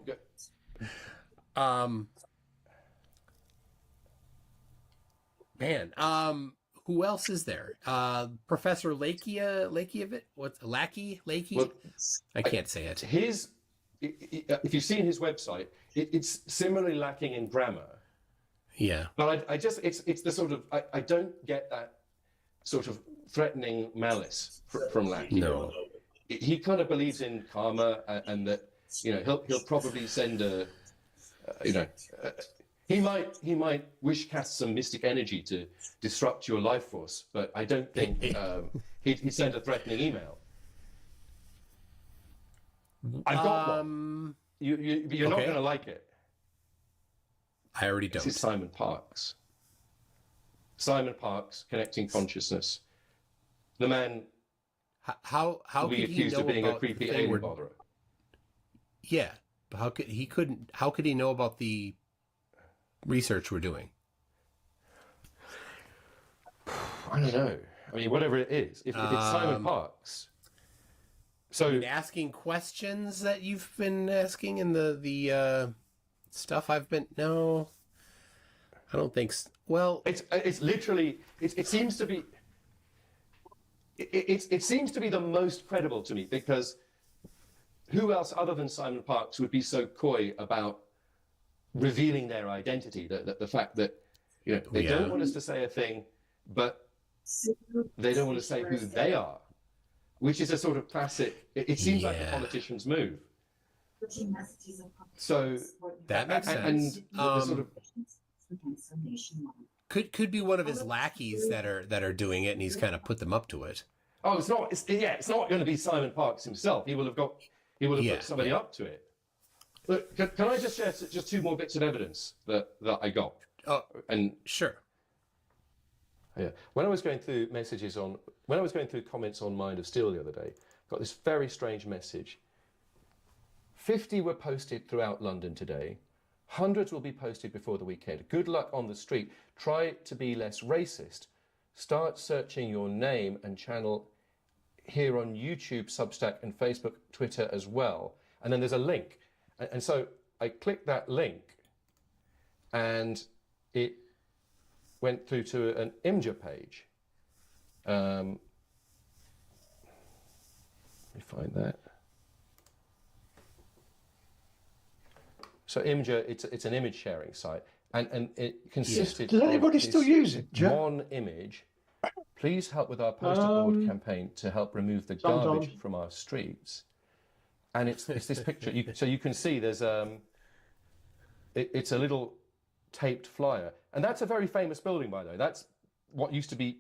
Who else is there? Professor Lakievich? What's Lackey? Well, I can't say it. If you've seen his website, it's similarly lacking in grammar. Yeah. But it's the sort of, I don't get that sort of threatening malice from Lackey. No. He kind of believes in karma and that, he'll probably send he might wish cast some mystic energy to disrupt your life force, but I don't think he'd send a threatening email. I've got one. You're not going to like it. I already don't. This is Simon Parkes. Simon Parkes, Connecting Consciousness. The man. How we accused of being a creepy alien botherer. Yeah, but how could he know about the research we're doing? I don't know. I mean, whatever it is, if it's Simon Parkes. So asking questions that you've been asking in the stuff I've been I don't think so. Well, it's literally it seems to be it seems to be the most credible to me, because who else other than Simon Parkes would be so coy about revealing their identity? The fact that they don't want us to say a thing, but they don't want to say who they are. Which is a sort of classic. It seems like a politician's move. So that makes sense. And sort of could be one of his lackeys that are doing it, and he's kind of put them up to it. Oh, it's not. It's not going to be Simon Parkes himself. He will have put somebody up to it. Look, can I just share just 2 more bits of evidence that I got? Oh, and sure. Yeah. When I was going through comments on Mind of Steel the other day, got this very strange message. 50 were posted throughout London today. Hundreds will be posted before the weekend. Good luck on the street. Try to be less racist. Start searching your name and channel here on YouTube, Substack, and Facebook, Twitter as well. And then there's a link. And so I clicked that link, and it went through to an Imgur page. Let me find that. So Imgur, it's an image sharing site, and it consisted. Does anybody still use it? One image. Please help with our poster board campaign to help remove the garbage from our streets. And it's this picture. So you can see there's it's a little taped flyer, and that's a very famous building, by the way. That's what used to be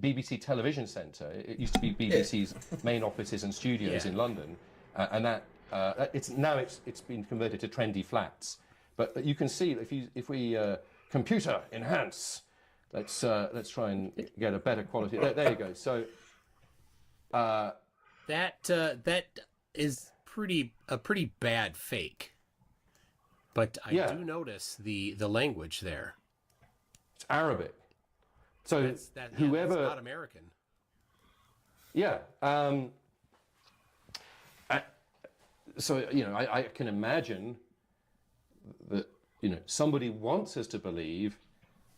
BBC Television Centre. It used to be BBC's main offices and studios in London, and that it's been converted to trendy flats. But you can see if we computer enhance, let's try and get a better quality. There you go. So that is a pretty bad fake. But I do notice the language there. It's Arabic. So whoever... It's not American. Yeah. So, I can imagine that, somebody wants us to believe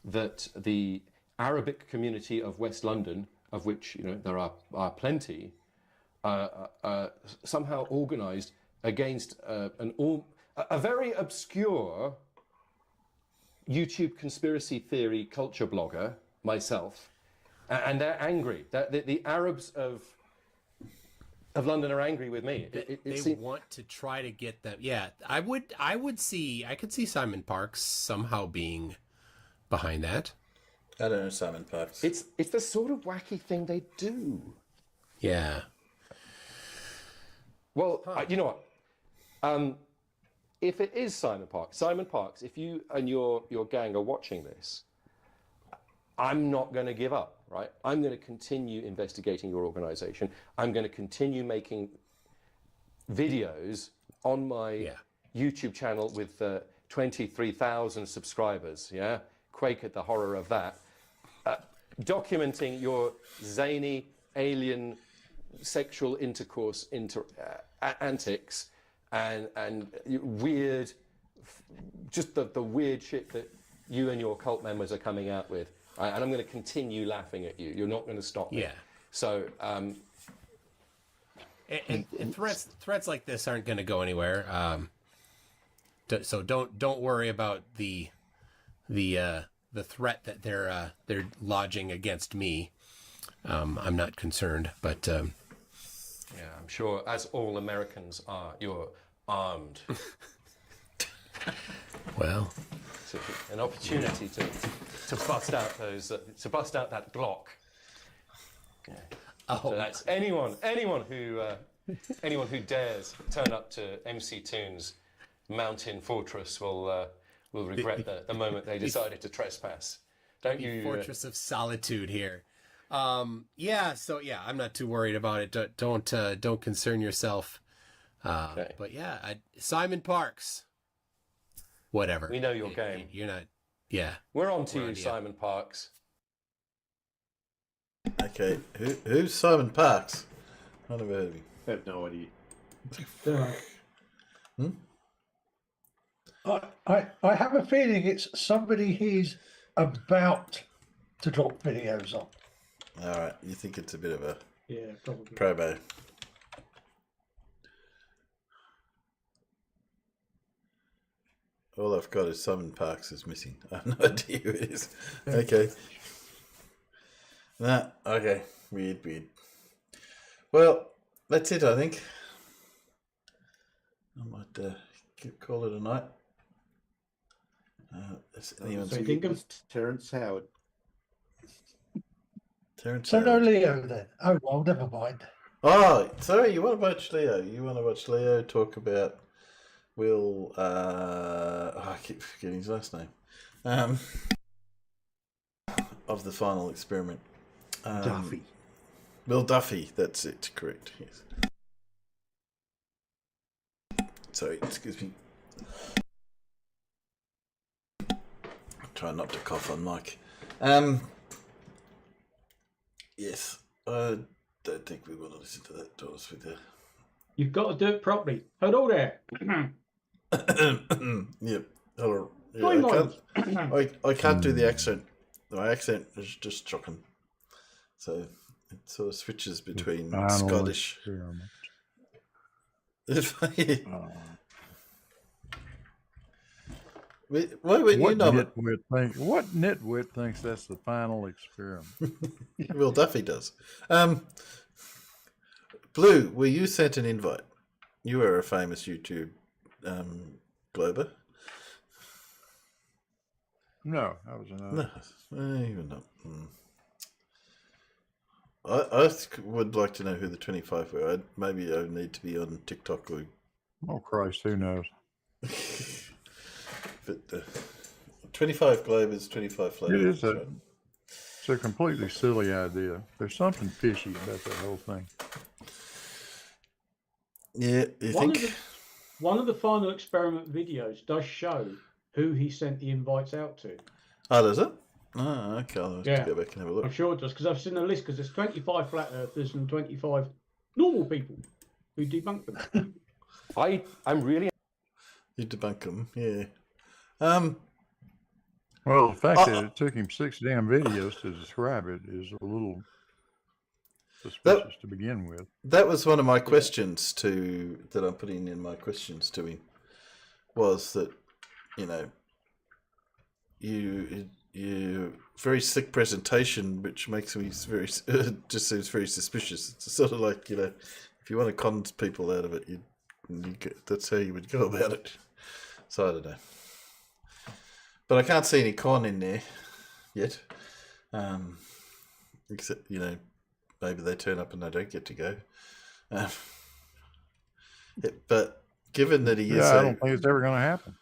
that the Arabic community of West London, of which, there are plenty, somehow organised against a very obscure YouTube conspiracy theory culture blogger, myself, and they're angry. The Arabs of London are angry with me. They want to try to get them. Yeah, I could see Simon Parkes somehow being behind that. I don't know Simon Parkes. It's the sort of wacky thing they do. Yeah. Well, you know what? If it is Simon Parks, if you and your gang are watching this, I'm not going to give up, right? I'm going to continue investigating your organization. I'm going to continue making videos on my YouTube channel with 23,000 subscribers, yeah? Quake at the horror of that. Documenting your zany, alien, sexual intercourse antics and weird, just the weird shit that you and your cult members are coming out with. Right? And I'm going to continue laughing at you. You're not going to stop me. Yeah. So, and threats like this aren't going to go anywhere. So don't worry about the threat that they're lodging against me. I'm not concerned, but yeah, I'm sure, as all Americans are, you're armed. Well, an opportunity to bust out those that Glock. Yeah. Oh, so that's anyone who dares turn up to MC Toon's Mountain Fortress will regret the moment they decided to trespass. Don't you? Fortress of Solitude here. Yeah. So yeah, I'm not too worried about it. Don't concern yourself. Okay. But yeah, Simon Parks. Whatever. We know your game. You're not. Yeah. We're on to you, Simon Parks. Okay. Who's Simon Parks? I never heard of him. I have no idea. I have a feeling it's somebody he's about to drop videos on. All right. You think it's a bit of a probably promo? All I've got is Simon Parks is missing. I have no idea who it is. Okay. Okay. Weird. Well, that's it, I think. I might call it a night. Terrence Howard. So no Leo then. Oh well, never mind. Oh, sorry. You want to watch Leo? You want to watch Leo talk about Will? I keep forgetting his last name. Of the final experiment. Duffy. Will Duffy. That's it. Correct. Yes. Sorry. Excuse me. Try not to cough on mic. Yes, I don't think we want to listen to that, to be honest with you. You've got to do it properly. Hello there. Yep. Hello. Yeah, I can't do the accent. My accent is just shocking. So it sort of switches between Scottish. Why would you know? What nitwit thinks that's the final experiment? Will Duffy does. Blue, were you sent an invite? You are a famous YouTube glober. No, I was not. No, even not. I would like to know who the 25 were. Maybe I need to be on TikTok or. Oh Christ, who knows? But 25 globers, 25 flavors. It's a completely silly idea. There's something fishy about that whole thing. Yeah, you think? One of the final experiment videos does show who he sent the invites out to. Oh, does it? Oh, okay. I'll have to go back and have a look. I'm sure it does, because I've seen the list, because there's 25 flat earthers and 25 normal people who debunk them. I'm really... You debunk them, yeah. Well, the fact that it took him 6 damn videos to describe it is a little suspicious to begin with. That was one of my questions that I'm putting in my questions to him, was that, you very slick presentation, which makes me just seems very suspicious. It's sort of like, if you want to con people out of it, that's how you would go about it. So I don't know. But I can't see any con in there yet. Except, maybe they turn up and they don't get to go. But given that he is, I don't think it's ever going to happen.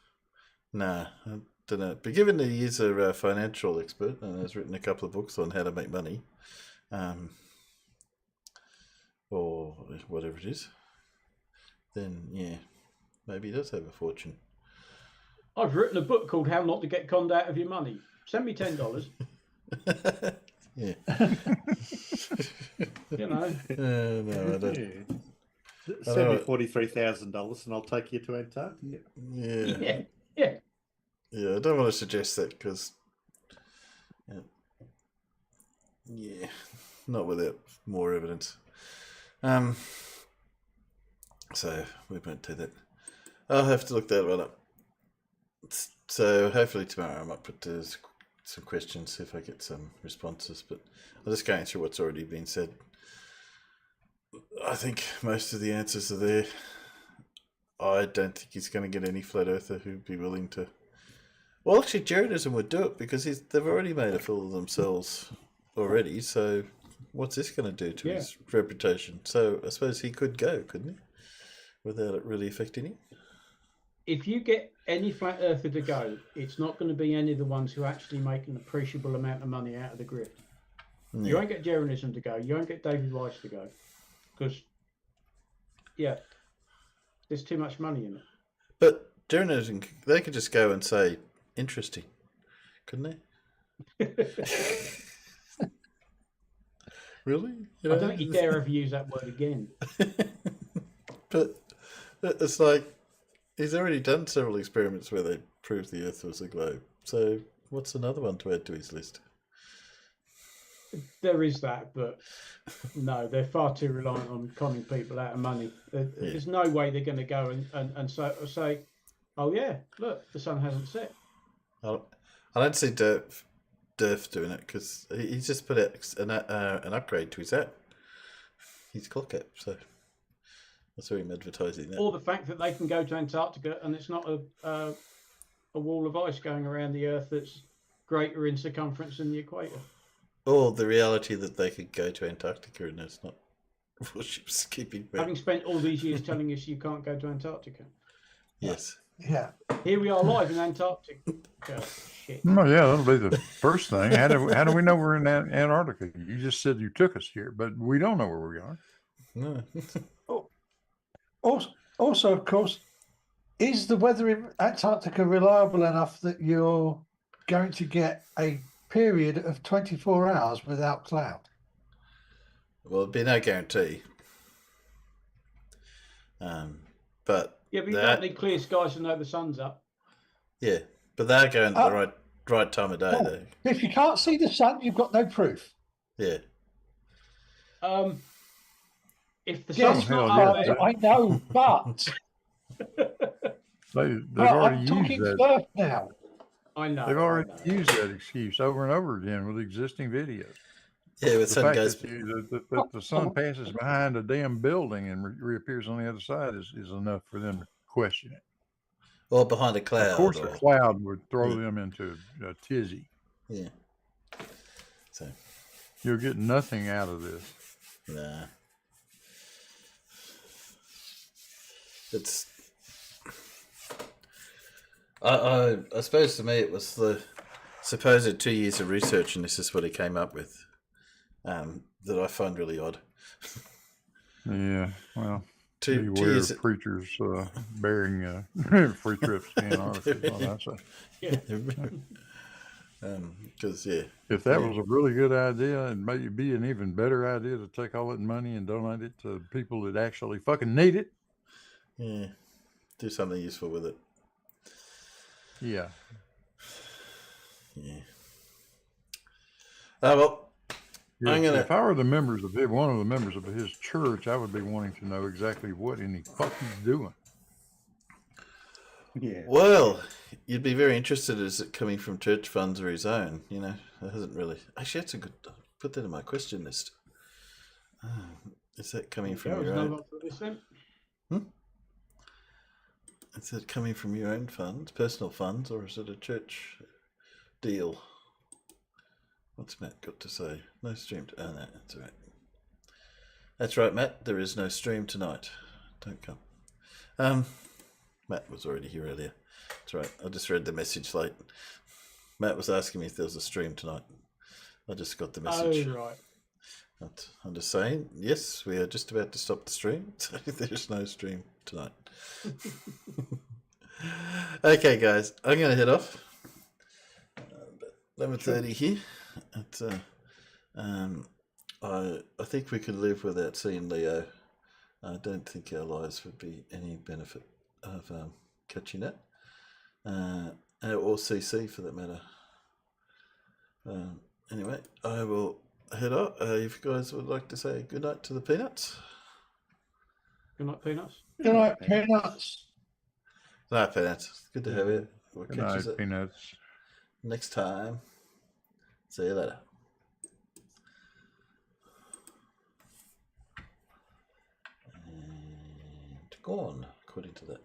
Nah, I don't know. But given that he is a financial expert and has written a couple of books on how to make money, or whatever it is, then yeah, maybe he does have a fortune. I've written a book called How Not to Get Conned Out of Your Money. Send me $10. Yeah. You know. No, I don't. Send me $43,000 and I'll take you to Antarctica. Yeah. Yeah. Yeah, I don't want to suggest that because, not without more evidence. So we won't do that. I'll have to look that one up. So hopefully tomorrow I might put some questions, see if I get some responses. But I'll just go through what's already been said. I think most of the answers are there. I don't think he's going to get any flat earther who'd be willing to. Well, actually, Jaredism would do it because they've already made a fool of themselves already. So what's this going to do to his reputation? So I suppose he could go, couldn't he? Without it really affecting him. If you get any flat earther to go, it's not going to be any of the ones who actually make an appreciable amount of money out of the grift. Yeah. You won't get Jaredism to go. You won't get David Weiss to go. Because, there's too much money in it. But Jaredism, they could just go and say, interesting, couldn't they? Really? I don't think you dare ever use that word again. But it's like, he's already done several experiments where they proved the Earth was a globe. So what's another one to add to his list? There is that, but no, they're far too reliant on conning people out of money. There's no way they're going to go and say, oh yeah, look, the sun hasn't set. I don't see Durf doing it because he's just put out an upgrade to his app, his clock app. So I saw him advertising that. Or the fact that they can go to Antarctica and it's not a wall of ice going around the Earth that's greater in circumference than the equator. Or the reality that they could go to Antarctica and it's not warships keeping. Having spent all these years telling us you can't go to Antarctica. Yes. Yeah. Here we are live in Antarctica. Shit. Oh yeah, that'll be the first thing. How do we know we're in Antarctica? You just said you took us here, but we don't know where we are. No. Also, of course, is the weather in Antarctica reliable enough that you're going to get a period of 24 hours without cloud? Well, there'd be no guarantee. But you don't need clear skies to know the sun's up. Yeah, but they're going at the right time of day, though. If you can't see the sun, you've got no proof. Yeah. If the sun's not up, I know, but they've already used that. Surf now. I know. They've already used that excuse over and over again with existing videos. Yeah, with the fact that the sun passes behind a damn building and reappears on the other side is enough for them to question it. Or behind a cloud. Of course, a cloud would throw them into a tizzy. Yeah. So you'll get nothing out of this. Nah. It's. I suppose to me it was the supposed 2 years of research, and this is what he came up with. That I find really odd. Yeah, well, 2 beware years of preachers bearing free trips to Antarctica. Because if that was a really good idea, and maybe be an even better idea to take all that money and donate it to people that actually fucking need it. Yeah, do something useful with it. Yeah. Yeah. Well. If I were one of the members of his church, I would be wanting to know exactly what in the fuck he's doing. Yeah. Well, you'd be very interested. Is it coming from church funds or his own? You know, it hasn't really. Actually, that's a good. Put that in my question list. Is that coming from your own? Is it coming from your own funds, personal funds, or is it a church deal? What's Matt got to say? No stream. Oh, no, that's all right. That's right, Matt. There is no stream tonight. Don't come. Matt was already here earlier. That's right. I just read the message late. Matt was asking me if there was a stream tonight. I just got the message. Oh, right. I'm just saying, yes, we are just about to stop the stream, so there's no stream tonight. Okay, guys, I'm going to head off. 11:30 here. I think we could live without seeing Leo. I don't think our lives would be any benefit of catching that, or CC for that matter. Anyway, I will head up. If you guys would like to say good night to the Peanuts. Good night, Peanuts. Good night, Peanuts. Good night, Peanuts. Good to have you. We'll Good catch night, you Peanuts. next time. See you later. And gone, according to that.